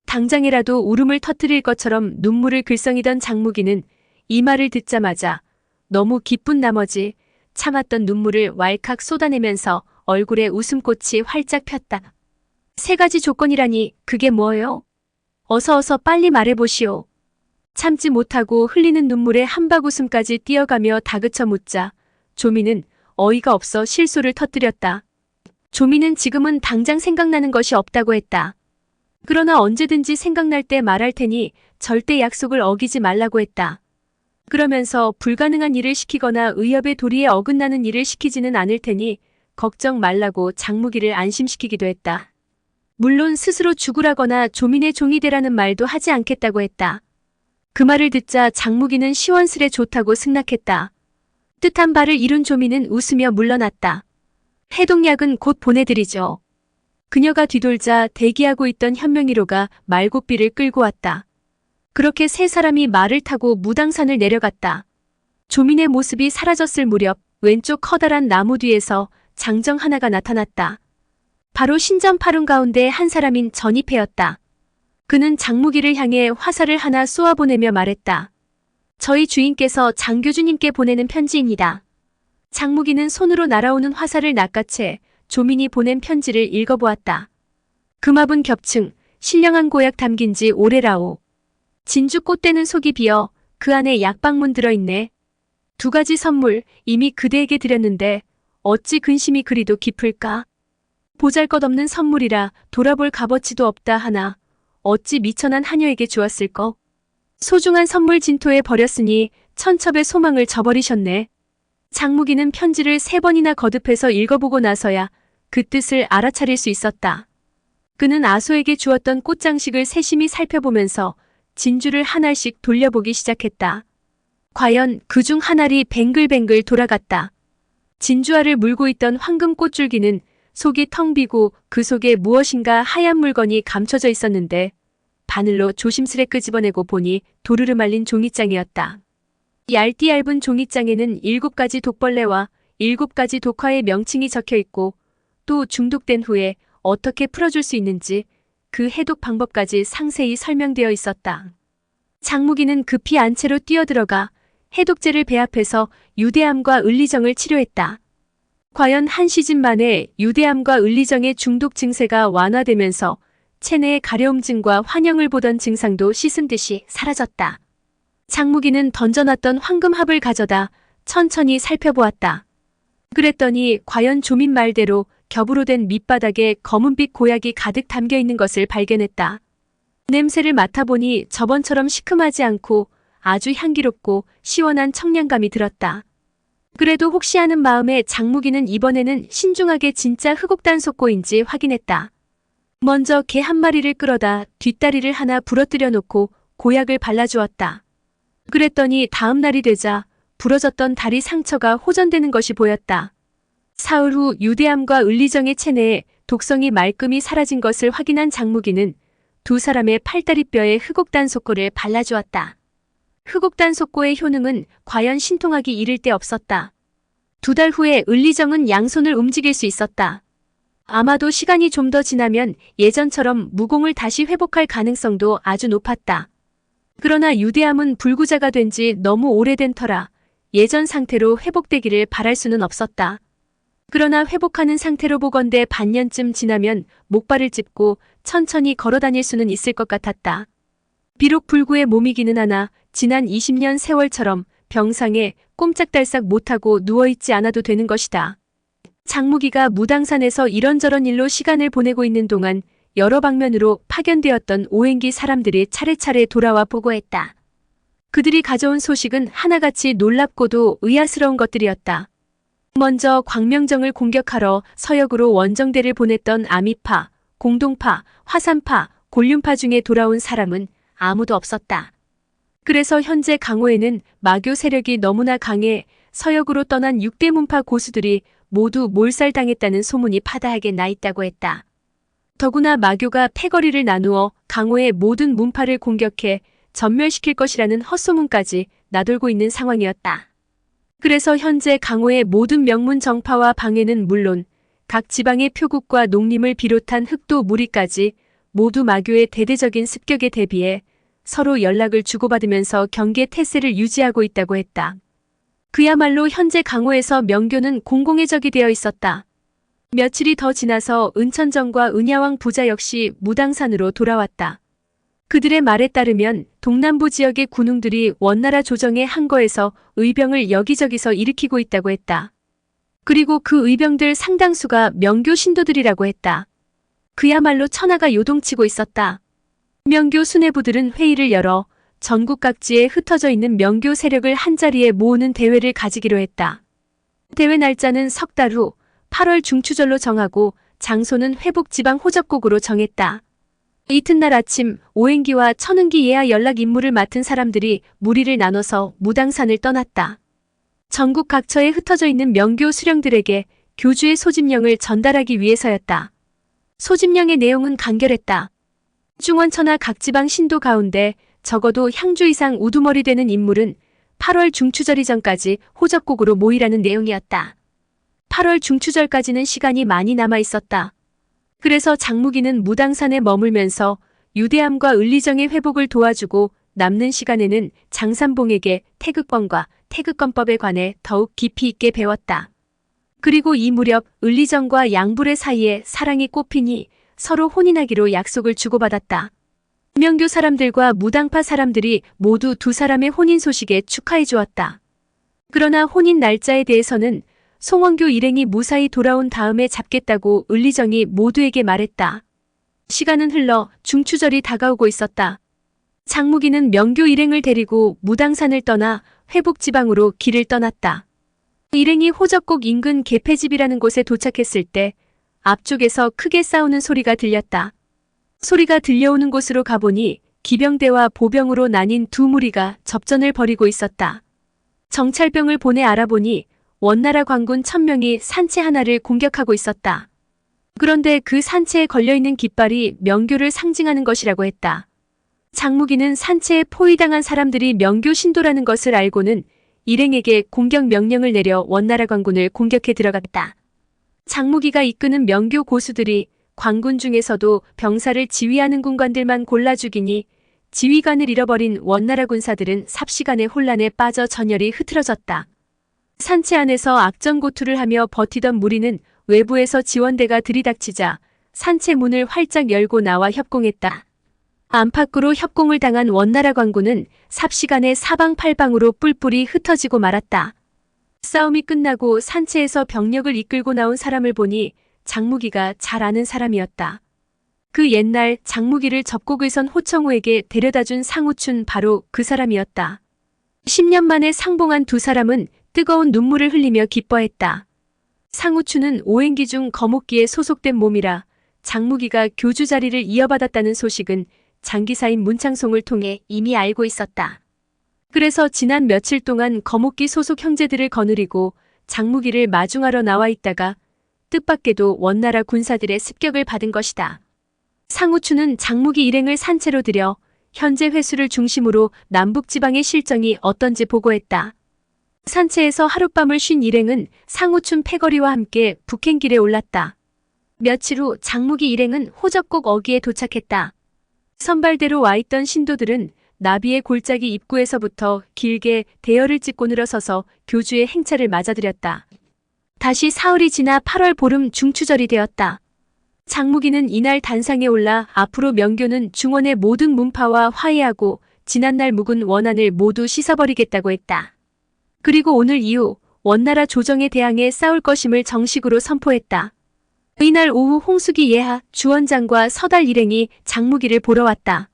당장이라도 울음을 터뜨릴 것처럼 눈물을 글썽이던 장무기는 이 말을 듣자마자 너무 기쁜 나머지 참았던 눈물을 왈칵 쏟아내면서 얼굴에 웃음꽃이 활짝 폈다. 3가지 조건이라니 그게 뭐예요? 어서 빨리 말해보시오. 참지 못하고 흘리는 눈물에 한박웃음까지 띄어가며 다그쳐 묻자 조민은 어이가 없어 실소를 터뜨렸다. 조민은 지금은 당장 생각나는 것이 없다고 했다. 그러나 언제든지 생각날 때 말할 테니 절대 약속을 어기지 말라고 했다. 그러면서 불가능한 일을 시키거나 의협의 도리에 어긋나는 일을 시키지는 않을 테니 걱정 말라고 장무기를 안심시키기도 했다. 물론 스스로 죽으라거나 조민의 종이 되라는 말도 하지 않겠다고 했다. 그 말을 듣자 장무기는 시원스레 좋다고 승낙했다. 뜻한 바를 이룬 조민은 웃으며 물러났다. 해독약은 곧 보내드리죠. 그녀가 뒤돌자 대기하고 있던 현명이로가 말고삐를 끌고 왔다. 그렇게 3사람이 말을 타고 무당산을 내려갔다. 조민의 모습이 사라졌을 무렵 왼쪽 커다란 나무 뒤에서 장정 하나가 나타났다. 바로 신전파룬 가운데 한 사람인 전입회였다. 그는 장무기를 향해 화살을 하나 쏘아보내며 말했다. 저희 주인께서 장 교주님께 보내는 편지입니다. 장무기는 손으로 날아오는 화살을 낚아채 조민이 보낸 편지를 읽어보았다. 금화분 겹층, 신령한 고약 담긴 지 오래라오. 진주 꽃대는 속이 비어 그 안에 약방문 들어있네. 2가지 선물 이미 그대에게 드렸는데 어찌 근심이 그리도 깊을까? 보잘것없는 선물이라 돌아볼 값어치도 없다 하나 어찌 미천한 하녀에게 주었을까? 소중한 선물 진토에 버렸으니 천첩의 소망을 저버리셨네. 장무기는 편지를 3번이나 거듭해서 읽어보고 나서야 그 뜻을 알아차릴 수 있었다. 그는 아소에게 주었던 꽃장식을 세심히 살펴보면서 진주를 하나씩 돌려보기 시작했다. 과연 그중 한 알이 뱅글뱅글 돌아갔다. 진주알을 물고 있던 황금 꽃줄기는 속이 텅 비고 그 속에 무엇인가 하얀 물건이 감춰져 있었는데 바늘로 조심스레 끄집어내고 보니 도르르 말린 종이장이었다. 얇디 얇은 종이장에는 7가지 독벌레와 7가지 독화의 명칭이 적혀 있고 또 중독된 후에 어떻게 풀어줄 수 있는지 그 해독 방법까지 상세히 설명되어 있었다. 장무기는 급히 안채로 뛰어들어가 해독제를 배합해서 유대암과 을리정을 치료했다. 과연 한 시즌 만에 유대암과 을리정의 중독 증세가 완화되면서 체내의 가려움증과 환영을 보던 증상도 씻은 듯이 사라졌다. 장무기는 던져놨던 황금합을 가져다 천천히 살펴보았다. 그랬더니 과연 조민 말대로 겹으로 된 밑바닥에 검은빛 고약이 가득 담겨 있는 것을 발견했다. 냄새를 맡아보니 저번처럼 시큼하지 않고 아주 향기롭고 시원한 청량감이 들었다. 그래도 혹시 하는 마음에 장무기는 이번에는 신중하게 진짜 흑옥단 속고인지 확인했다. 먼저 개 한 마리를 끌어다 뒷다리를 하나 부러뜨려 놓고 고약을 발라주었다. 그랬더니 다음 날이 되자 부러졌던 다리 상처가 호전되는 것이 보였다. 사흘 후 유대암과 을리정의 체내에 독성이 말끔히 사라진 것을 확인한 장무기는 두 사람의 팔다리뼈에 흑옥단 속고를 발라주었다. 흑옥단 속고의 효능은 과연 신통하기 이를 데 없었다. 2달 후에 을리정은 양손을 움직일 수 있었다. 아마도 시간이 좀 더 지나면 예전처럼 무공을 다시 회복할 가능성도 아주 높았다. 그러나 유대암은 불구자가 된 지 너무 오래된 터라 예전 상태로 회복되기를 바랄 수는 없었다. 그러나 회복하는 상태로 보건대 반년쯤 지나면 목발을 짚고 천천히 걸어 다닐 수는 있을 것 같았다. 비록 불구의 몸이기는 하나 지난 20년 세월처럼 병상에 꼼짝달싹 못하고 누워있지 않아도 되는 것이다. 장무기가 무당산에서 이런저런 일로 시간을 보내고 있는 동안 여러 방면으로 파견되었던 오행기 사람들이 차례차례 돌아와 보고했다. 그들이 가져온 소식은 하나같이 놀랍고도 의아스러운 것들이었다. 먼저 광명정을 공격하러 서역으로 원정대를 보냈던 아미파, 공동파, 화산파, 곤륜파 중에 돌아온 사람은 아무도 없었다. 그래서 현재 강호에는 마교 세력이 너무나 강해 서역으로 떠난 6대 문파 고수들이 모두 몰살당했다는 소문이 파다하게 나 있다고 했다. 더구나 마교가 패거리를 나누어 강호의 모든 문파를 공격해 전멸시킬 것이라는 헛소문까지 나돌고 있는 상황이었다. 그래서 현재 강호의 모든 명문 정파와 방해는 물론 각 지방의 표국과 농림을 비롯한 흑도 무리까지 모두 마교의 대대적인 습격에 대비해 서로 연락을 주고받으면서 경계 태세를 유지하고 있다고 했다. 그야말로 현재 강호에서 명교는 공공의 적이 되어 있었다. 며칠이 더 지나서 은천정과 은야왕 부자 역시 무당산으로 돌아왔다. 그들의 말에 따르면 동남부 지역의 군웅들이 원나라 조정의 항거에서 의병을 여기저기서 일으키고 있다고 했다. 그리고 그 의병들 상당수가 명교 신도들이라고 했다. 그야말로 천하가 요동치고 있었다. 명교 수뇌부들은 회의를 열어 전국 각지에 흩어져 있는 명교 세력을 한자리에 모으는 대회를 가지기로 했다. 대회 날짜는 석 달 후 8월 중추절로 정하고 장소는 회북지방 호접곡으로 정했다. 이튿날 아침 오행기와 천은기 예하 연락 임무를 맡은 사람들이 무리를 나눠서 무당산을 떠났다. 전국 각처에 흩어져 있는 명교 수령들에게 교주의 소집령을 전달하기 위해서였다. 소집령의 내용은 간결했다. 중원천하 각 지방 신도 가운데 적어도 향주 이상 우두머리 되는 인물은 8월 중추절 이전까지 호접곡으로 모이라는 내용이었다. 8월 중추절까지는 시간이 많이 남아 있었다. 그래서 장무기는 무당산에 머물면서 유대암과 을리정의 회복을 도와주고 남는 시간에는 장산봉에게 태극권과 태극권법에 관해 더욱 깊이 있게 배웠다. 그리고 이 무렵 을리정과 양불의 사이에 사랑이 꽃피니 서로 혼인하기로 약속을 주고받았다. 명교 사람들과 무당파 사람들이 모두 두 사람의 혼인 소식에 축하해 주었다. 그러나 혼인 날짜에 대해서는 송원교 일행이 무사히 돌아온 다음에 잡겠다고 을리정이 모두에게 말했다. 시간은 흘러 중추절이 다가오고 있었다. 장무기는 명교 일행을 데리고 무당산을 떠나 회북지방으로 길을 떠났다. 일행이 호접곡 인근 개패집이라는 곳에 도착했을 때 앞쪽에서 크게 싸우는 소리가 들렸다. 소리가 들려오는 곳으로 가보니 기병대와 보병으로 나뉜 두 무리가 접전을 벌이고 있었다. 정찰병을 보내 알아보니 원나라 관군 1000명이 산채 하나를 공격하고 있었다. 그런데 그 산채에 걸려있는 깃발이 명교를 상징하는 것이라고 했다. 장무기는 산채에 포위당한 사람들이 명교 신도라는 것을 알고는 일행에게 공격 명령을 내려 원나라 관군을 공격해 들어갔다. 장무기가 이끄는 명교 고수들이 관군 중에서도 병사를 지휘하는 군관들만 골라 죽이니 지휘관을 잃어버린 원나라 군사들은 삽시간의 혼란에 빠져 전열이 흐트러졌다. 산채 안에서 악전고투를 하며 버티던 무리는 외부에서 지원대가 들이닥치자 산채 문을 활짝 열고 나와 협공했다. 안팎으로 협공을 당한 원나라 관군은 삽시간에 사방팔방으로 뿔뿔이 흩어지고 말았다. 싸움이 끝나고 산채에서 병력을 이끌고 나온 사람을 보니 장무기가 잘 아는 사람이었다. 그 옛날 장무기를 접곡을 선 호청우에게 데려다준 상우춘 바로 그 사람이었다. 10년 만에 상봉한 두 사람은 뜨거운 눈물을 흘리며 기뻐했다. 상우춘은 오행기 중 거목기에 소속된 몸이라 장무기가 교주 자리를 이어받았다는 소식은 장기사인 문창송을 통해 이미 알고 있었다. 그래서 지난 며칠 동안 거목기 소속 형제들을 거느리고 장무기를 마중하러 나와 있다가 뜻밖에도 원나라 군사들의 습격을 받은 것이다. 상우춘은 장무기 일행을 산채로 들여 현재 회수를 중심으로 남북지방의 실정이 어떤지 보고했다. 산채에서 하룻밤을 쉰 일행은 상우춘 패거리와 함께 북행길에 올랐다. 며칠 후 장무기 일행은 호적곡 어귀에 도착했다. 선발대로 와있던 신도들은 나비의 골짜기 입구에서부터 길게 대열을 찍고 늘어서서 교주의 행차를 맞아들였다. 다시 사흘이 지나 8월 보름 중추절이 되었다. 장무기는 이날 단상에 올라 앞으로 명교는 중원의 모든 문파와 화해하고 지난날 묵은 원한을 모두 씻어버리겠다고 했다. 그리고 오늘 이후 원나라 조정에 대항해 싸울 것임을 정식으로 선포했다. 이날 오후 홍수기 예하 주원장과 서달 일행이 장무기를 보러 왔다.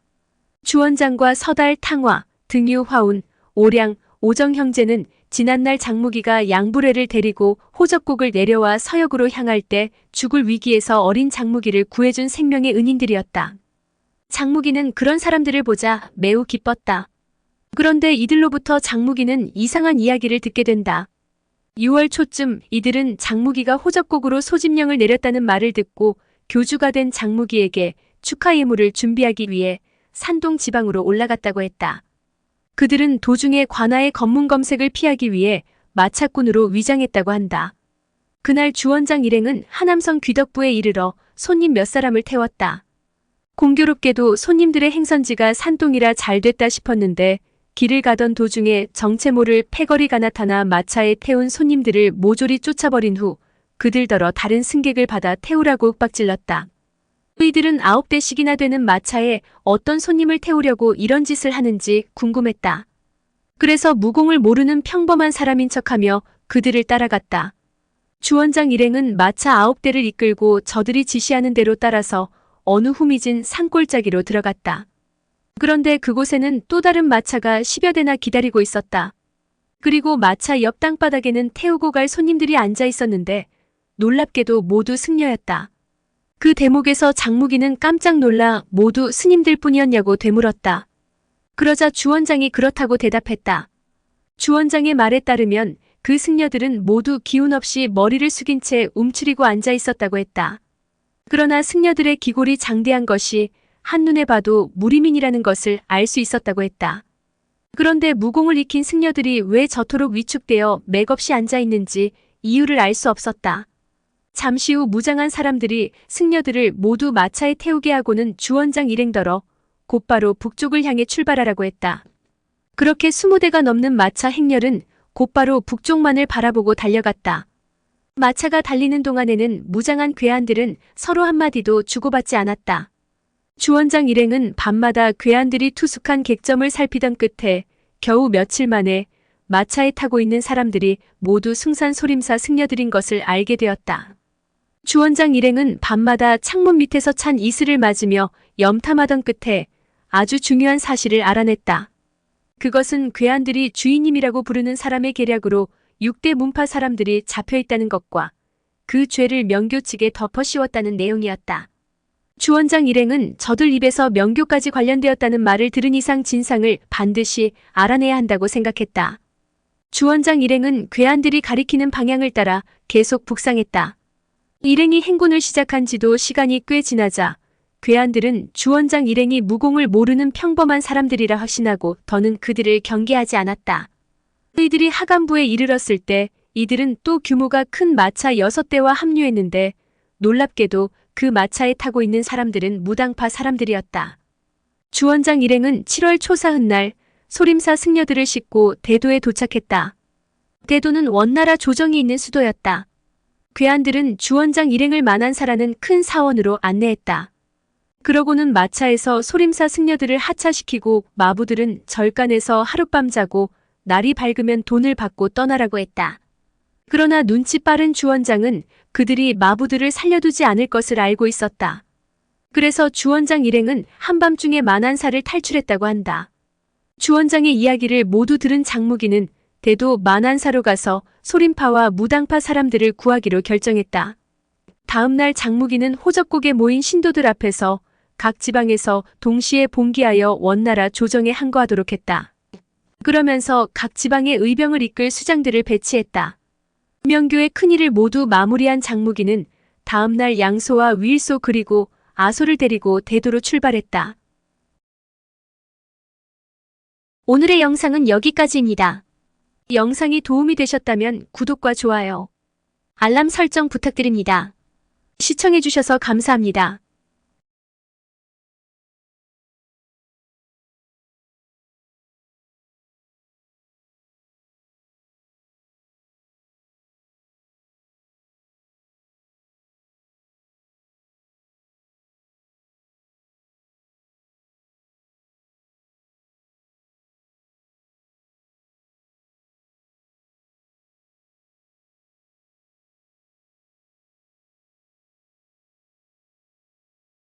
주원장과 서달, 탕화, 등유, 화운, 오량, 오정 형제는 지난날 장무기가 양부례를 데리고 호적곡을 내려와 서역으로 향할 때 죽을 위기에서 어린 장무기를 구해준 생명의 은인들이었다. 장무기는 그런 사람들을 보자 매우 기뻤다. 그런데 이들로부터 장무기는 이상한 이야기를 듣게 된다. 6월 초쯤 이들은 장무기가 호적곡으로 소집령을 내렸다는 말을 듣고 교주가 된 장무기에게 축하 예물을 준비하기 위해 산동 지방으로 올라갔다고 했다. 그들은 도중에 관아의 검문 검색을 피하기 위해 마차꾼으로 위장했다고 한다. 그날 주원장 일행은 하남성 귀덕부에 이르러 손님 몇 사람을 태웠다. 공교롭게도 손님들의 행선지가 산동이라 잘 됐다 싶었는데 길을 가던 도중에 정체 모를 패거리가 나타나 마차에 태운 손님들을 모조리 쫓아버린 후 그들더러 다른 승객을 받아 태우라고 윽박질렀다. 이들은 9대씩이나 되는 마차에 어떤 손님을 태우려고 이런 짓을 하는지 궁금했다. 그래서 무공을 모르는 평범한 사람인 척하며 그들을 따라갔다. 주원장 일행은 마차 9대를 이끌고 저들이 지시하는 대로 따라서 어느 후미진 산골짜기로 들어갔다. 그런데 그곳에는 또 다른 마차가 10여 대나 기다리고 있었다. 그리고 마차 옆 땅바닥에는 태우고 갈 손님들이 앉아 있었는데 놀랍게도 모두 승려였다. 그 대목에서 장무기는 깜짝 놀라 모두 스님들 뿐이었냐고 되물었다. 그러자 주원장이 그렇다고 대답했다. 주원장의 말에 따르면 그 승려들은 모두 기운 없이 머리를 숙인 채 움츠리고 앉아 있었다고 했다. 그러나 승려들의 기골이 장대한 것이 한눈에 봐도 무리민이라는 것을 알 수 있었다고 했다. 그런데 무공을 익힌 승려들이 왜 저토록 위축되어 맥없이 앉아 있는지 이유를 알 수 없었다. 잠시 후 무장한 사람들이 승려들을 모두 마차에 태우게 하고는 주원장 일행더러 곧바로 북쪽을 향해 출발하라고 했다. 그렇게 20대가 넘는 마차 행렬은 곧바로 북쪽만을 바라보고 달려갔다. 마차가 달리는 동안에는 무장한 괴한들은 서로 한마디도 주고받지 않았다. 주원장 일행은 밤마다 괴한들이 투숙한 객점을 살피던 끝에 겨우 며칠 만에 마차에 타고 있는 사람들이 모두 숭산소림사 승려들인 것을 알게 되었다. 주원장 일행은 밤마다 창문 밑에서 찬 이슬을 맞으며 염탐하던 끝에 아주 중요한 사실을 알아냈다. 그것은 괴한들이 주인님이라고 부르는 사람의 계략으로 6대 문파 사람들이 잡혀있다는 것과 그 죄를 명교 측에 덮어 씌웠다는 내용이었다. 주원장 일행은 저들 입에서 명교까지 관련되었다는 말을 들은 이상 진상을 반드시 알아내야 한다고 생각했다. 주원장 일행은 괴한들이 가리키는 방향을 따라 계속 북상했다. 일행이 행군을 시작한 지도 시간이 꽤 지나자 괴한들은 주원장 일행이 무공을 모르는 평범한 사람들이라 확신하고 더는 그들을 경계하지 않았다. 이들이 하간부에 이르렀을 때 이들은 또 규모가 큰 마차 6대와 합류했는데 놀랍게도 그 마차에 타고 있는 사람들은 무당파 사람들이었다. 주원장 일행은 7월 초사흔날 소림사 승려들을 싣고 대도에 도착했다. 대도는 원나라 조정이 있는 수도였다. 괴한들은 주원장 일행을 만안사라는 큰 사원으로 안내했다. 그러고는 마차에서 소림사 승려들을 하차시키고 마부들은 절간에서 하룻밤 자고 날이 밝으면 돈을 받고 떠나라고 했다. 그러나 눈치 빠른 주원장은 그들이 마부들을 살려두지 않을 것을 알고 있었다. 그래서 주원장 일행은 한밤중에 만안사를 탈출했다고 한다. 주원장의 이야기를 모두 들은 장무기는 대도 만안사로 가서 소림파와 무당파 사람들을 구하기로 결정했다. 다음 날 장무기는 호적국에 모인 신도들 앞에서 각 지방에서 동시에 봉기하여 원나라 조정에 항거하도록 했다. 그러면서 각 지방의 의병을 이끌 수장들을 배치했다. 명교의 큰일을 모두 마무리한 장무기는 다음 날 양소와 위일소 그리고 아소를 데리고 대도로 출발했다. 오늘의 영상은 여기까지입니다. 영상이 도움이 되셨다면 구독과 좋아요, 알람 설정 부탁드립니다. 시청해주셔서 감사합니다.